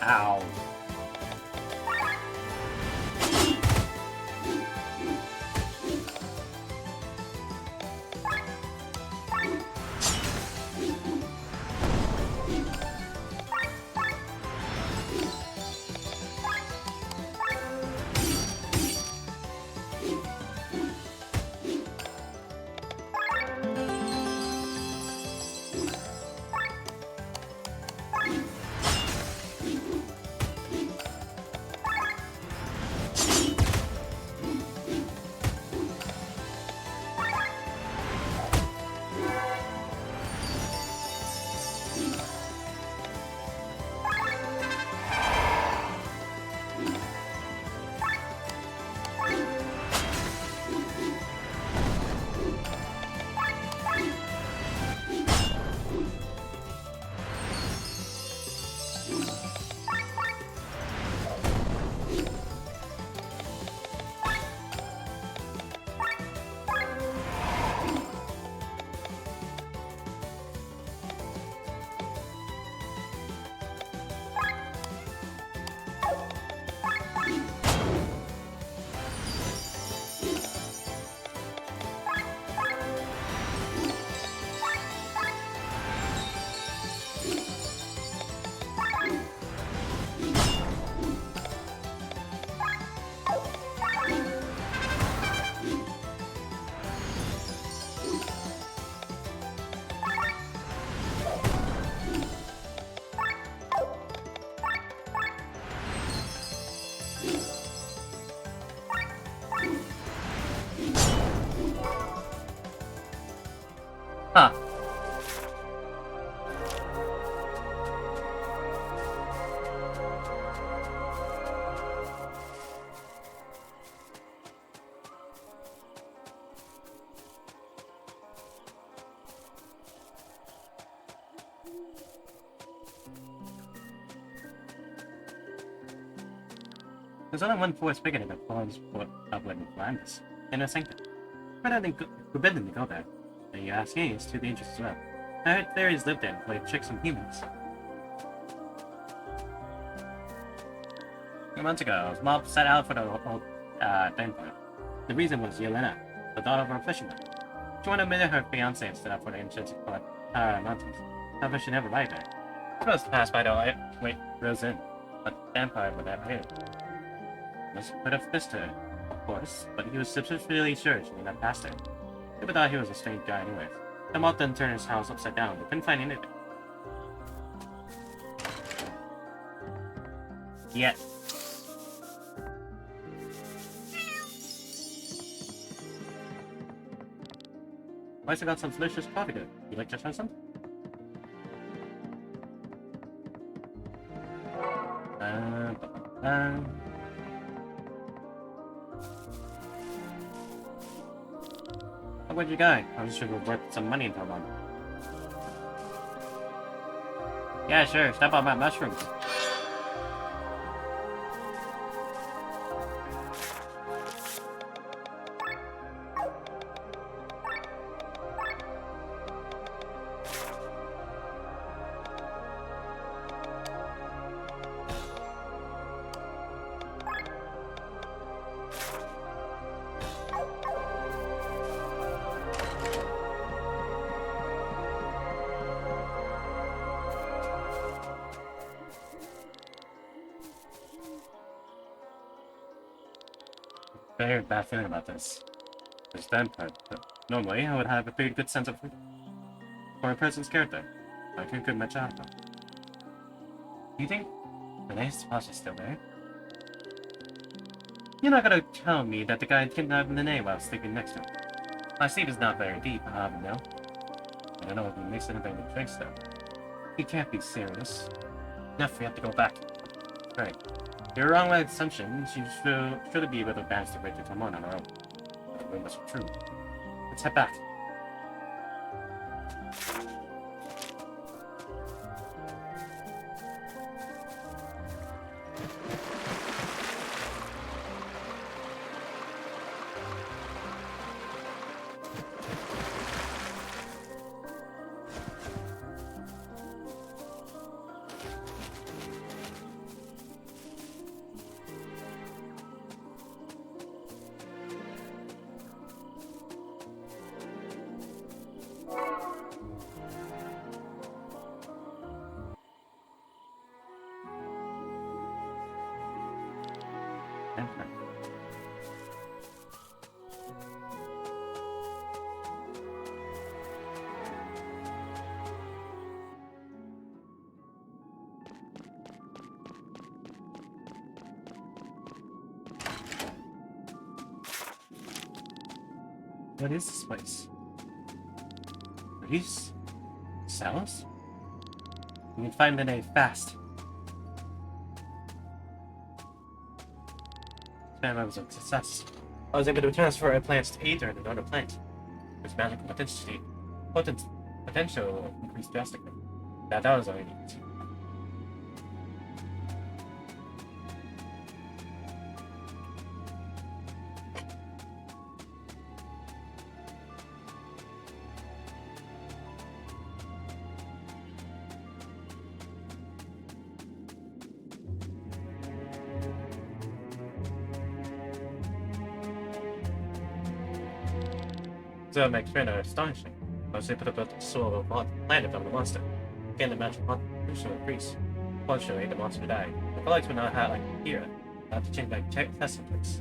Ow. Huh. There's only one force bigger than the Paul's Upland Landis, Inner Sanctum. Forbidden to go there. And you ask me, it's too dangerous as well. I heard fairies lived there and played tricks on humans. A few months ago, mob set out for the old vampire. The reason was Yelena, the daughter of a fisherman. She wanted to marry her fiancé and set out for the intrinsic mountains. However, she never arrived there. Supposed to pass by the Rose Inn, but the vampire would never hear. Was put a fist to her, of course, but he was superficially sure she did not pass there. People thought he was a strange guy anyways. The mob then turned his house upside down, but couldn't find anything. Yet. Why's I got some delicious coffee good? You like to try some? Where'd you go? I was sure to worth some money into one. Yeah, sure. Step on my mushrooms. Very bad feeling about this. There's that part, but normally I would have a pretty good sense of for a person's character. I can good my job though. Do you think Renee's house is still there? You're not gonna tell me that the guy kidnapped Renee while sleeping next to him. My sleep is not very deep, no. I don't know if he makes anything with drinks though. He can't be serious. Enough, we have to go back. Right. You're wrong with assumption. She should be able to advance the bridge to Tamon on her own. But the rumors are true. Let's head back. What is this place? Are these cells? We can find Renee fast. Experiment was a success. I was able to transfer a plant to Aether and another plant. Its magical potential increased drastically. That was all I needed. So my experiment are astonishing. I was able to build the soul of a planet from the monster. Again, the magic potential increase. Fortunately, the monster died. My colleagues would not have like here. I have to change my test subjects.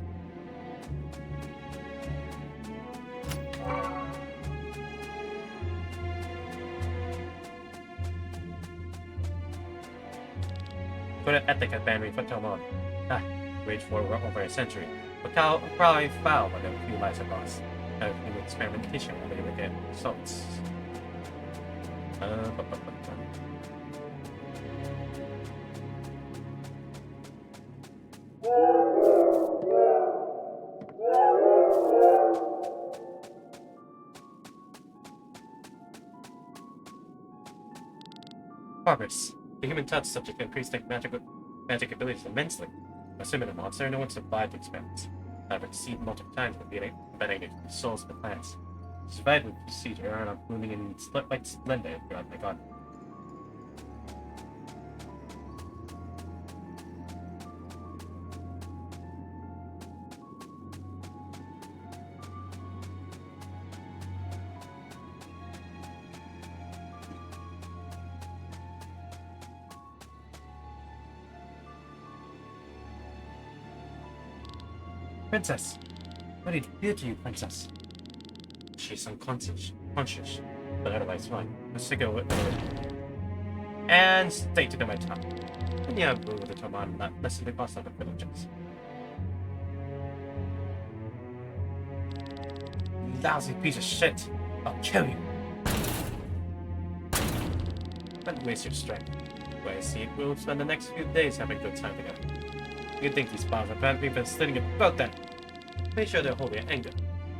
Put an ethic at Banry for Tomon. Waged for over a century. But probably foul when a few lives have lost. New experimentation and they would get results. bu- bu- bu- Progress. The human touch subject increased magic abilities immensely. Assuming a monster, no one survived the experiments. I've succeeded multiple times with embedding the souls of the plants. Survived with procedure and I'm blooming in white splendor throughout my garden. Princess! What did you do to you, Princess? She's unconscious, but otherwise fine. Let's take a and stay to my time. And yeah, rule with the Toman, not listen to boss of the villages. Lousy piece of shit! I'll kill you! Don't waste your strength. Where I see it, we'll spend the next few days having a good time together. You think these bombs are bad people studying about that? Make sure they're holding anger.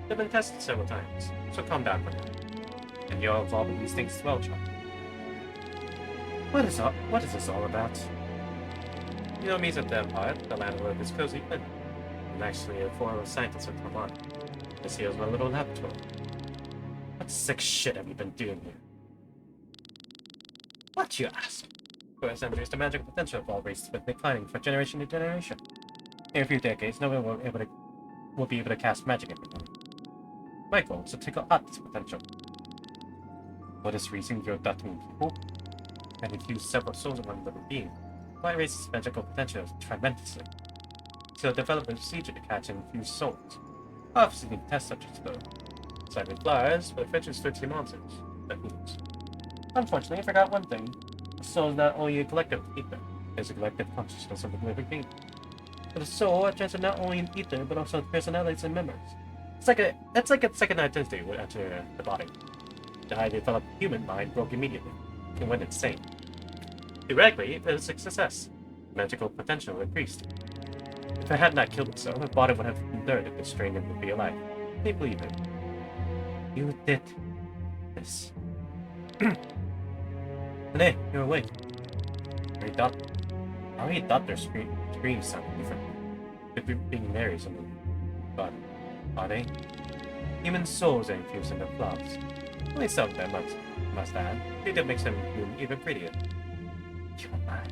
They've been tested several times, so calm down for now. And you're involved in these things as well, John. What is this all about? You know, me's a vampire, the landlord of this cozy inn. I'm actually a former scientist with Vermont. This here's my little laboratory. What sick shit have you been doing here? What, you ask? For a centuries, the magical potential of all races has been declining from generation to generation. In a few decades, no one will be able to cast magic everywhere. My goal is to take out this potential. For this reason, you're adopting people and infuse several souls in one living being. My race's magical potential tremendously. So develop a procedure to catch and infuse souls. Obviously need test subjects though. Slightly flies, but it fetches 13 monsters. That means. Unfortunately, I forgot one thing. The soul is not only a collective ether, it is a collective consciousness of the living being. But the soul transcends not only in ether, but also personalities and members. It's like a second identity would enter the body. The highly developed human mind broke immediately. It went insane. Theoretically, it is a success. Magical potential increased. If I had not killed itself, the body would have endured if the strain would be alive. They believe it. You did this. Hey, you're awake. I already thought their screams sounded different. Could be being married or something. But are they? Human souls are infused in their flaws. Only some of them must add. It makes them even prettier. Human mind.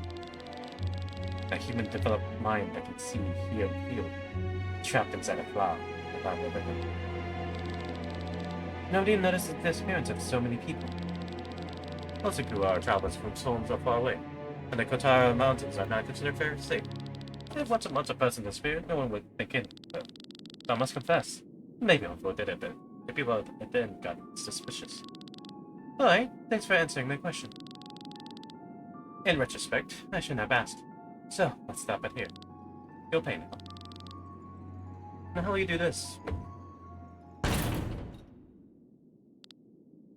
A human developed mind that can see, hear, and feel. Trapped inside a flower. Nobody noticed the disappearance of so many people. Most of our travelers from homes are far away, and the Kotara Mountains are not considered very safe. If once a month a person disappeared, no one would think in. But I must confess, maybe I overlooked it a bit. The people at the inn got suspicious. Alright, thanks for answering my question. In retrospect, I shouldn't have asked. So, let's stop it here. You'll pay now. Now how will you do this?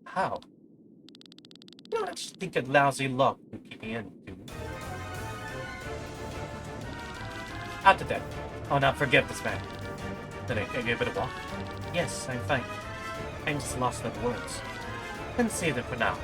How? You don't actually think a lousy luck will keep me in, do you? Out to death. I'll not forget this man. Then I give it a walk. Yes, I'm fine. I'm just lost in words. And save it for now.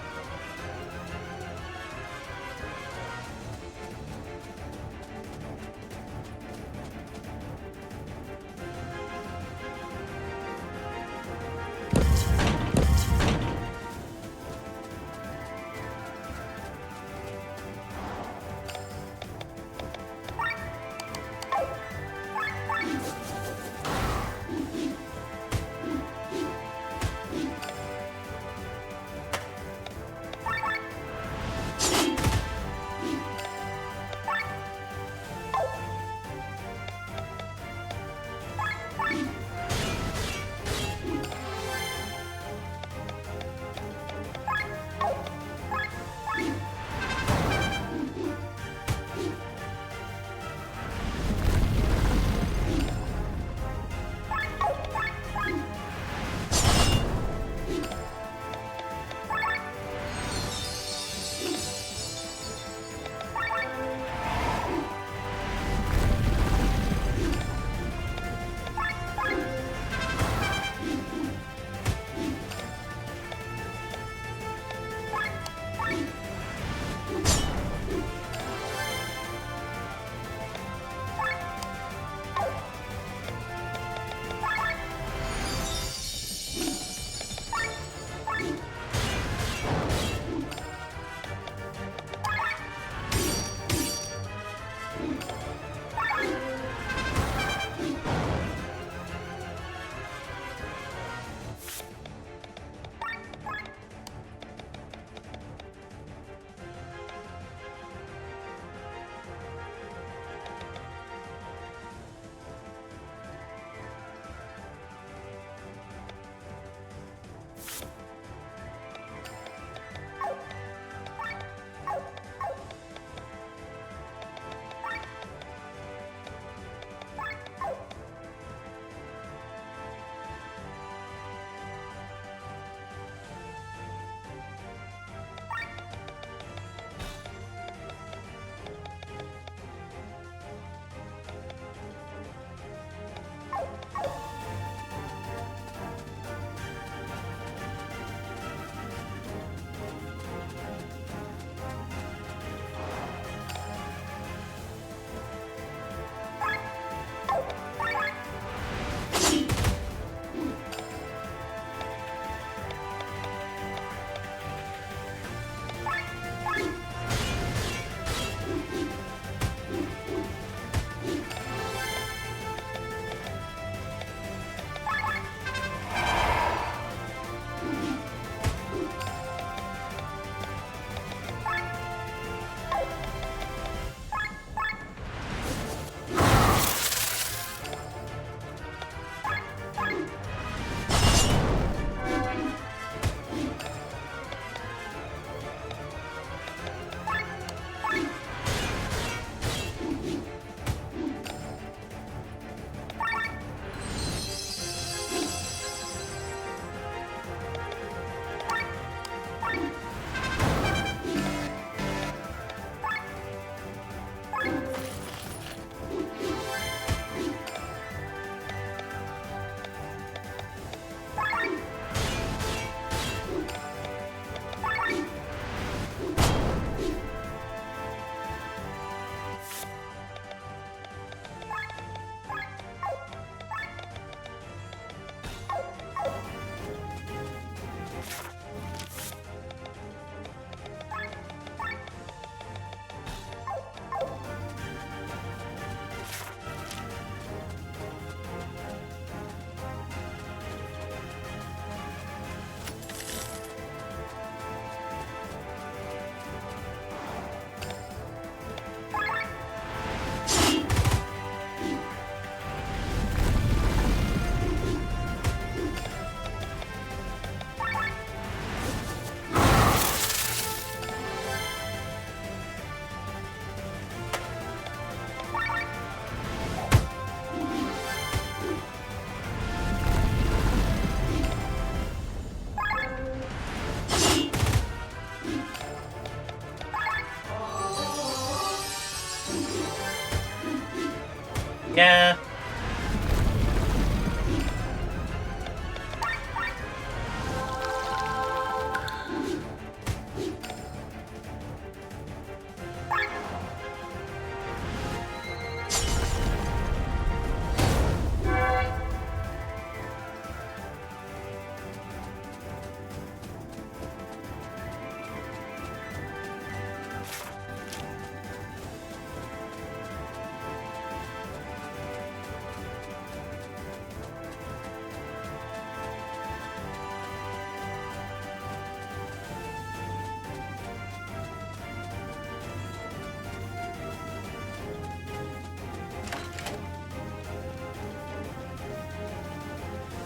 Yeah.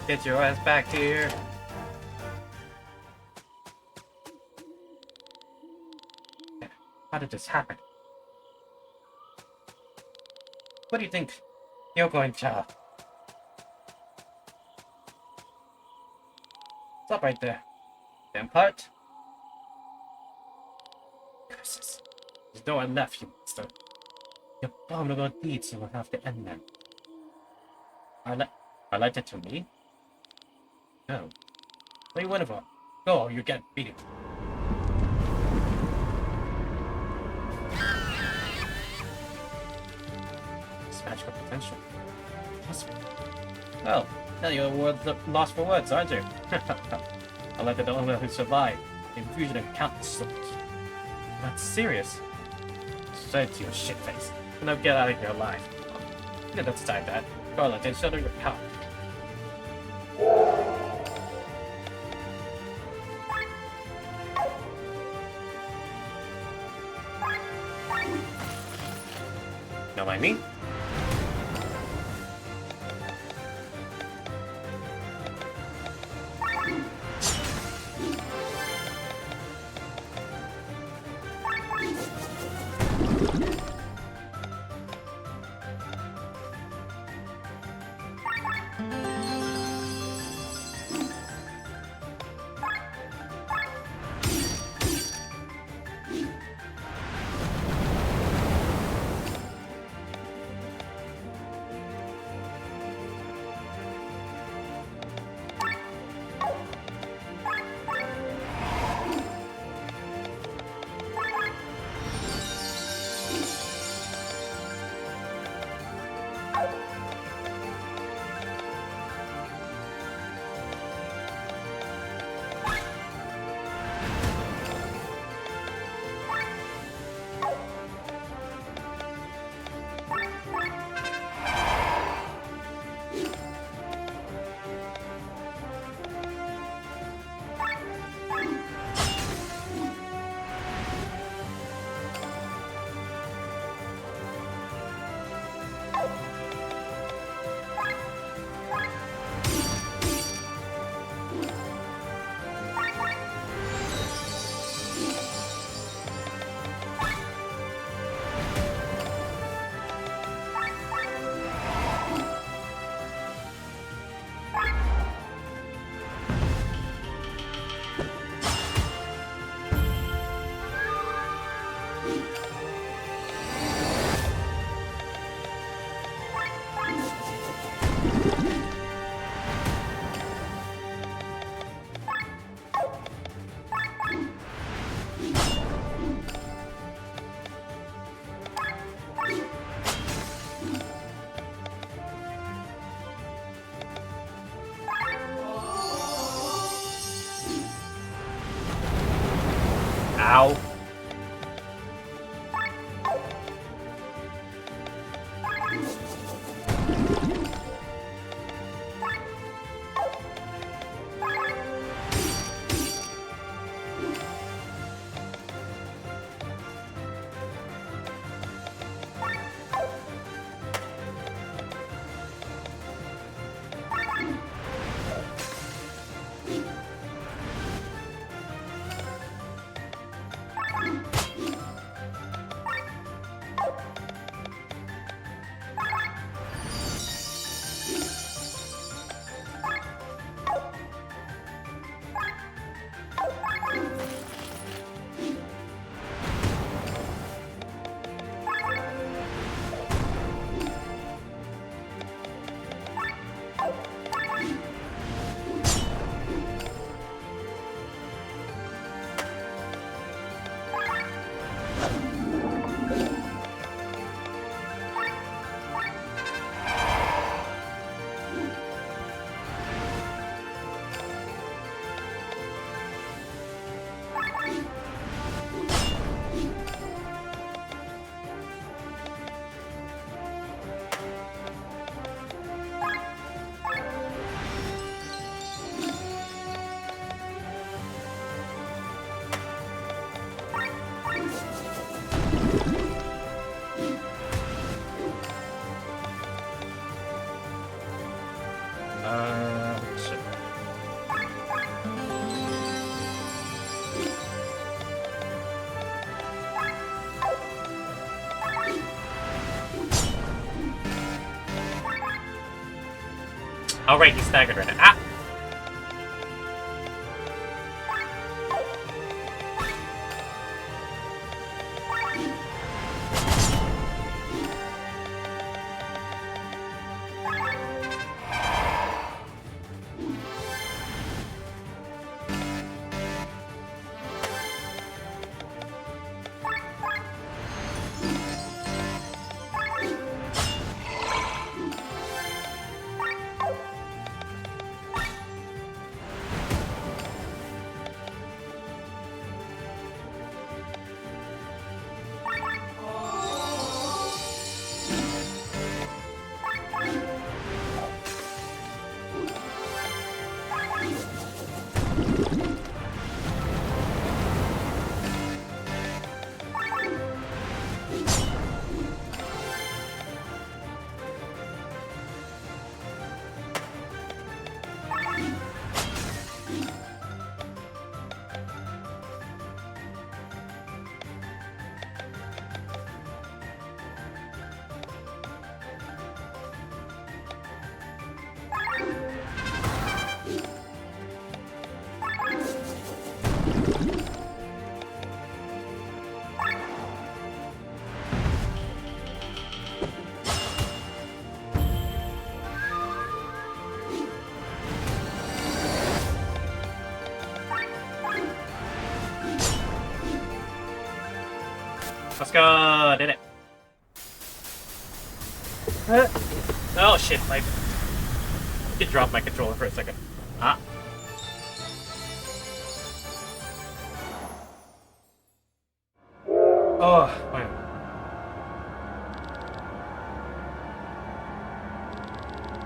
Get your ass back here. How did this happen? What do you think you're going to... Stop right there. Damn part. Curses. There's no one left, you monster. Your abominable deeds will have to end then. I like it to me? No. Play one of them. Go or you get beaten. It's magical potential. Well, now you're lost for words, aren't you? I like the only one who survived. The infusion of countless souls. That's serious. Say it to your shit face. And now get out of here alive. You know that's time that. Garland, then shoulder your power. Know what I mean? Ow. Shit. Oh, right, he's staggered right now. Ah! Let's go! Did it. Oh shit, I did drop my controller for a second. Ah. Oh, fine.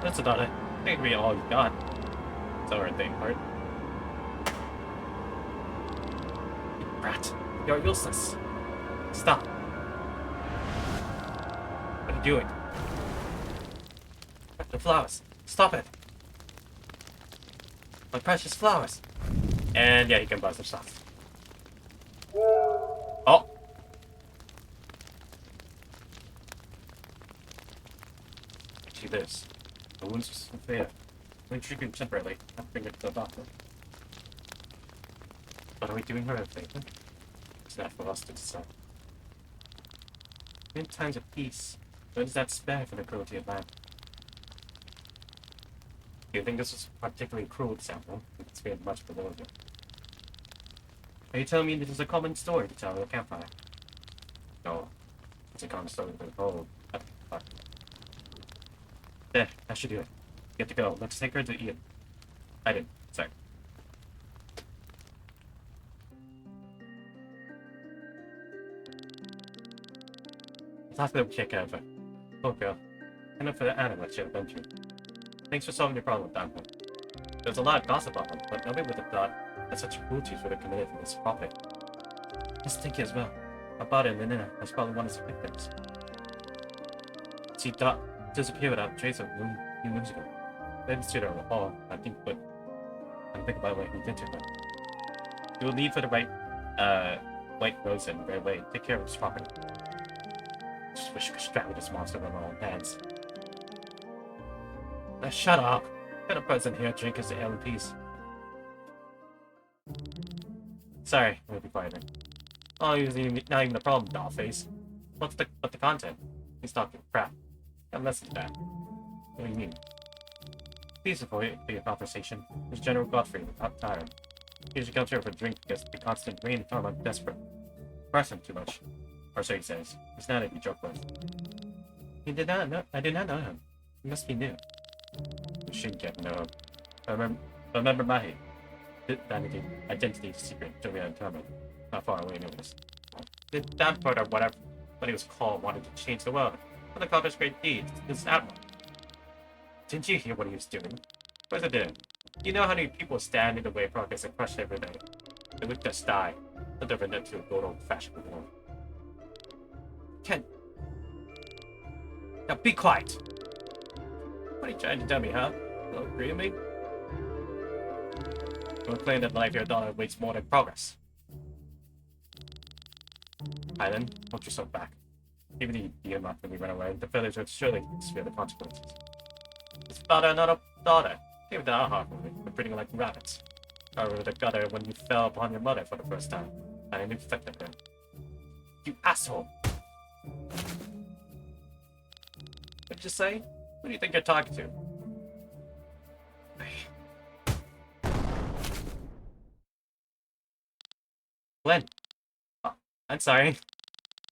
That's about it. I think we all got. It's our thing part. You brat. You're useless. Stop. What are you doing? The flowers. Stop it. My precious flowers. And yeah, you can buy some stuff. Oh. See this. The wounds are severe. Only treated temporarily. I bring it to the doctor. But are we doing her a favor? It's not for us to decide. In times of peace, where does that spare for the cruelty of man? Do you think this was a particularly cruel example? It's been much below you. Are you telling me this is a common story to tell at a campfire? No. It's a common story to the whole. There, that should do it. Get to go. Let's take her to Ian. I did. Sorry. last little kick out of it. Oh girl, enough for the animal shit, don't you? Thanks for solving your problem, Danko. There's a lot of gossip on him, but nobody would have thought that such cruelties would have committed in this profit. Just think as well. About it, Lenina was probably one of his victims. She disappeared without trace of a few moons ago. Then stood her all, I think about what he did to her. He will leave for the White Rose and right away. Take care of his property. Just wish we could strangle this monster with our own hands. Now shut up! Get a person here, drink his ale in peace. Sorry, we'll be quiet then. Oh, not even a problem, Dollface. What's the content? He's talking crap. Got less than that. What do you mean? Please avoid your conversation. There's General Godfrey, the tyrant. He usually comes here for a drink because the constant rain and I'm desperate. Press him too much. Or so he says. He's not a joke with. I did not know him. He must be new. You shouldn't get to know him. Remember my identity secret Julia and Thermal. Not far away anyways. The damn part of what he was called wanted to change the world. And accomplish great deeds. This admiral. Didn't you hear what he was doing? Where's it doing? You know how many people stand in the way of progress and crush every day? They would just die. But they're into a good old-fashioned war. Ken. Now be quiet! What are you trying to tell me, huh? Don't agree with me? You're claiming that life your daughter waits more than progress. Hyland, hold yourself back. Even if you beat him up when we run away, the village would surely spare the consequences. His father, not a daughter. Came to our heart we're breeding like rabbits. I would have got her when you fell upon your mother for the first time, and it infected her. You asshole! What did you say? Who do you think you're talking to? Glenn! Oh, I'm sorry.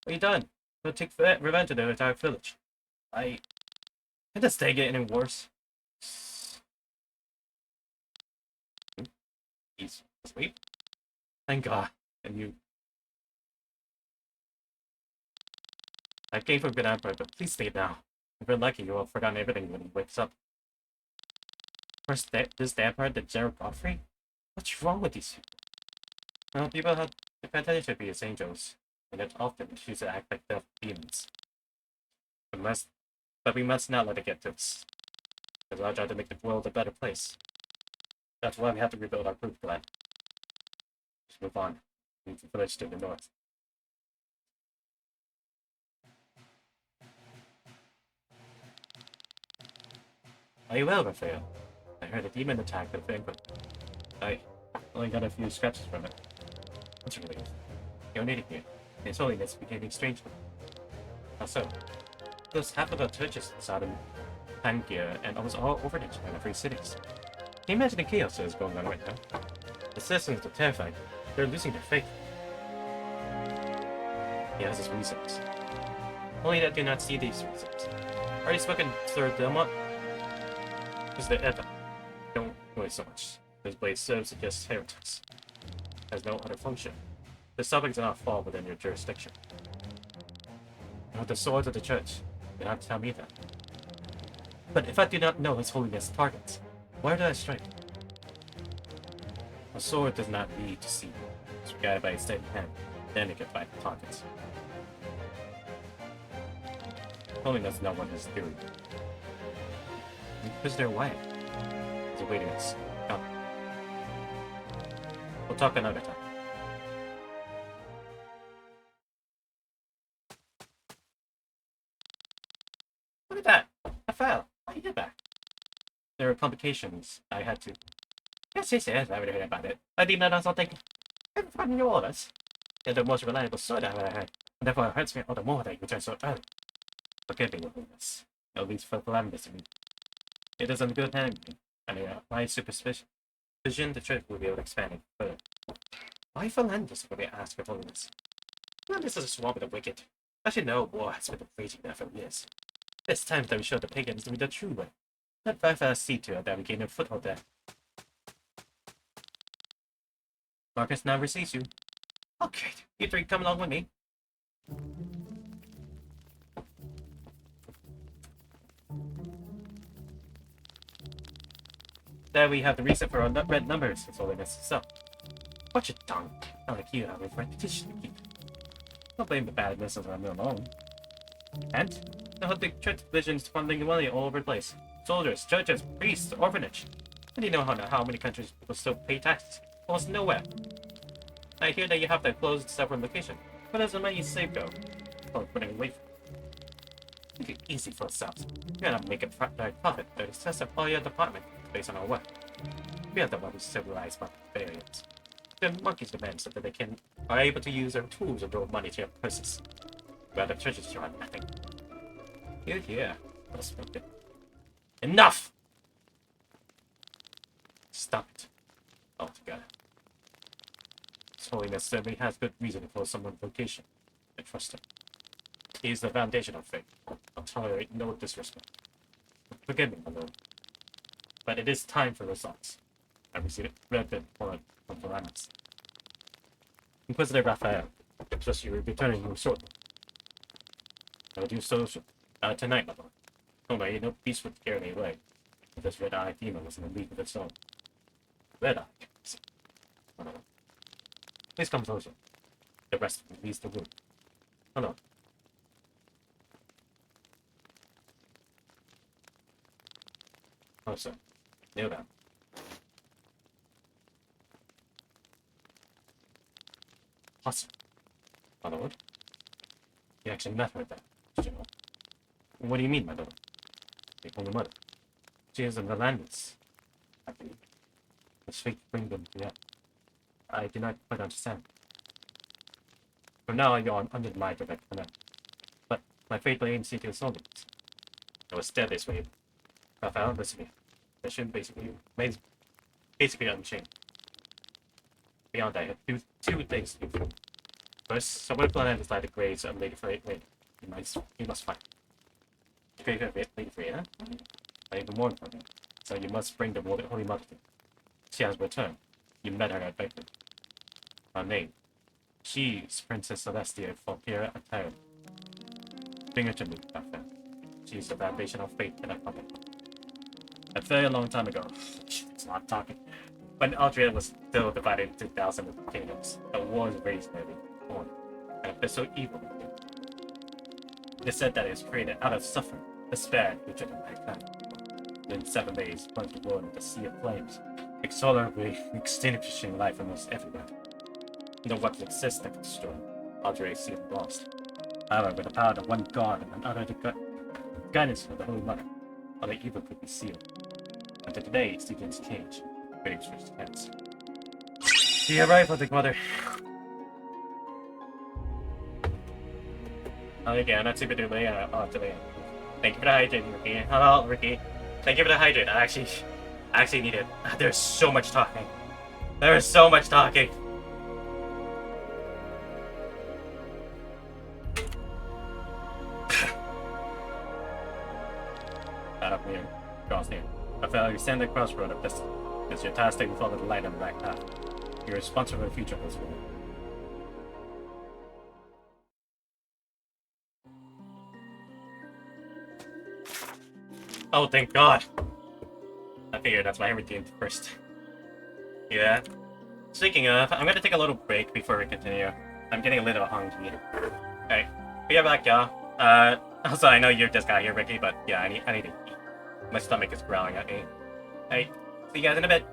What are you done? We'll take revenge of the entire village. Can this day get any worse? He's asleep? Thank God. And you... I came for good Emperor, but please stay now. If you're lucky, you will have forgotten everything when he wakes up. First, this Emperor, the General Godfrey? What's wrong with these people? Well, people have the potential to be as angels, and it often choose to act like deaf demons. But we must not let it get to us. Because I'll try to make the world a better place. That's why we have to rebuild our group plan. Let's move on. Leave the village to the north. Are you well, Raphael? I heard a demon attack the banquet. I only got a few scratches from it. What's your relief? You're an idiot. His Holiness behaving strangely. How so? There's half of our churches in Sodom, Pangaea, and almost all over the China-free cities. Can you imagine the chaos that is going on right now? The citizens are terrified. They're losing their faith. He has his reasons. Only that I do not see these reasons. Are you spoken, Sir Delmont? Is the Edda? Don't worry so much. This blade serves against heretics. Has no other function. The subject does not fall within your jurisdiction. And with the swords of the church, you don't have to tell me that. But if I do not know His Holiness targets, where do I strike? A sword does not need to see. It's guided by a steady hand, then it can find the targets. Holiness know what he's doing. Prisoner Wyatt is awaiting us. Come. We'll talk another time. Look at that! I fell. How you get back? There were complications. I had to. Yes, I already heard about it. I did not something. I'm from your orders. You're the most reliable sword I've ever had, and therefore it hurts me all the more that you returned so early. Forgive me, Your Holiness. At least for Columbus. It is in good hand, and my superstition, the church will be able to expand it further. Why Philandus would they ask for Holiness? Philandus is a swamp of the wicked. I should know war has been raging there for years. It's time that we show the pagans to be the true way. Let Firefast see to it that we gain a foothold there. Marcus now receives you. Oh great, you three come along with me. There we have the reason for our red numbers, His Holiness. So, watch your tongue. Not like you have a reputation to keep. Don't blame the badness of our mill alone. And, now the church divisions funding money all over the place. Soldiers, churches, priests, orphanage. And you know how many countries people still pay taxes? Almost nowhere. I hear that you have to close several locations. Where does the money saved go? Or putting away from? Make it easy for ourselves. We gotta make a direct profit that is all your department based on our work. We are the ones who civilize barbarians. The monkeys demand so that they are able to use their tools to draw money to your purses. While the churches draw nothing. Here. Let's make it. Enough! Stop it. Altogether. His Holiness certainly has good reason for someone's vocation. I trust him. He is the foundation of faith. I'll tolerate no disrespect. Forgive me, my lord. But it is time for results. I received red report from Varanus. Inquisitor Raphael, just you will be returning him shortly. I will do so tonight, my lord. Oh no, no beast would carry me away. This red-eyed demon was in a league of its own. Red-eye? Oh no. Please come closer. The rest of me leaves the room. Hello. Oh, sir. Kneel down. Awesome. My lord? You actually met her then, did you know? What do you mean, my lord? The only mother. She is in the landless, I believe. It's fate to bring them together. I do not quite understand. For now, you are under my direct command. But my fate lay in seeking soldiers. I was dead this way. Raphael, listen to me. Mission basically unchanged. Beyond that, I have two things to do. First, someone plan to light the graves of Lady Freya. You must find. The grave of Lady Freya? I even mourn for her. So you must bring the Holy Mother. She has returned. You met her at Beckley. Her name. She is Princess Celestia Falkira Atara. Bring her to me, Raphael. She is the foundation of faith in our company. A very long time ago, it's not talking, when Aldria was still divided into 1,000 kingdoms, the wars raised nearly born, and a bit so evil. It is said that it was created out of suffering, despair, hatred, and mankind. In 7 days, plunged the world into a sea of flames, inexorably extinguishing life almost everywhere. No weapon exists that could destroy. Aldria seemed lost. However, with the power of one god and under the guidance of the Holy Mother, all the evil could be sealed. Until today, it begins to change. Waiting for its chance. The arrival of the mother. Again, that's super delay. Delay. Thank you for the hydrate, Ricky. Hello, Ricky. Thank you for the hydrate. I actually need it. There's so much talking. There is so much talking. That up here. Cross here. I felt you stand at the crossroad of this. It's your task to follow the light on the right path. You're responsible for the future of this world. Oh, thank God! I figured that's why I redeemed first. Yeah. Speaking of, I'm gonna take a little break before we continue. I'm getting a little hungry. Hey, be right back, y'all. Also, I know you just got here, Ricky, but yeah, I need to eat. My stomach is growling at me. Hey, see you guys in a bit.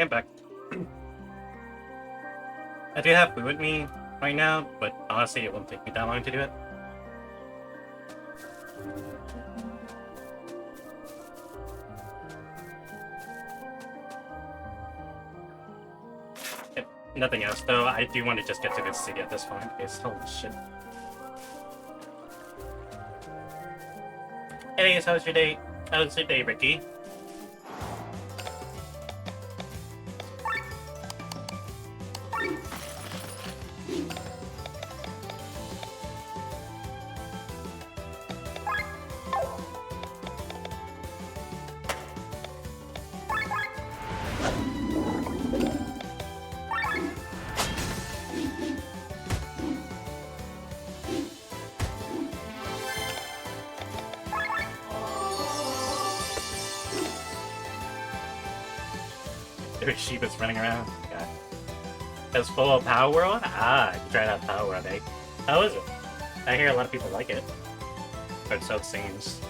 I'm back. I do have food with me right now, but honestly, it won't take me that long to do it. If nothing else, though, I do want to just get to this city at this point. Because holy shit. Anyways, how was your day? How was your day, Ricky? There's Shiba's running around. God. It's full of Power World? Ah, you tried out Power World, eh? How is it? I hear a lot of people like it. Or so it seems.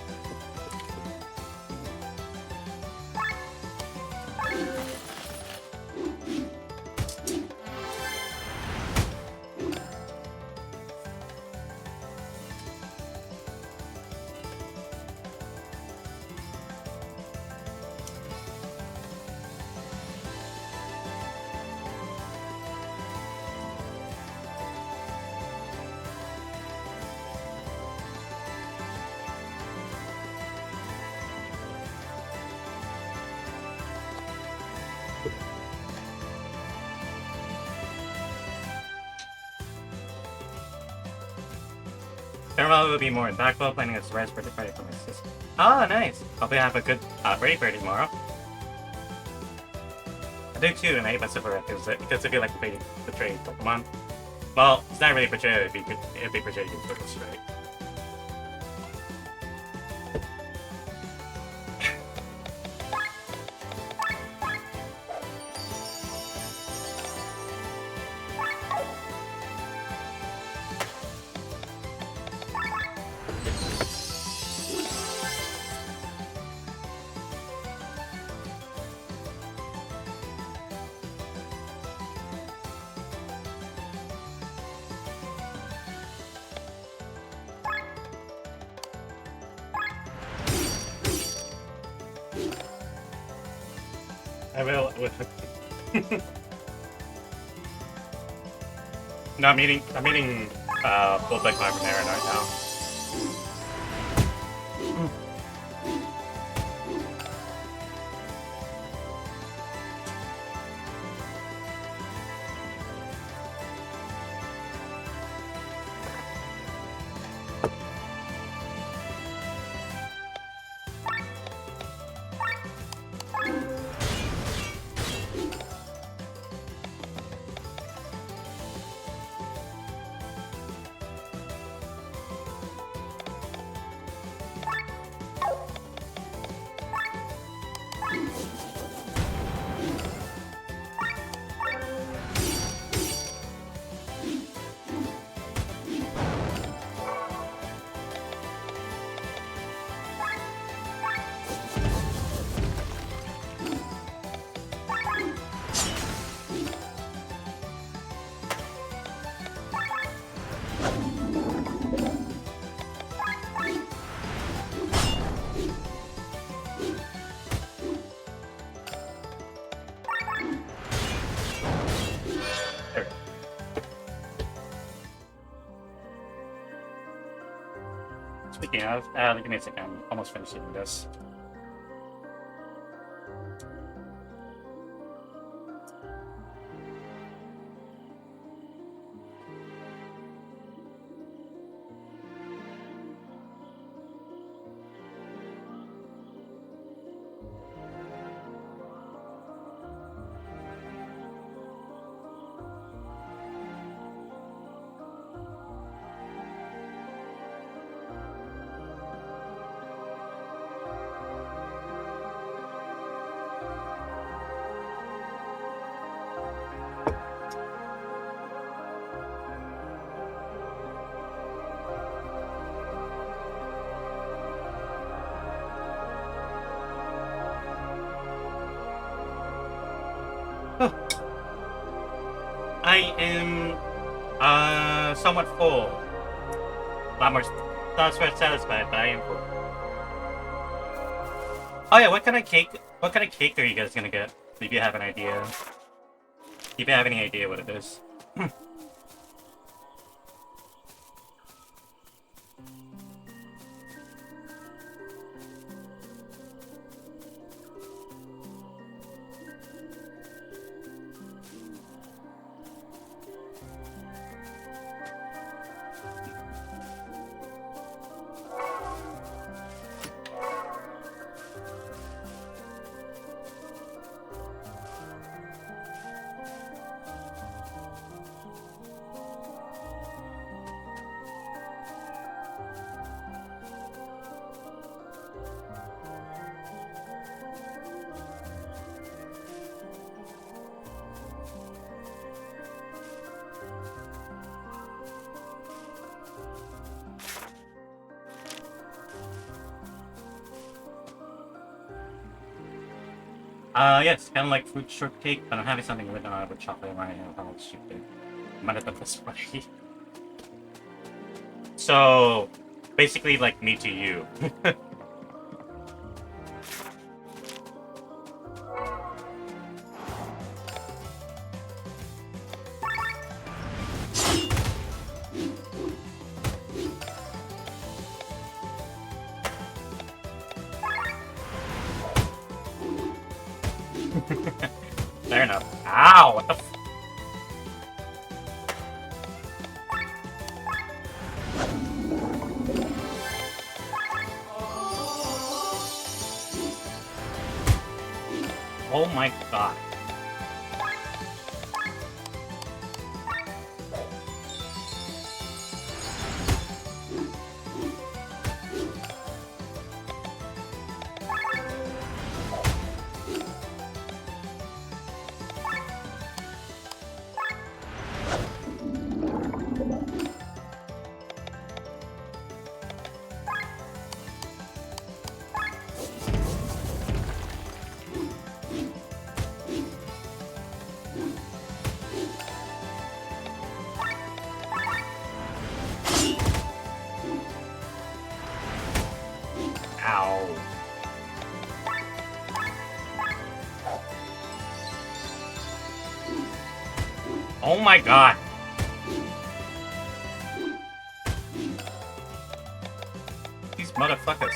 Farewell will be more impactful, planning a surprise birthday party for my sister. Ah, nice! Hope you have a good birthday party tomorrow. I do too, and I hate myself for it because I feel like betrayed Pokemon. Well, it's not really betrayal if you betray you first, right? I will. No, I'm eating Bull Big Marinara right now. Speaking of, give me a second. I'm almost finished eating this. I am somewhat full. A lot more, not so satisfied, but I am full. Oh yeah, what kind of cake? What kind of cake are you guys gonna get? If you have an idea. If you have any idea what it is. Yes, kind of like fruit shortcake, but I'm having something with chocolate right now. How stupid. I might have done this right. So, basically, like me to you. Fair enough. Ow! What the f- Oh my god. Ow. Oh my god. These motherfuckers.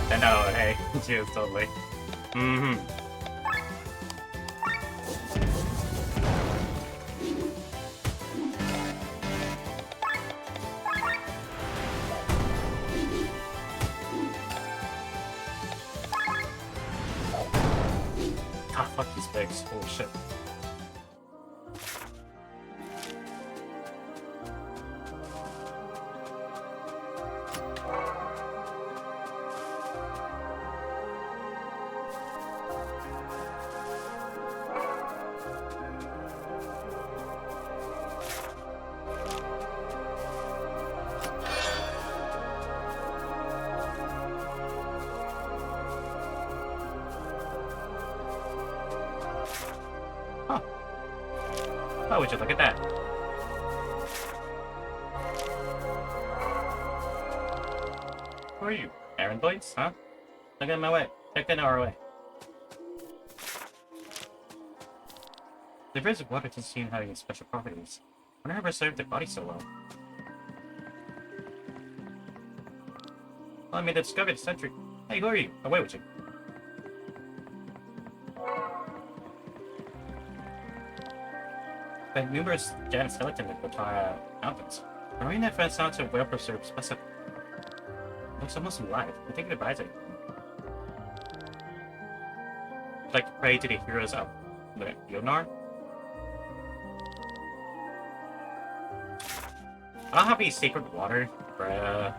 I know, hey. Cheers, totally. Mm-hmm. Ah, fuck these pigs. Holy shit. Huh. Oh, would you look at that? Who are you? Aaron Boyce, huh? Look at my way. Check in our way. The rivers of water can seem having special properties. I wonder how preserved their body so well. Well, I made the discovery this century. Hey, who are you? Away with you. But numerous giant skeletons in Kotara Mountains. The marine that found sounds of well-preserved specimen. Looks almost alive. I think it buys it. Like to pray to the heroes of Yonar? I don't have any sacred water, bruh.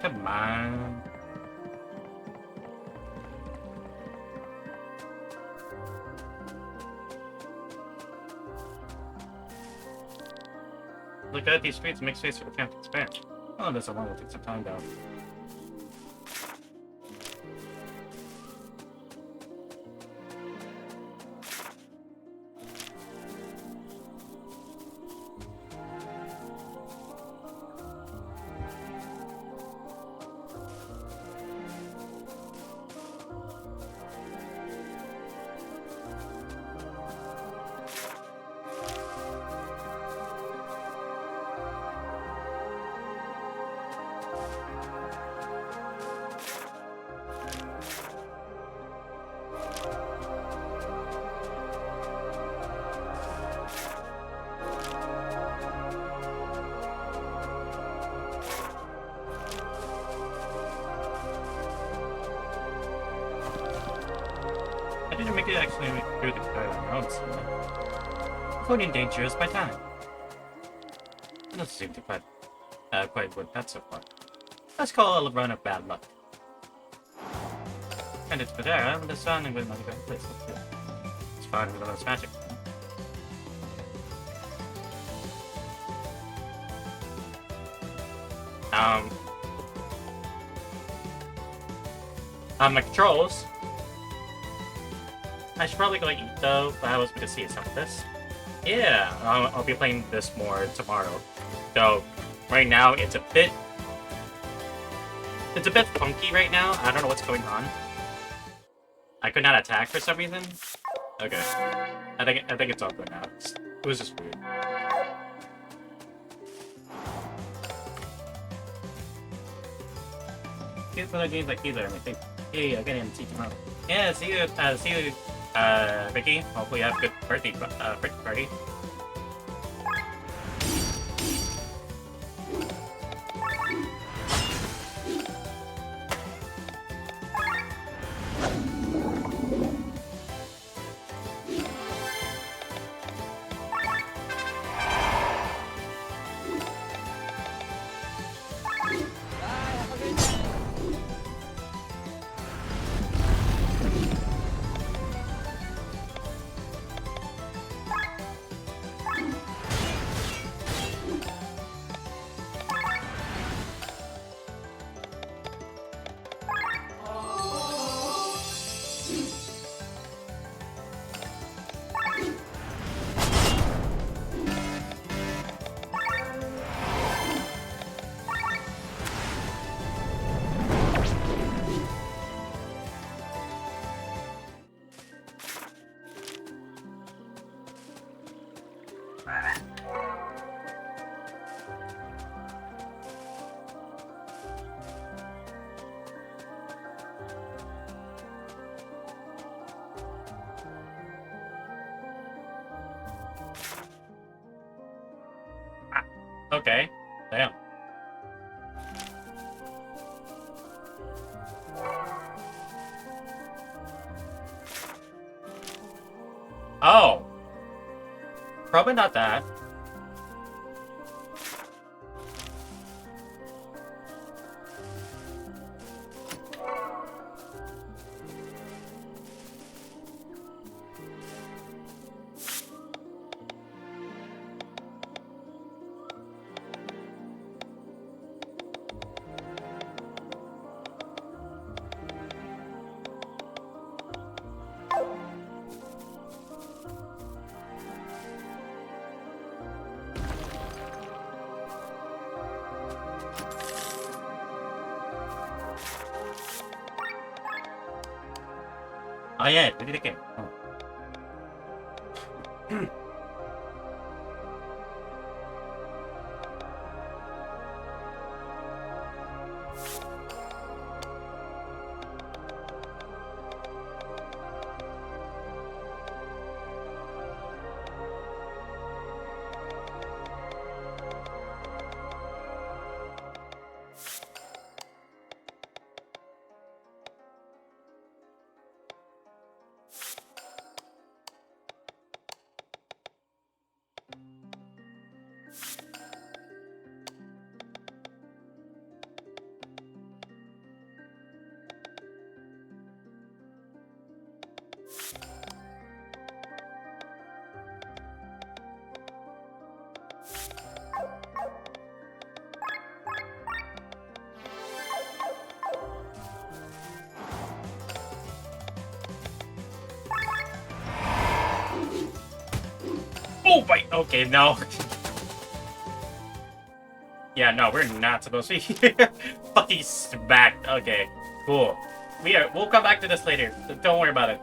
Come on. look at these streets and make space for the camp to expand. Oh, this alone will take some time, though. I didn't make it actually through the clear on your own, so avoiding danger is my time. It doesn't seem to quite work out so far. Let's call it a run of bad luck. And it's Padera, and the surrounding with another great place. It's fine with all this magic. My controls. I should probably go eat though, but I was going to see some of this. Yeah, I'll be playing this more tomorrow. So, right now it's a bit funky right now. I don't know what's going on. I could not attack for some reason. Okay, I think it's all good now. It was just weird. Here's other games like these are amazing. Hey, I'll get in and see you tomorrow. Yeah, see you, Vicky. Hopefully you have a good birthday party. Okay. Damn. Oh. Probably not that. Oh yeah, we did it again. Oh. Oh my. Okay, no. Yeah, no, we're not supposed to be here. Fucking smacked. Okay, cool. We'll come back to this later. Don't worry about it.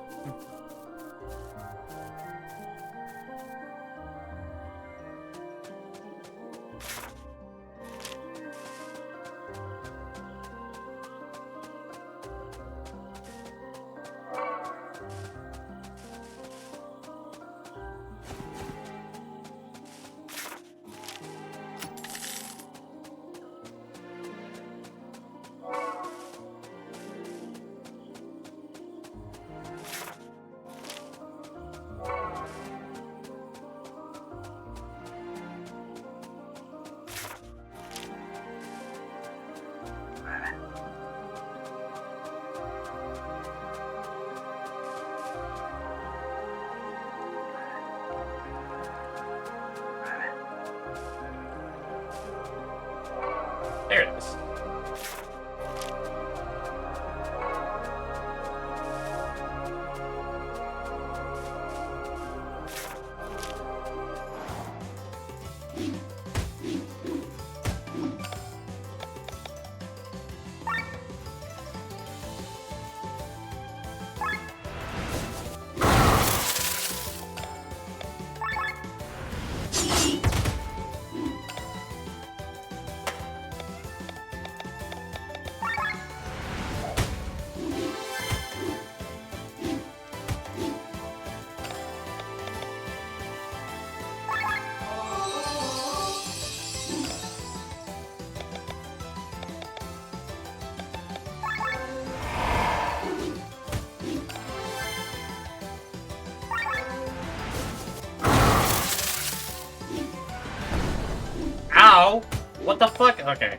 There it is. Ow! What the fuck? Okay.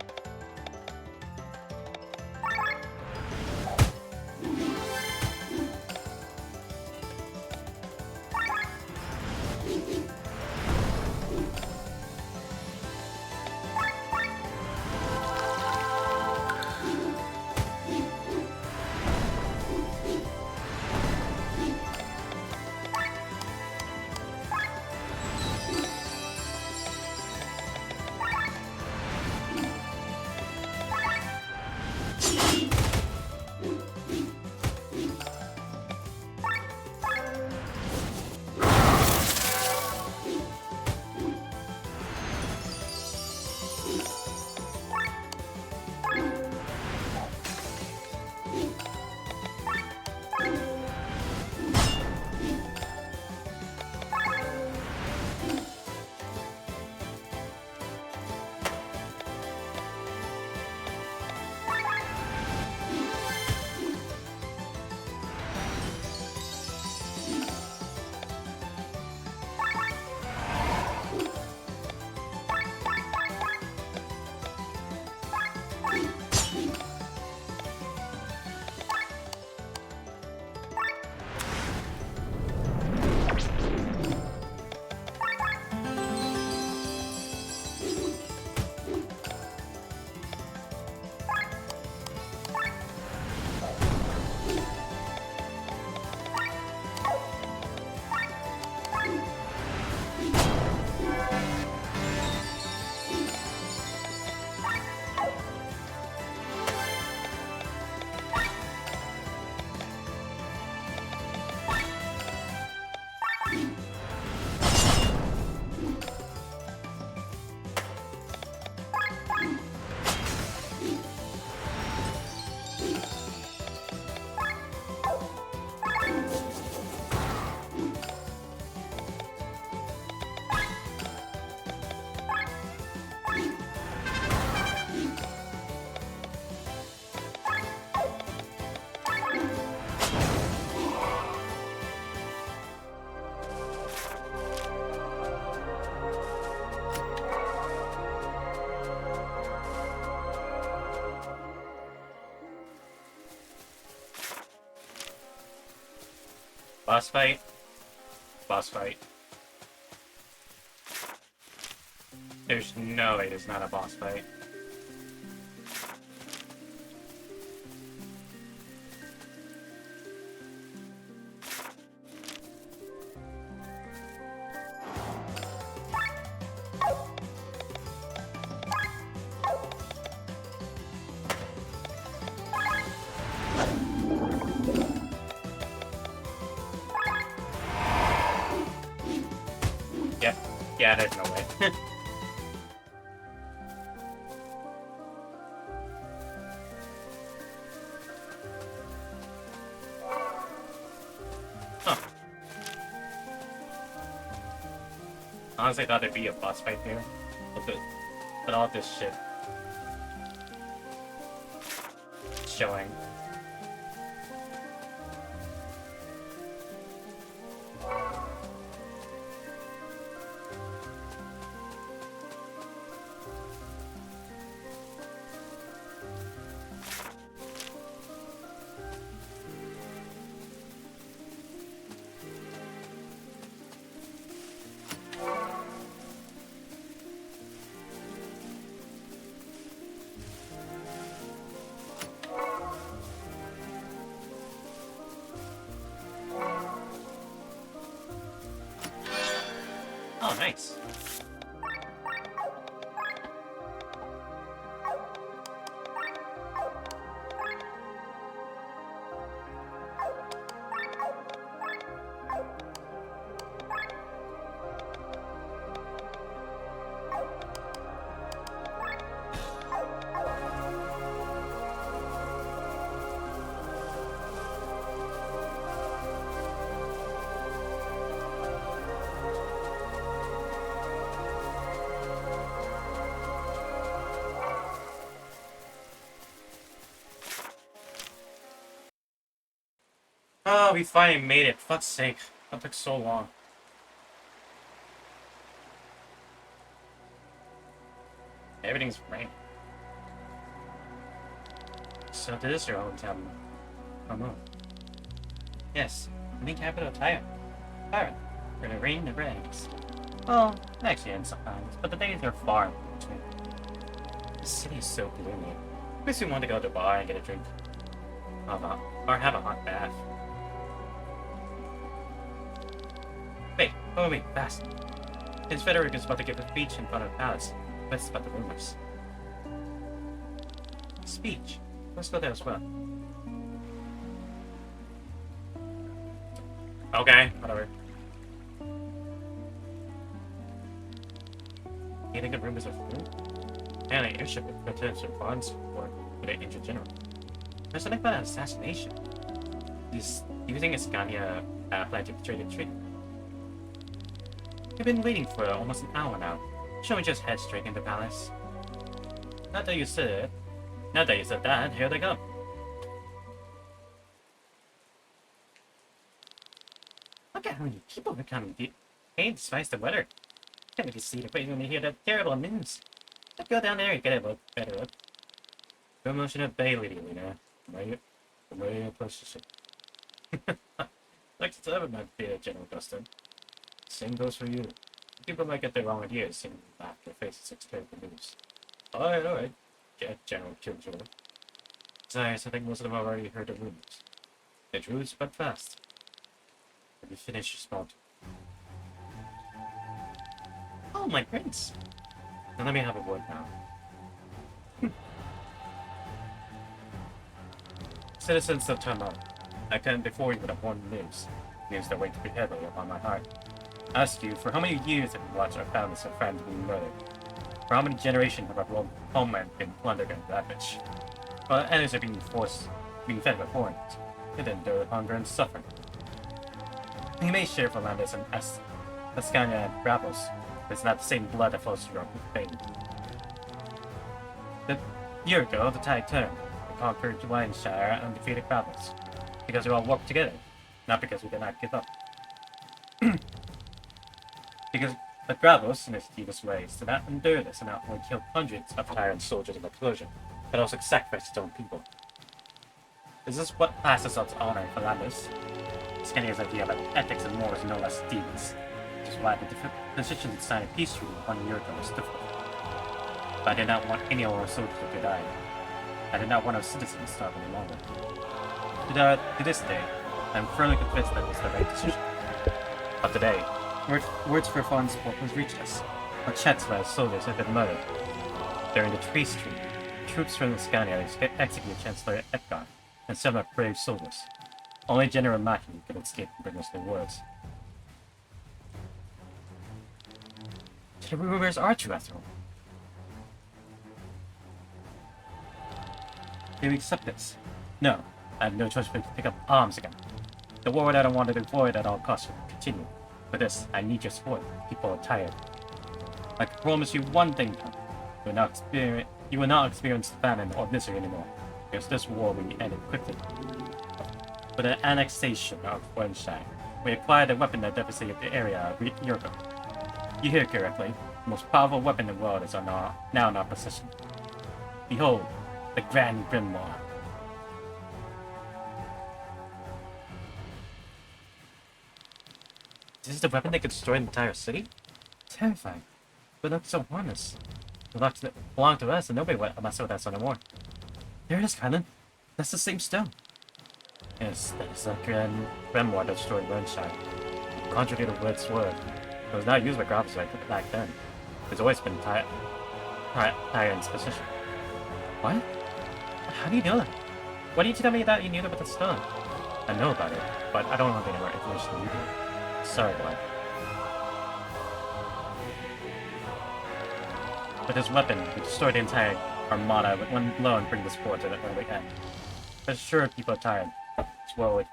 Boss fight. Boss fight. There's no way it's not a boss fight. get it in a way. Huh. Honestly, I thought there'd be a boss fight there. But all this shit showing. Oh, nice. Oh, we finally made it. Fuck's sake. That took so long. Everything's right. So this is your hometown. Oh no. Yes, the main capital of Tyre. Tyre, where the rain never ends. Well, actually ends sometimes, but the days are far in between. The city is so gloomy. Makes me want to go to a bar and get a drink. Or have a hot bath. Wait, follow me, fast. Prince Frederick is about to give a speech in front of the palace. What's about the rumors? Speech? Let's go there as well. Okay, whatever. You think the rumors are true? And an airship with potential funds for the Angel General. There's something about an assassination. Do you think Scania planned to betray the treaty? We've been waiting for almost an hour now. Shall we just head straight into the palace? Now that you said that, here they come. Look at how many people are coming. Hey, despite the weather. Can't really see the place when they hear that terrible news. Let's go down there and get a better look. Promotion of Bay Lady, Lena. Very impressive. Like to serve my dear General Dustin. Same goes for you. People might get the wrong ideas seeing laugh their faces explain the news. Alright. General Killjoy. Besides, I think most of them have already heard the rumors. The truth, but fast. Have you finished your small talk? Oh, my prince! Now let me have a word now. Citizens of Tamar, I came before you with a warning news that weighs to be heavily upon my heart. I ask you, for how many years have you watched our families and friends being murdered? For how many generations have our homeland been plundered and ravaged? While enemies are being fed by foreigners, they endure hunger and suffering. You may share Volantis and Ascania and Bravos, but it's not the same blood that flows through your veins. A year ago, the tide turned. We conquered Lineshire and defeated Bravos, because we all worked together, not because we did not give up. But Bravos, in his devious ways, did not endure this and not only killed hundreds of tyrant soldiers in explosion, but also sacrificed his own people. Is this what passes us honor in Volantis? Scania's idea about ethics and morals no less demons, which is why the decision to sign a peace treaty 1 year ago was difficult. But I did not want any of our soldiers to die. I did not want our citizens to starve any longer. To this day, I am firmly convinced that it was the right decision. But today, words for foreign support has reached us. Our Chancellor's soldiers have been murdered. During the peace treaty, troops from the Scania executed Chancellor Edgar and some of brave soldiers. Only General Maki could escape from bring us the words. The rumors are true after all. Do we accept this? No. I have no choice but to pick up arms again. The war that I wanted to avoid at all costs will continue. For this, I need your support. People are tired. I can promise you one thing, though. You will not experience famine or misery anymore, because this war will be ended quickly. With the annexation of Wenshai, we acquired a weapon that devastated the area a year ago. You hear correctly. The most powerful weapon in the world is now in our possession. Behold, the Grand Grimoire. This is the weapon that could destroy an entire city? Terrifying. But looks so harmless. It belonged to us, and nobody would mess with us anymore. There it is, Kylan. That's the same stone. Yes, that is the Grand Grimoire that destroyed Moonshine. Contrary to Wood's word, it was not used by Gravis back then. It's always been Tyrant's position. What? How do you know that? Why didn't you tell me that you knew about the stone? I know about it, but I don't have any more information than you do. Sorry, boy. With this weapon, we destroyed the entire armada with one blow and bring the sport to the early end. But sure, people are tired. This war would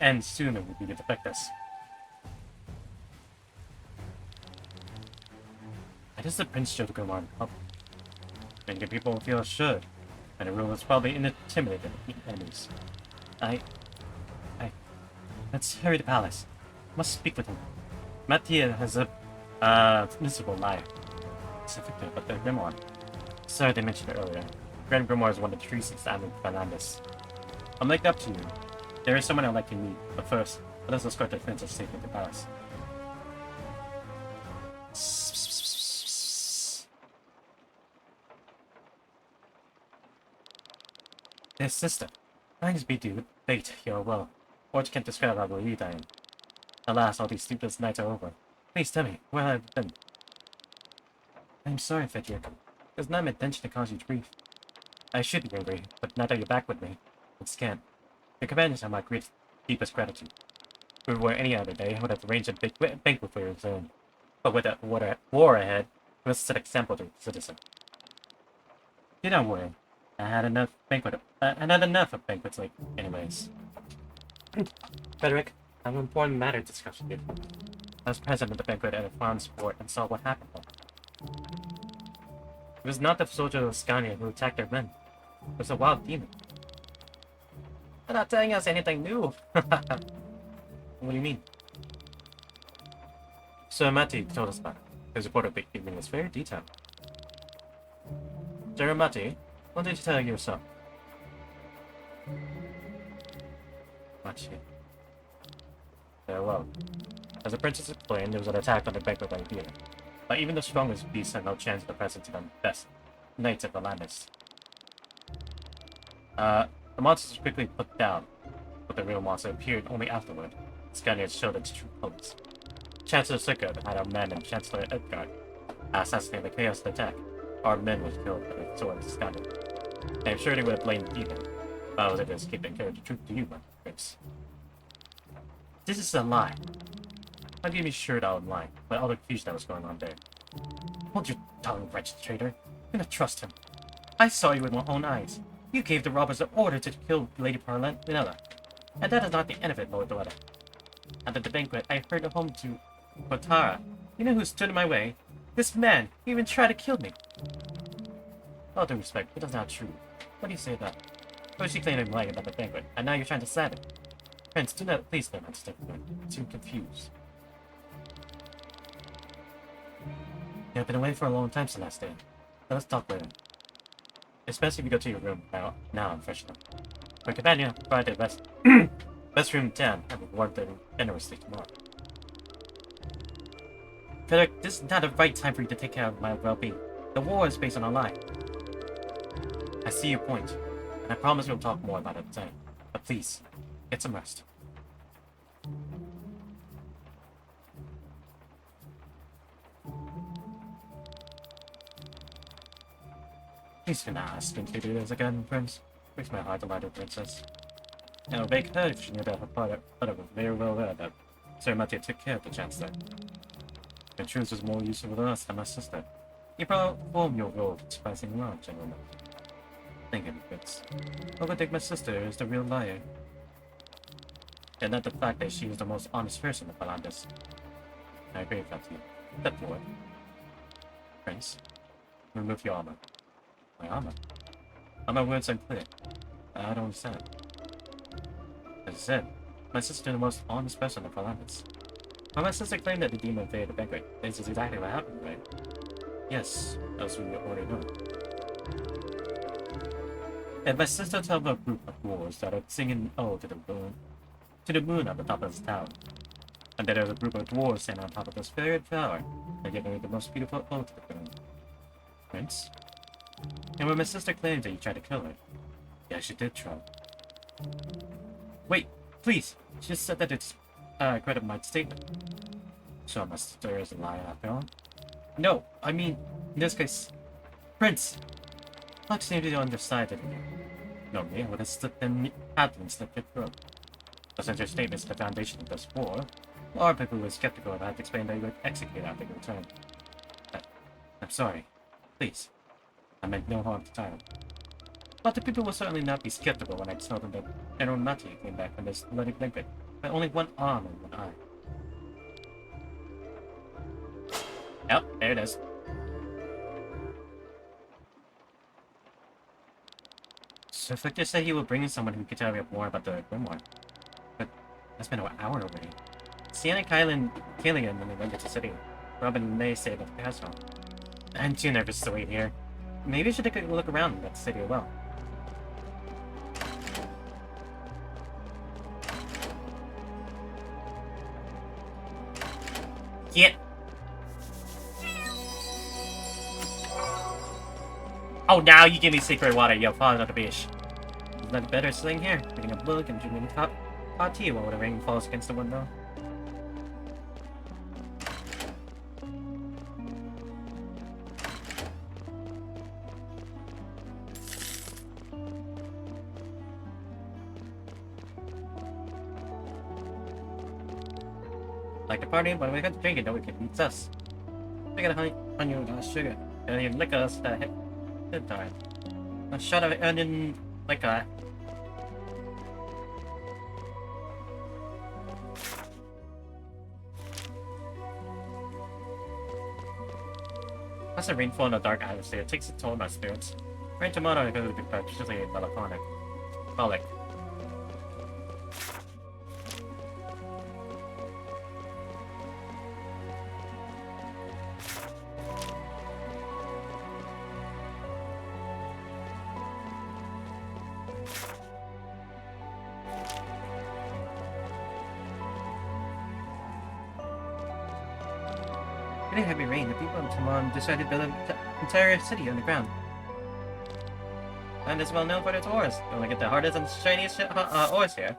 end soon if we could defect us. Why does the Prince show the Grimoire in public? Many people feel assured, and the rulers probably intimidated the enemies. Let's hurry to the palace. I must speak with him. Mattia has a miserable life. Specifically, but the Grimoire. Sorry, they mentioned it earlier. Grand Grimoire is one of the treasons that I'm Fernandez. I'll make it up to you. There is someone I'd like to meet, but first, let us escort the princess safely to the palace. Dear sister, thanks be to you, fate, you are well. Words can't describe how relieved I am. Alas, all these sleepless nights are over. Please tell me, where have I been? I'm sorry, Fedric. It was not my intention to cause you grief. I should be angry, but now that you're back with me, it's can't. Your companions have my deepest gratitude. If it were any other day, I would have arranged a big banquet for your return. But with that war ahead, we must set example to the citizen. Do not worry. I had enough of banquets like anyways. Frederick, I have an important matter to discuss with you. I was present at the banquet at a farm sport and saw what happened there. It was not the soldier of Scania who attacked our men. It was a wild demon. You're not telling us anything new. What do you mean? Sir Matti told us about it. His report of the evening was very detailed. Sir Matti, what did you tell yourself? Matti. Very well. As the princess explained, there was an attack on the banquet by the theater. But even the strongest beasts had no chance of the presence of the best knights of Atlantis. The monsters were quickly put down, but the real monster appeared only afterward. Scania showed its true colors. Chancellor Sigurd had our men and Chancellor Edgar assassinate the chaos attack. Our men was killed by the sword of Scania. I am sure they would have blamed Ethan, but I was able to escape and carry the truth to you, my prince. This is a lie. How can you be sure that I was lying, but all the confusion that was going on there? Hold your tongue, wretched traitor. I'm gonna trust him. I saw you with my own eyes. You gave the robbers an order to kill Lady Parnella. And that is not the end of it, Lord Doretta. After the banquet, I hurried home to Kotara. You know who stood in my way? This man! He even tried to kill me! All due respect, it is not true. What do you say about it? First you claimed I'm lying about the banquet, and now you're trying to stab it. Prince, do not please don't step forward. You seem confused. I've been away for a long time, Celeste. Let's talk later. Especially if you go to your room now I'm fresh enough. My companion provided the best room in town and will reward them generously tomorrow. Frederick, this is not the right time for you to take care of my well-being. The war is based on a lie. I see your point, and I promise we'll talk more about it at the time. But please, get some rest. Please do not ask me to do this again, Prince. Breaks my heart to lie to the princess. And it would make her if she knew that her father was very well aware that Sir Mattia took care of the Chancellor. The truth is more useful to us than my sister. You perform your role surprisingly well, gentlemen. Thank you, Fritz. Who think my sister is the real liar? And not the fact that she is the most honest person in Valandas. I agree with that to you. Step forward. Prince, remove your armor. My armor? My words unclear. I don't understand. As I said, my sister is the most honest person in Valandas. When my sister claimed that the demon invaded the banquet, this is exactly what happened, right? Yes, as we already know. And my sister told a group of dwarves that are singing "Oh" to the moon at the top of this tower. And that there was a group of dwarves standing on top of this very tower and giving me the most beautiful oath to the moon. Prince? And when my sister claimed that you tried to kill her, yeah, she did try. Wait, please! She just said that it's credit my statement. So my sister is a liar after all? No, I mean, in this case, Prince! Luck seems to be on your side today. No, me, I would have slipped in and slipped your throat. But since your statement is the foundation of this war, a lot of people were skeptical and I had to explain that you would execute after your return. I'm sorry. Please. I meant no harm to Tyler. But the people will certainly not be skeptical when I tell them that General Nati came back from this bloody banquet with only one arm and one eye. Yep, there it is. So Victor said he will bring in someone who could tell me more about the grimoire. But that's been an hour already. Sienna and Killian when they went to the city. Robin and May stayed at the castle. I'm too nervous to wait here. Maybe I should take a look around at the city as well. Get! Oh, now you give me secret water, yo, father of the beach. Isn't that better sitting here, reading a book and drinking hot tea while the rain falls against the window? Like the party, but we got to drink it, nobody can beat us. We got onion sugar, and you lick us that hit time. A shot of onion liquor. That's a rainfall in a dark atmosphere. It takes a toll on my spirits. Rain tomorrow is going to be particularly melancholic. Pretty heavy rain. The people of Timon decided to build an entire city underground. And it's well known for its ores. You want to get the hardest and shiniest ores here.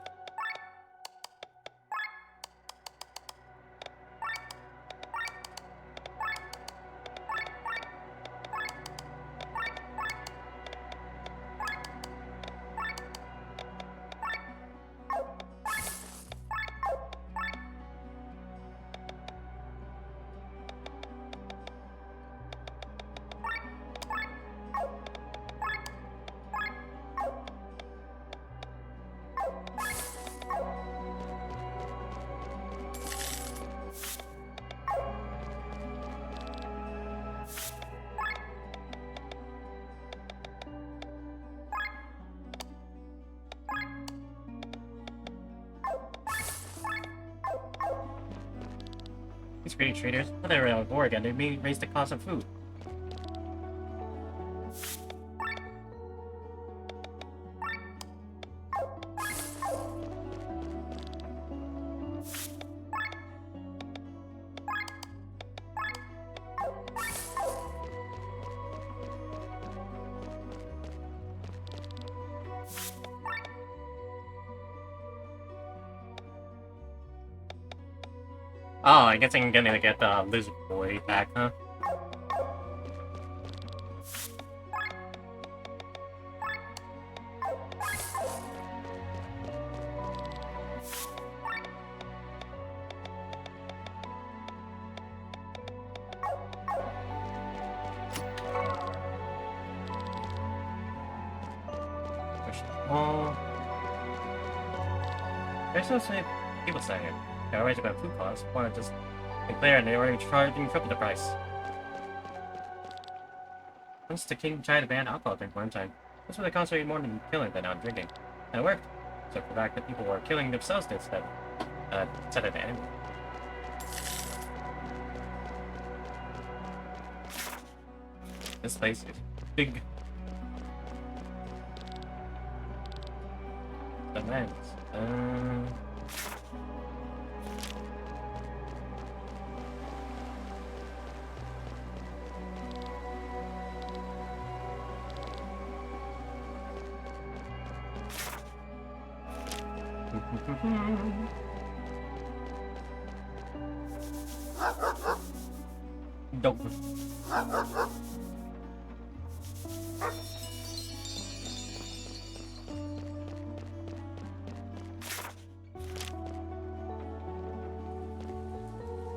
These greedy traders, when they were on board again, they may raise the cost of food. Oh, I guess I'm gonna get the lizard boy back, huh? Well, there's no many people saying it. They're worried about food costs. Why not just be clear and they're already charging triple the price? Once the king tried to ban alcohol drink one time, this was a concentrated more than killing than on drinking. And it worked. Except for the fact that people were killing themselves instead of the enemy. This place is big. The lens. Dog.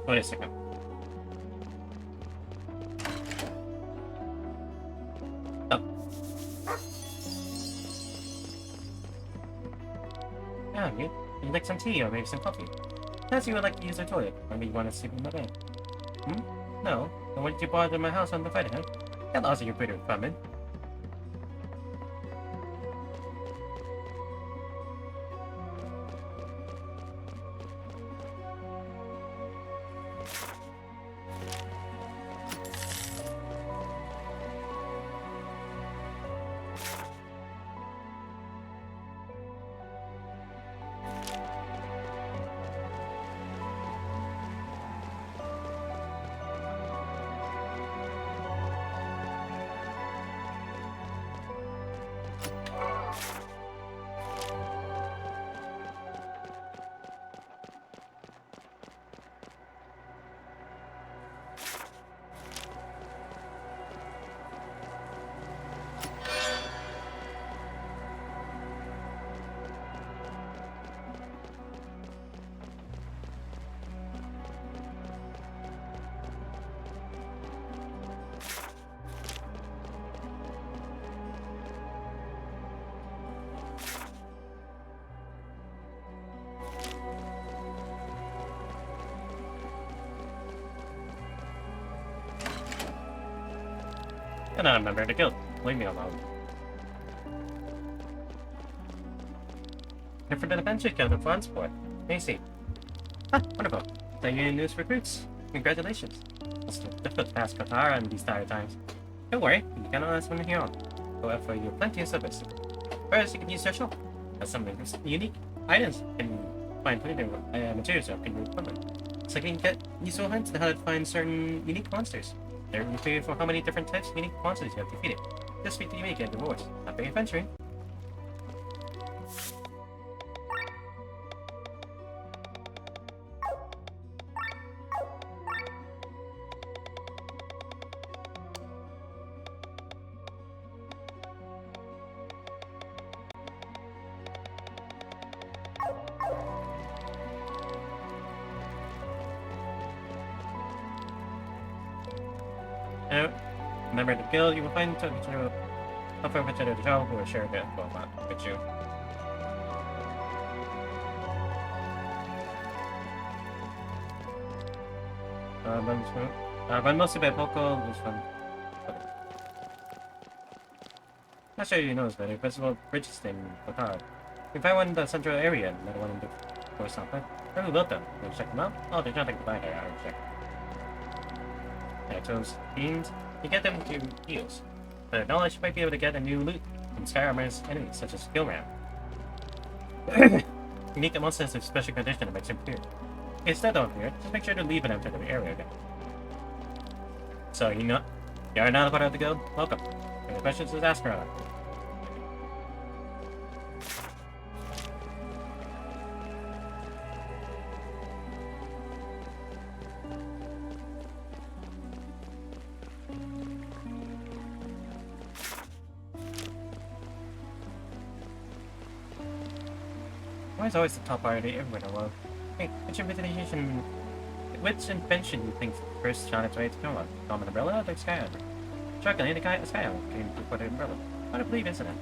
Wait a second. Oh. Yeah, you'd like some tea or maybe some coffee. Perhaps you would like to use the toilet. Maybe you want to sleep in my bed. No? Then why did you bother my house on the Friday, huh? That lost your pretty apartment. And I'm a member of the guild. Leave me alone. And for the adventure guild of fun sport. Macy. Ah, wonderful. The union news recruits. Congratulations. It's difficult to pass Katara in these dire times. Don't worry, you can ask from here on. Go out for you plenty of service. First, you can use your shop. Has some unique items and find plenty of materials that can be equipment. So you can get useful hints on how to find certain unique monsters. They're included for how many different types of unique monsters you have defeated. Just speak to you and get rewards. Happy adventuring! Member of the guild, you will find a representative of the show who will share the info with you. Run mostly by Poco, this one. Not sure you know this, but a festival bridges in Qatar. You can find one in the central area and another one in the forest south. Who built them? Can you check them out? Oh, there's nothing to buy here, I will check. Chose beans, you get them with your heals. But knowledge, you might be able to get a new loot from Skyrim's enemies, such as Gilram. Unique monsters with special condition that makes them clear. If it's over here, just make sure to leave it after the area again. So, you are not a part of the guild? Welcome. Any questions, just ask around. Why is always the top priority everywhere in the world? Hey, which invention do you think first shot its way to Nova? Common umbrella or the Sky Island? Shotgun, the Sky Island came before the umbrella. Hard to believe, isn't it?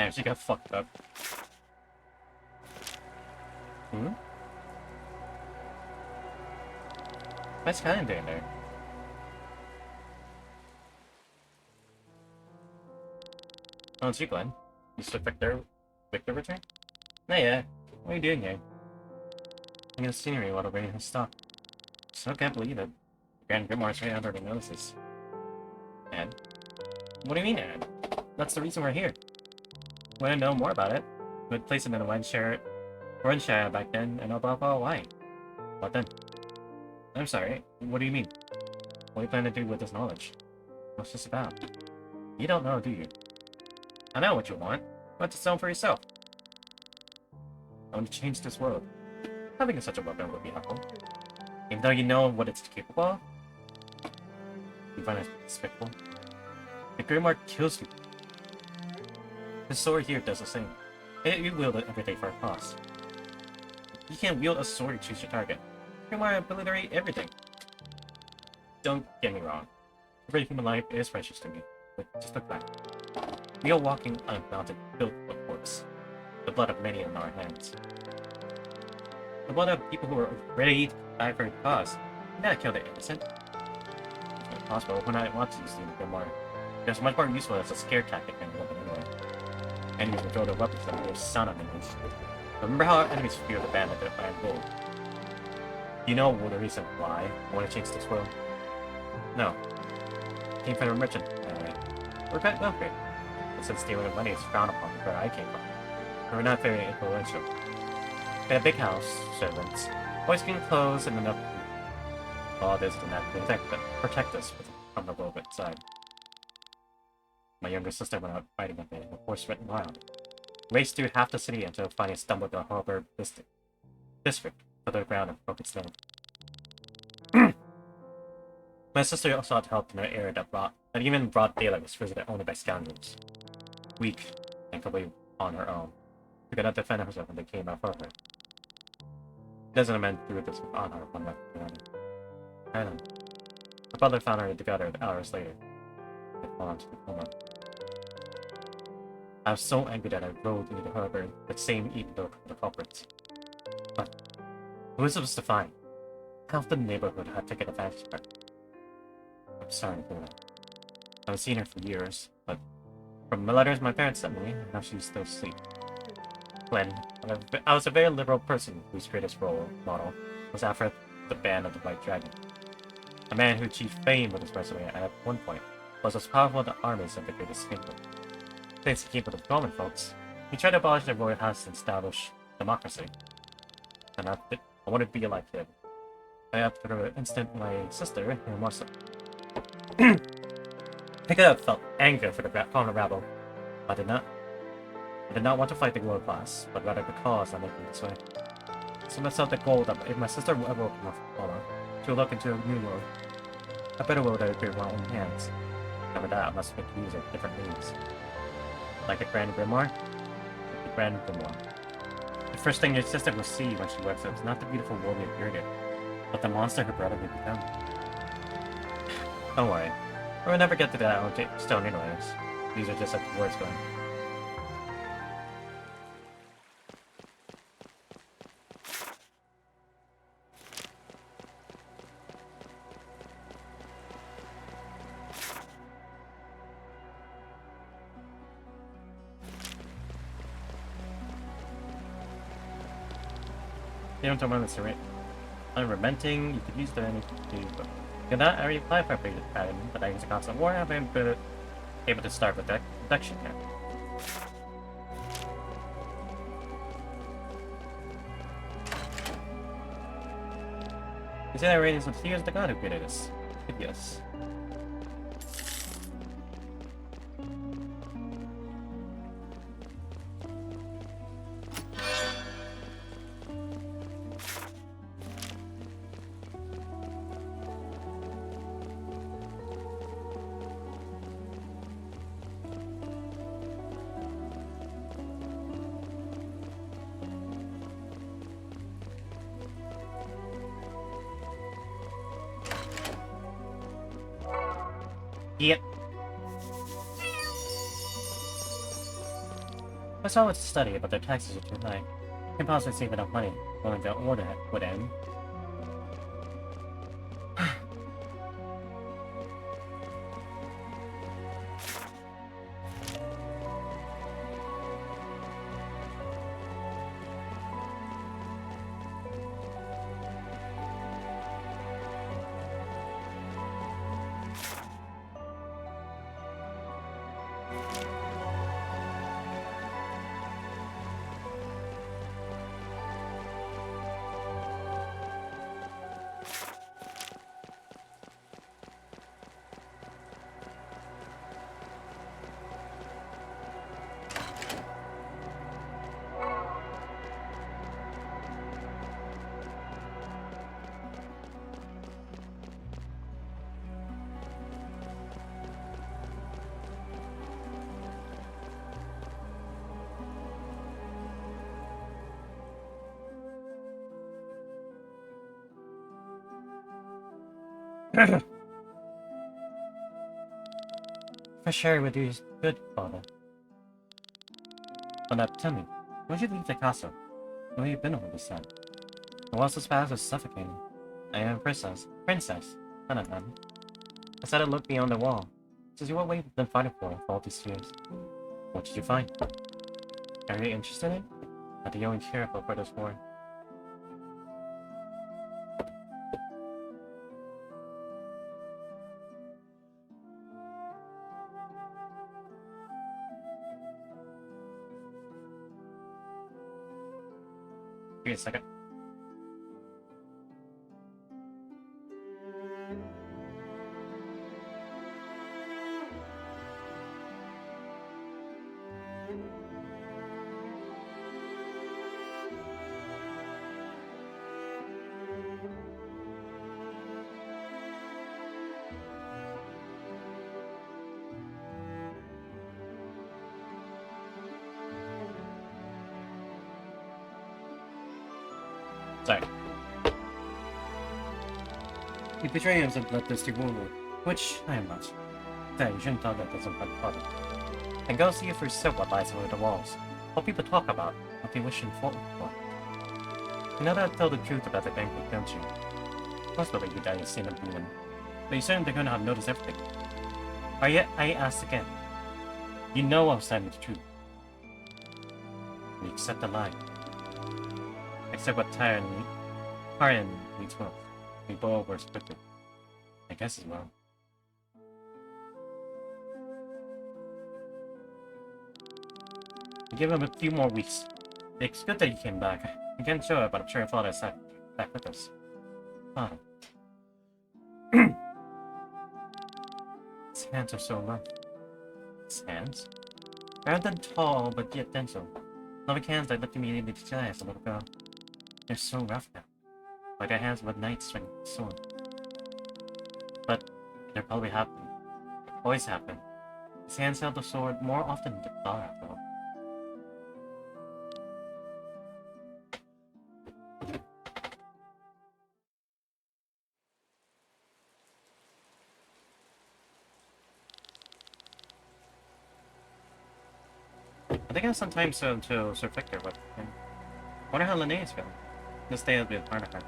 Damn, she got fucked up. Hmm? What's Skyline doing there? Oh, it's you, Glenn. You took Victor return? No, yeah. What are you doing here? Looking at the scenery while the rain has stopped. Still can't believe it. Grand Grimoire's right under the noses. Ed? What do you mean, Ed? That's the reason we're here. Want to know more about it? We'd place it in a Windshire back then, and above all, why? What then? I'm sorry, what do you mean? What do you plan to do with this knowledge? What's this about? You don't know, do you? I know what you want. Want to sell for yourself. I want to change this world. Having such a weapon would be helpful. Even though you know what it's capable of, you find it despicable. The Grimoire kills you. The sword here does the same. You wield it every day for a cost. You can't wield a sword to choose your target. Grimoire obliterate everything. Don't get me wrong. Every human life is precious to me, but just look back. We are walking on a mountain filled with corpse. The blood of many in our hands. The blood of people who are ready to die for a cause. You gotta kill the innocent. It's not possible when I want to use the Grimoire. It's much more useful as a scare tactic than weapon anyway. Enemies will throw their weapons at their sound on enemies. Remember how enemies fear the band of the Iron Gold? You know the reason why I want to change this world? No. Came from a merchant, anyway. We're quite wealthy. But since stealing money is frowned upon where I came from, we're not very influential. We had a big house, servants, boys-skin clothes, and enough food. All this and that protect us from the world outside. My younger sister went out fighting a bit in a horse-ridden wild. Raced through half the city until finally stumbled on a harbor district for the ground and broke its leg. My sister also had help in an area that even broad daylight was visited only by scoundrels. Weak and completely on her own. She could not defend herself when they came out for her. Doesn't men threw this on her one after another. Her brother found her together hours later. They fell onto the coma. I was so angry that I rode into the harbor the same evening to the culprits. But who was supposed to find? Half the neighborhood had taken advantage of her. I'm sorry for that. I haven't seen her for years, but from the letters my parents sent me, now she's still asleep. Glenn, I was a very liberal person whose greatest role model was after the band of the White Dragon. A man who achieved fame with his resume at one point was as powerful as the armies of the Greatest Kingdom. Thanks to keep with the common folks, he tried to abolish the royal house and establish democracy. And I wanted to be like him. I after the instant my sister, and more so. I could have felt anger for the common rabble. I did not. I did not want to fight the world class, but rather because I made me this way. So I set the goal that if my sister ever opened up follow, she will look into a new world. A better world that would be in my own hands. After that, I must make use of different means. Like the Grand Grimoire? The Grand Grimoire. The first thing your sister will see when she wakes up is not the beautiful world we created, but the monster her brother would become. Don't worry. We'll never get to that stone anyways. These are just like the words going. You don't remember this, right? Unrelenting, you could use the energy, but you cannot already apply for a pattern, but I use a constant war, I've been able to start with protection here. You say that radiance of tears the god who created us. Yes. Yep. I saw it's to study, but their taxes are too high. Can't possibly save enough money when the order would end. Fresh air would do you good, father. But now, tell me, why'd you leave the castle? Where have you been all this time? The walls of palace was suffocating. I am a princess. Princess, not a nun. I said I'd look beyond the wall. Says you what way you've been fighting for all these years. What did you find? Are you interested in it? Or do you only care about Brother's war? Give me a second. Sorry. You betray him as a bloodthirsty warlord, which I am not. Then you shouldn't talk about this in front of father. And go see if there's soap what lies over the walls. What people talk about, what they wish and fought for. You know that I tell the truth about the banquet, don't you? Most believe you that you've seen a demon, but you certainly couldn't have noticed everything. Or yet, I ask again. You know I was telling the truth. You accept the lie. Except what Tyrion needs most. We boil worse quickly. I guess as well. We give him a few more weeks. It's good that you came back. I can't show it, but I'm sure your father is back with us. Ah. His hands are so rough. His hands? Rather than tall, but yet dense. Loving hands that looked immediately to as a little girl. They're so rough now. Like our hands with knights swing sword. But they're probably happen. Always happen. His hands held the sword more often than the bar after all. I think I have some time soon to Sir Victor with him. Wonder how Linnaeus feeling. This day will be a part of her.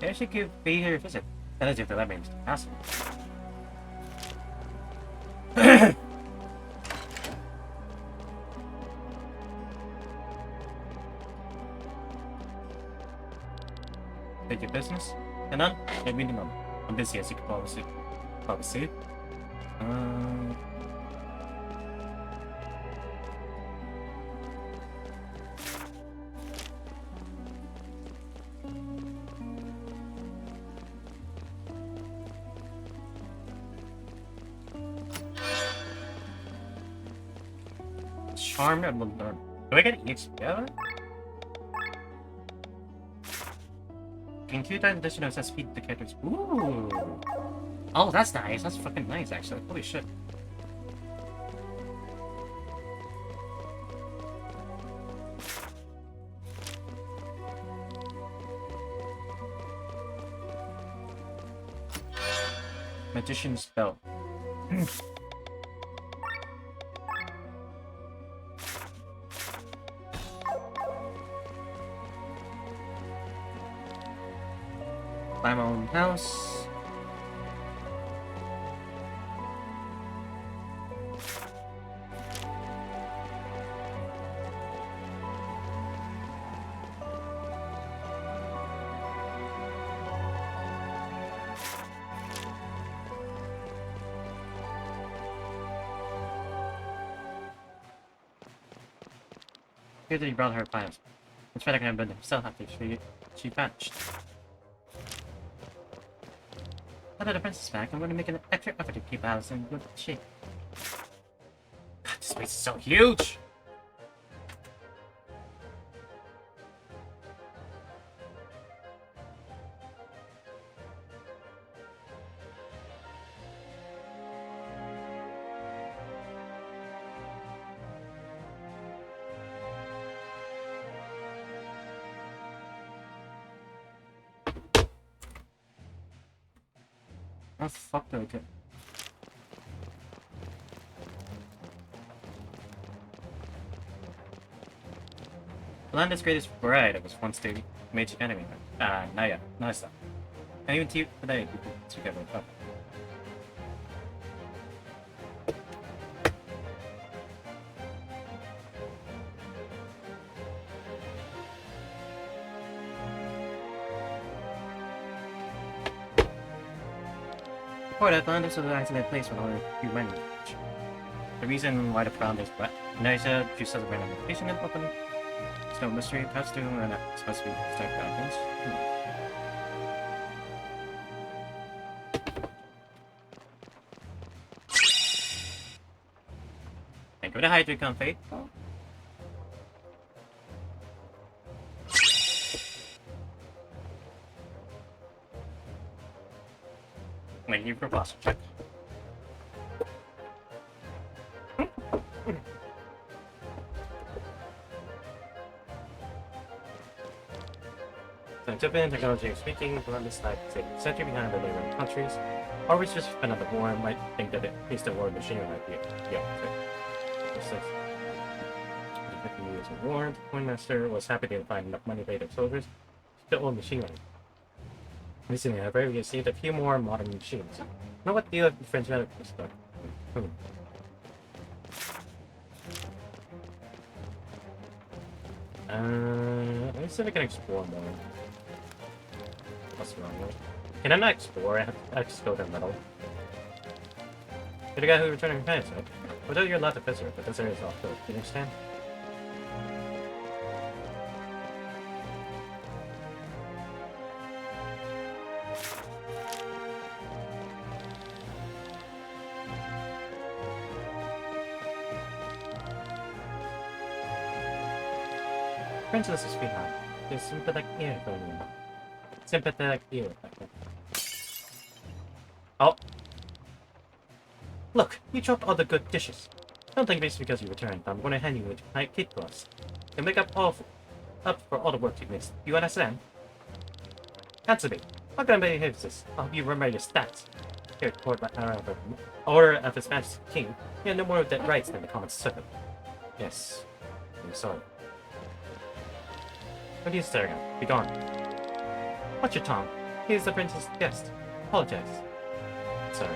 Maybe I should pay her a visit. That is if they let me into the castle. Take your business? And none? Let me know. I'm busy as you can probably see. Charm and learn. Do I get each together? Gain 2 times additional access speed to the characters. Ooh! Oh, that's nice. That's fucking nice, actually. Holy shit. Magician's Belt. Buy my own house. Good that you brought her plans. It's better than himself after she vanished. Now that the princess is back, I'm going to make an extra effort to keep Alice in good shape. God, this place is so huge! Oh fuck do I get? Belinda's greatest bride was once the Meiji enemy. Naya. Nasa. And even today, we could together up. Report Atlantis was an accident place with only a few men. The reason why the frown is wet. Nisa, she says a random location and open. It's no mystery, costume, or not supposed to be stuck mountains. Thank you for the hydrate, Confate. Thank you for posture check. Scientific and technology speaking, Columbus like say century behind the neighboring countries. Our research has been at the war might think that at least the war machinery might be the 50 years of war, the Coin Master was happy to find enough money paid of soldiers to own machinery. Recently, however, we received a few more modern machines. Now what deal with the French medical stuff? Let me see if I can explore more. What's wrong with? Can I not explore? I have to go to metal. You're the guy who returned your parents, right? Although you're allowed to visit, but this area is off road. Do you understand? Princess is behind. There's sympathetic ear for you. Sympathetic ear. Oh. Look, you dropped all the good dishes. Don't think this because you returned. I'm going to hand you a giant cake to us. And make up for all the work you missed. You understand? Answer me. How can I behave this? I'll help you remember your stats. Here, toward my order of His Majesty King. You have no more dead rights than the common servant. Yes. I'm sorry. What are you staring at? Be gone. Watch your tongue. He is the prince's guest. Apologize. Sorry.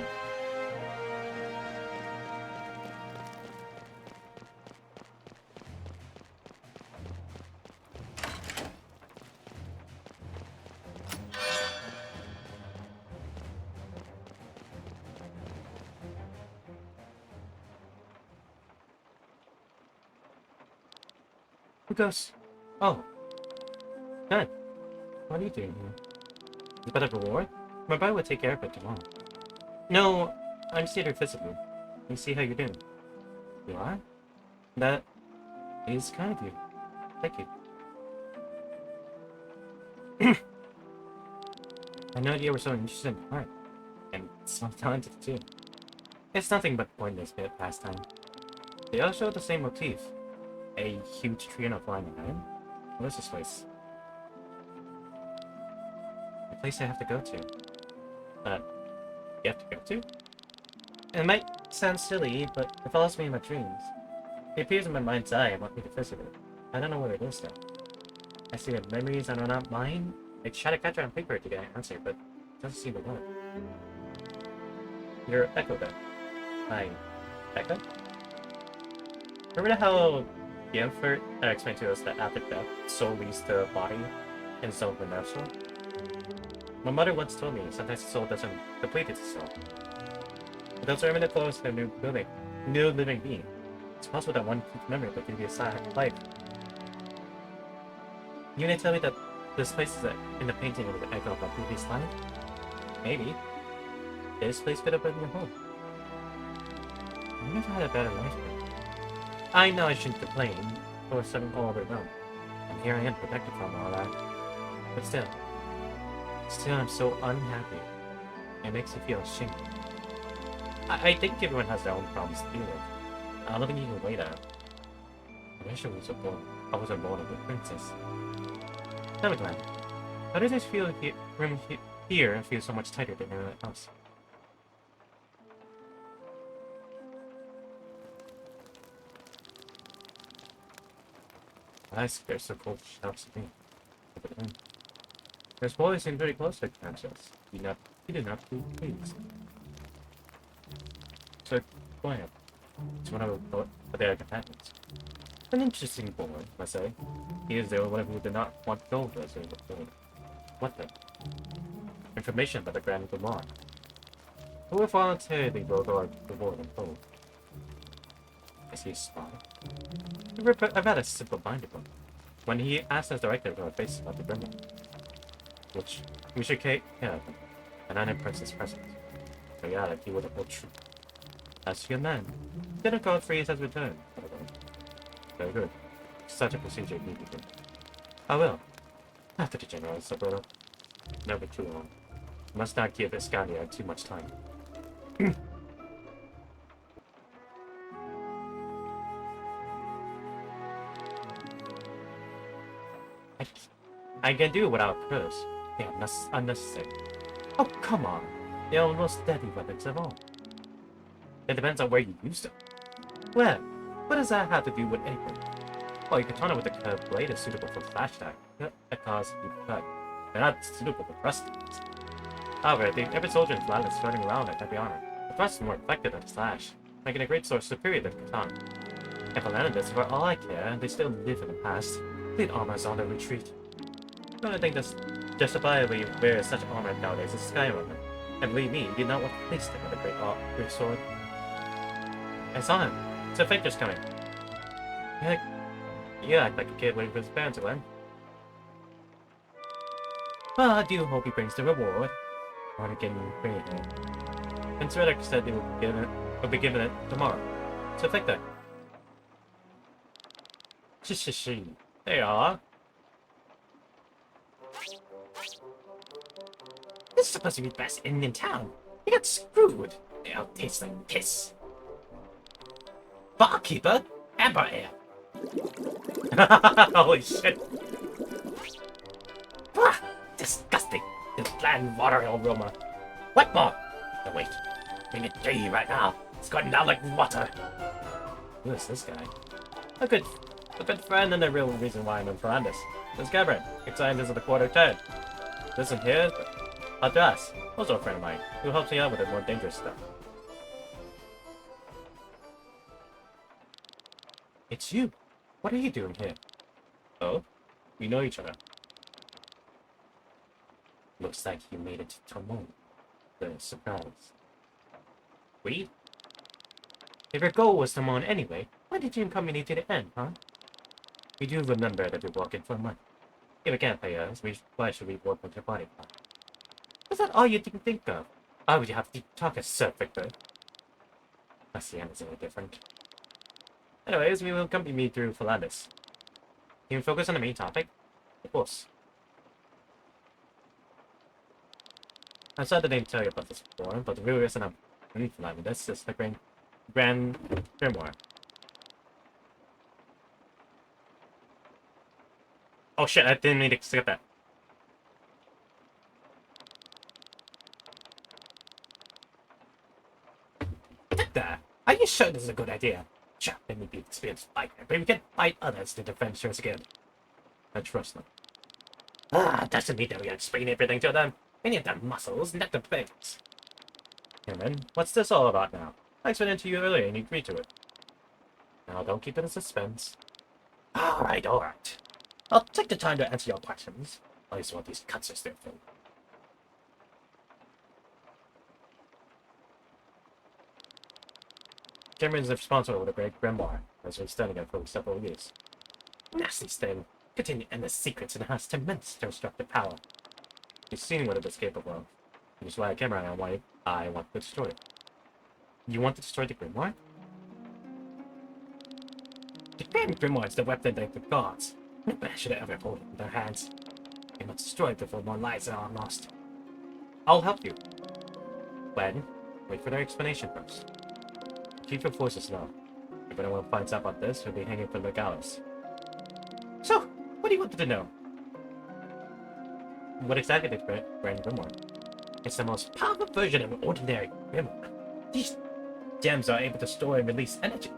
Who goes? Oh. Good. What are you doing here? Is that a reward? My brother would take care of it tomorrow. No, I'm just here physically. Let me see how you're doing. You are? That is kind of you. Thank you. I know you were so interested in art. And so talented too. It's nothing but pointless bit of pastime. They all show the same motif. A huge tree on a flying iron. What is this place? A place I have to go to. You have to go to? It might sound silly, but it follows me in my dreams. It appears in my mind's eye and wants me to visit it. I don't know where it is though. I see that memories that are not mine I tried to catch her on paper to get an answer, but it doesn't seem to work. You're Echo then. Hi. Echo? Remember how Yanfert explained to us that after death, soul leaves the body and soul the natural? My mother once told me sometimes the soul doesn't complete itself. It doesn't remain close to a new living being. It's possible that one keeps memory of the previous life. You may tell me that this place is in the painting of the echo of a previous life? Maybe. This place could have been your home. I never had a better life here. I know I shouldn't complain for something all overwhelmed. And here I am protected from all that. But still I'm so unhappy. It makes me feel ashamed. I think everyone has their own problems to deal with. I don't think you can wait out. I wish I wasn't born a good princess. Tell me, Glenn, how does it feel here and feel so much tighter than everyone else? I scared so cold shouts at me. This boy seemed very close to Princess. He did not feel pleased. So, go ahead. It's one of their companions. An interesting boy, I say. He is the only one who did not want to go as before. What then? Information about the Grand Lamar. Who will voluntarily go guard the board and told? Is he a spy? I've had a simple mind of him. When he asked us directly to our face about the Gremlin, which we should take care of him, and unimpress his presence. But yeah, he would have held true. As to your man, Lieutenant Godfrey has returned. Very good. Such a procedure needed him. I will. After the general, Saburo. Never too long. Must not give Escalia too much time. I can do without prose. They are unnecessary. Oh, come on. They are the most deadly weapons of all. It depends on where you use them. Well, what does that have to do with anything? Well, your katana with the curved blade is suitable for flash attack, because you cut. They're not suitable for thrusting. However, every soldier in Flatland is running around at heavy armor. The thrust is more effective than the slash, making a great sword superior to the katana. And for Landis, for all I care, they still live in the past. Complete armor is on the retreat. The only thing that's justifiably wears such armor nowadays is Skyrim. And believe me, he did not want to place them with a great sword. I saw him. Sir Victor's coming. You act like a kid waiting for his parents to learn. Well, I do hope he brings the reward. On getting paid. Prince Riddick said they will be given it tomorrow. Sir Victor. Shishi. There you are. This is supposed to be the best inn in town. You got screwed. They all taste like piss. Barkeeper, amber ale. Holy shit. Ah, disgusting. This bland water aroma. What more? Oh, wait. Bring it to you right now. It's going down like water. Who is this guy? A good friend and the real reason why I'm in Ferrandis. This Gabriel, ex-scientist of the Quarter Turd. Listen here, Adras, also a friend of mine, who helps me out with the more dangerous stuff. It's you. What are you doing here? Oh? We know each other. Looks like you made it to Tomon. The surprise. We? If your goal was Tomon anyway, why did you accompany me to the end, huh? We do remember that we walked in for a month. If we can't pay us, why should we work with your body part? Is that all you can think of? Why would you have to talk as Sir Victor? I see anything different. Anyways, we will accompany me through Falandis. Can you focus on the main topic? Of course. I'm sorry that I didn't tell you about this before, but the real reason I'm in Falandis is the Grand Grimoire. Oh shit, I didn't mean to skip that. Are you sure this is a good idea? Sure, they may be experienced fighter, but we can fight others to defend yours again. I trust them. Doesn't need to explain everything to them. We need the muscles, not the brains. Cameron, what's this all about now? I explained it to you earlier and you agreed to it. Now don't keep it in suspense. Alright. I'll take the time to answer your questions. At least what these cuts are still for. Cameron is responsible for the Great Grimoire, as we're studying it for several years. Nasty thing. Contained endless secrets and has tremendous destructive power. You've seen what it is capable of. Which is why I came around and why I want to destroy it. You want to destroy the Grimoire? The Grand Grimoire is the weapon that the gods. Nobody should ever hold it in their hands. We must destroy it before more lives are lost. I'll help you. When? Wait for their explanation first. Keep your forces low. If anyone finds out about this, he'll be hanging from the gallows. So, what do you want to know? What exactly is Grand Grimoire? It's the most powerful version of an ordinary grimoire. These gems are able to store and release energy.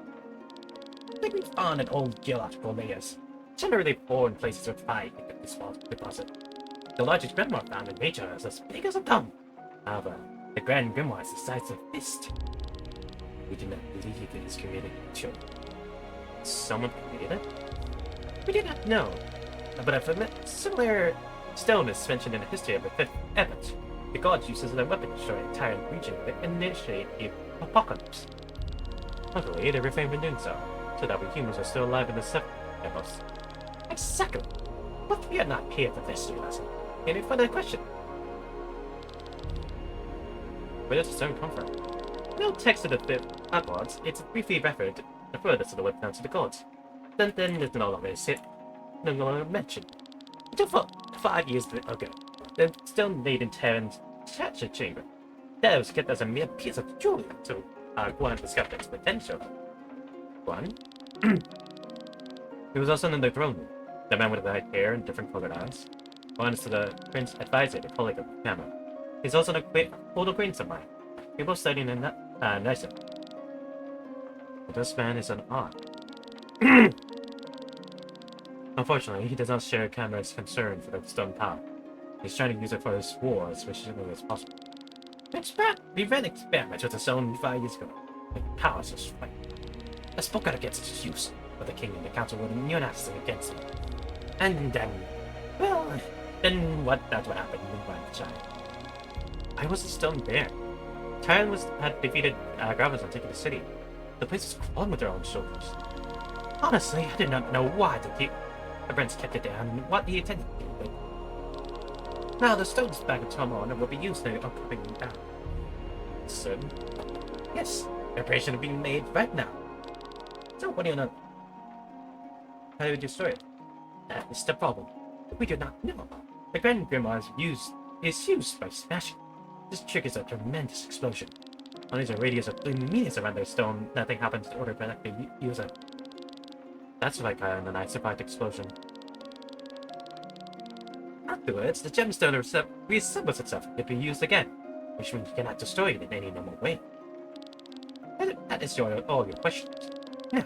They can be found in old geological layers, generally poor in places with high deposit. The largest grimoire found in nature is as big as a thumb. However, the Grand Grimoire is the size of a fist. We do not believe it is created by children. Someone created it? We do not know, but a similar stone is mentioned in the history of the Fifth Epoch. The gods use it as a weapon to destroy an entire region to initiate the apocalypse. Luckily, they refrain from doing so that we humans are still alive in the Seventh Epoch. Exactly! But we are not here for this lesson. Any further question? Where does the stone come from? No text of the Fifth Epoch, it's briefly referred further to the web down to the gods. Then there's no longer mentioned. Until 5 years ago, the stone laid in Terran's treasure chamber. That was kept as a mere piece of jewelry until Guan discovered its potential. Guan? He was also in the throne room. The man with the white hair and different colored eyes. Guan is the prince advisor, the colleague of Cameron. He's also an old acquaintance of mine. We both studied in Nysa. But this man is an odd. Unfortunately, he does not share Cameron's concern for the stone power. He's trying to use it for his war as efficiently as possible. We ran experiments with the stone 5 years ago. The power is just right. I spoke out against its use, but the king and the council were unanimous against it. And then, that's what happened when we went to China. Why was the stone there? Tyron had defeated Gravas and taken the city. The place was crawling with their own shoulders. Honestly, I did not know why the prince kept it there and what he intended to do with it. Now the stone's back in turmoil and will be used in the upcoming battle. Certain? Yes, preparation is being made right now. So what do you know? How do you destroy it? That is the problem. We do not know. The Grand Grimoire is used by smashing. This triggers a tremendous explosion. When there's a radius of 3 meters around the stone, nothing happens in order to protect the user. That's like an unsurvived explosion. Afterwards, the gemstone reassembles itself and can be used again, which means you cannot destroy it in any normal way. That is all your questions. Now,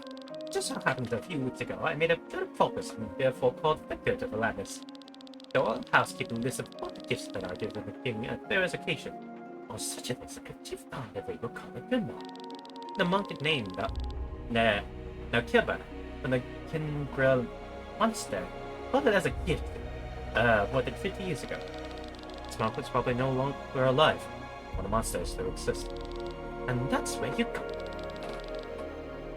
just so happened a few weeks ago, I made a good focus and therefore called Victor to the Lattice. The royal housekeeping lists of all the gifts that are given to the king at various occasions. On such a thing as a gift on every will call it Grimoire. The monk named Nakirba from the Kingrel monster bought it as a gift more than 50 years ago. This monk was probably no longer alive when the monster still exists. And that's where you come.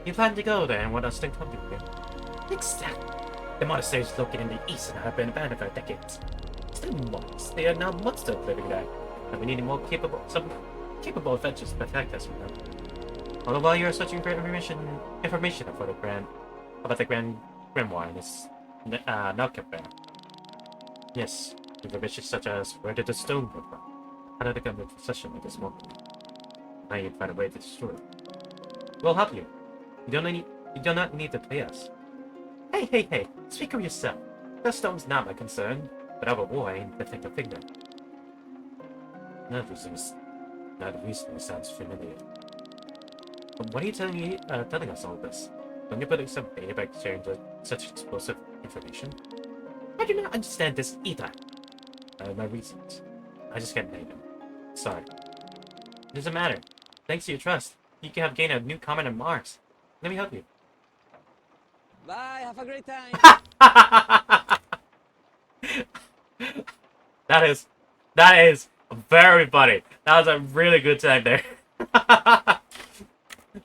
You plan to go there and want us to come to you. Exactly. The monastery is located in the east and have been abandoned for decades. Still monks, they are now monsters living there, and we need some capable adventures to protect us from them. Although while you are searching for information about the Grand Grimoire and its Nalkep, yes, information such as where did the stone come from? How did it come into possession at this moment? Now you find a way to destroy it. We'll help you. You do not need to pay us. Hey, speak of yourself. The stone's not my concern, but our war ain't the thing to figure. None of these things sounds familiar. But what are you telling us all this? Don't you put some data by sharing such explosive information? I do not understand this either. I have my reasons. I just can't name them. Sorry. It doesn't matter. Thanks to your trust, you can have gained a new comet on Mars. Let me help you. Bye, have a great time. That is very funny. That was a really good time there.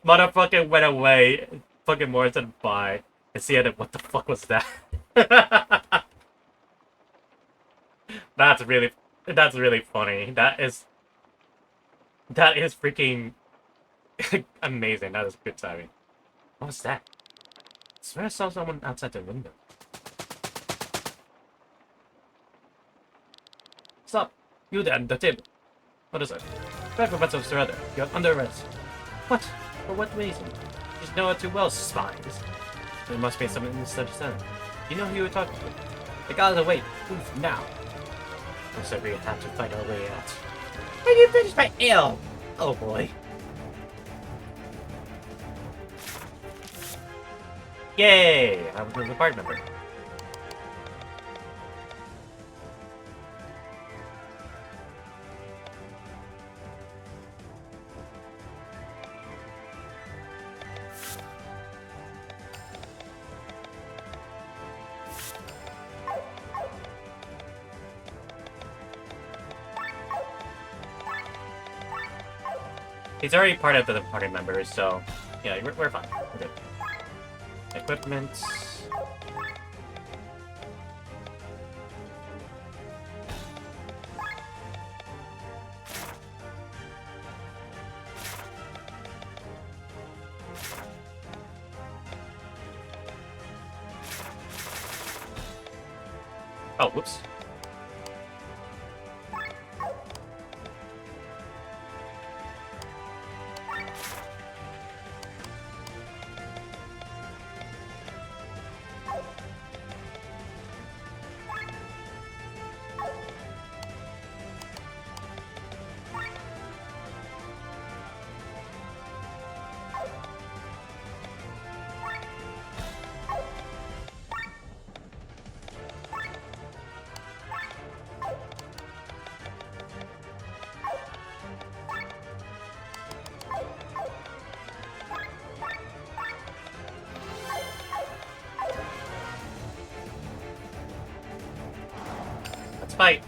Motherfucker went away. Fucking Morrison bye. And see what the fuck was that? That's really funny. That is freaking amazing. That is good timing. What was that? I swear I saw someone outside the window. Stop! You there on the table. What is it? Try Professor Surrender. You're under arrest. What? For what reason? You know it too well, spies. There must be some misunderstanding. You know who you were talking to? The guy on the way. Move now. Looks like we have to find our way out. Are you finished my ale? Oh boy. Yay! I was a part member. He's already part of the party members, so yeah, we're fine. We're good. Equipment. Oh, whoops. Let's fight.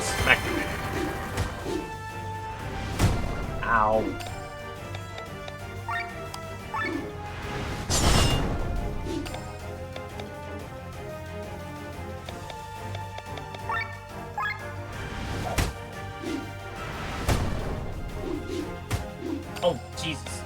Smack him. Ow. Oh, Jesus.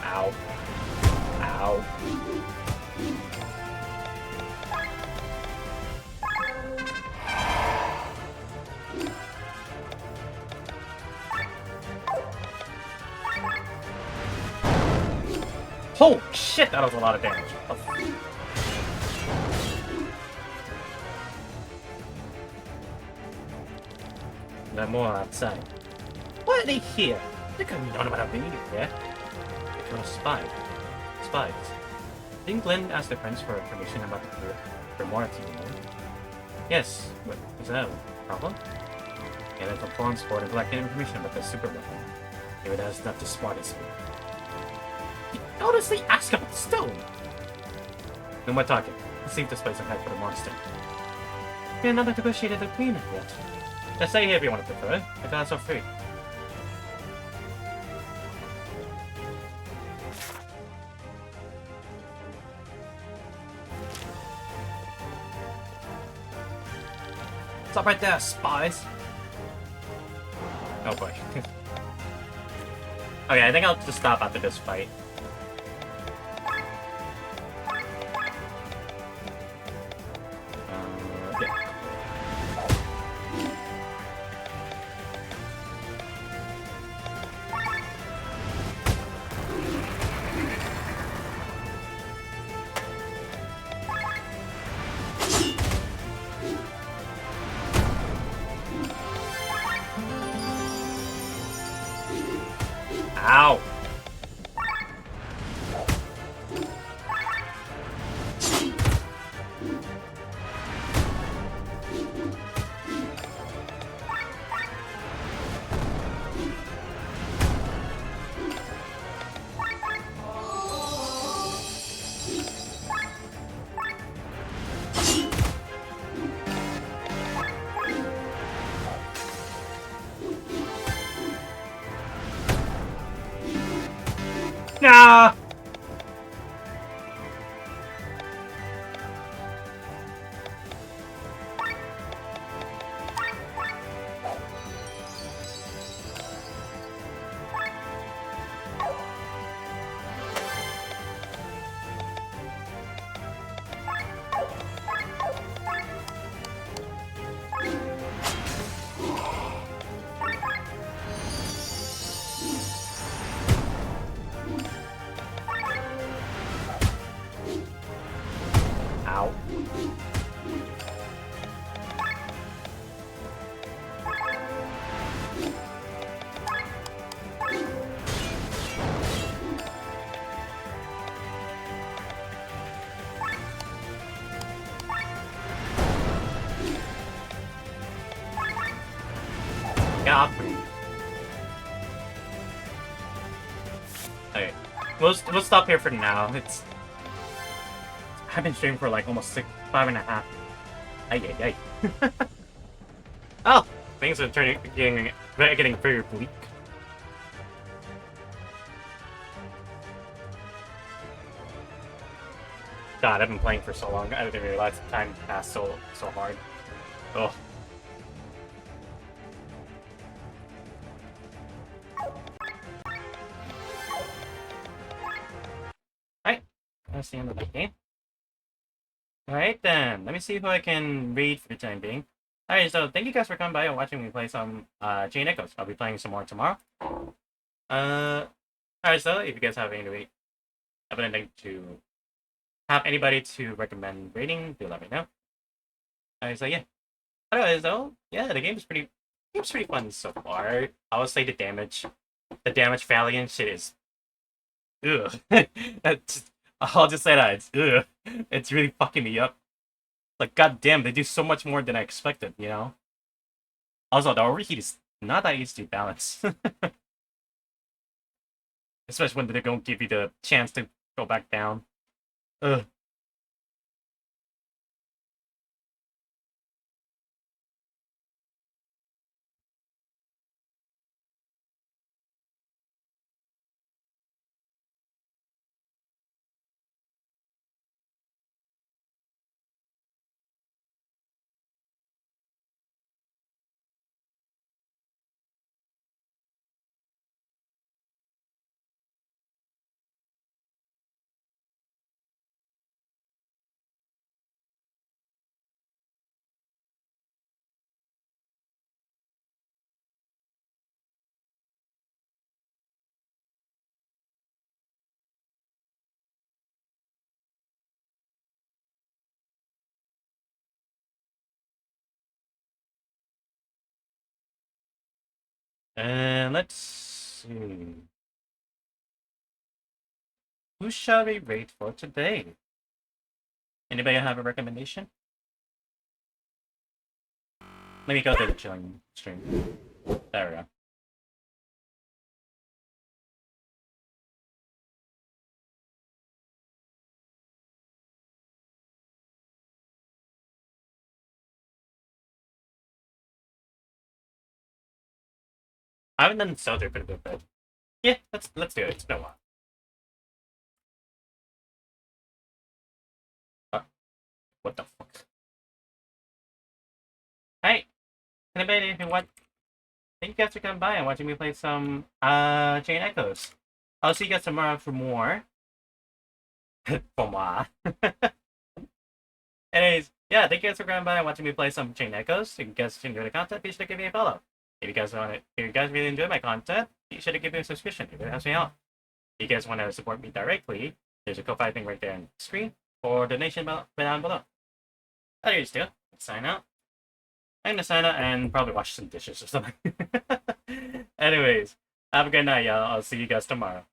Ow. Ow. Holy shit, that was a lot of damage. Oh. No more outside. Why are they here? They could have known about being here. They were spies. Didn't Glenn ask the Prince for information about the group for more activity? Yes. What, is that a problem? And if a pawn sport and collecting information about the super weapon. Maybe that's not the smartest move. Honestly, ask about the stone! No more talking. Let's leave this place and head for the monster. We have not negotiated the agreement yet. Just stay here if you want to prefer. The guns are free. Stop right there, spies! Oh boy. Okay, I think I'll just stop after this fight. Yeah. Ow! Nah! Ow. Get off me. Okay. We'll stop here for now. I've been streaming for like almost 5.5. Ay ay ay. Oh! Things are getting very bleak. God, I've been playing for so long. I didn't realize the time passed so hard. Oh. Alright. That's the end of the game. Alright then. Let me see who I can read for the time being. Alright, so thank you guys for coming by and watching me play some Chain Echoes. I'll be playing some more tomorrow. Alright, so if you guys have anything to have anybody to recommend rating, do let me know. Alright, so yeah. Otherwise though, yeah, the game's pretty fun so far. I would say the damage Valiant shit is ugh. I'll just say that it's ugh. It's really fucking me up. Like goddamn, they do so much more than I expected, you know? Also the overheat is not that easy to balance. Especially when they don't give you the chance to go back down. Ugh. And let's see. Who shall we rate for today? Anybody have a recommendation? Let me go to the chilling stream. There we go. I haven't done Soldier for a bit, but yeah, let's do it. It's been a while. What the fuck? Hey, Anybody who want, thank you guys for coming by and watching me play some Chain Echoes. I'll see you guys tomorrow for more. For more. Anyways, yeah, thank you guys for coming by and watching me play some Chain Echoes. If you guys enjoy the content, be sure to give me a follow. If you guys really enjoy my content, be sure to give me a subscription. It really helps me out. If you guys want to support me directly, there's a Ko-Fi thing right there on the screen or donation down below. Anyways, let's sign out. I'm gonna sign out and probably wash some dishes or something. Anyways, have a good night, y'all. I'll see you guys tomorrow.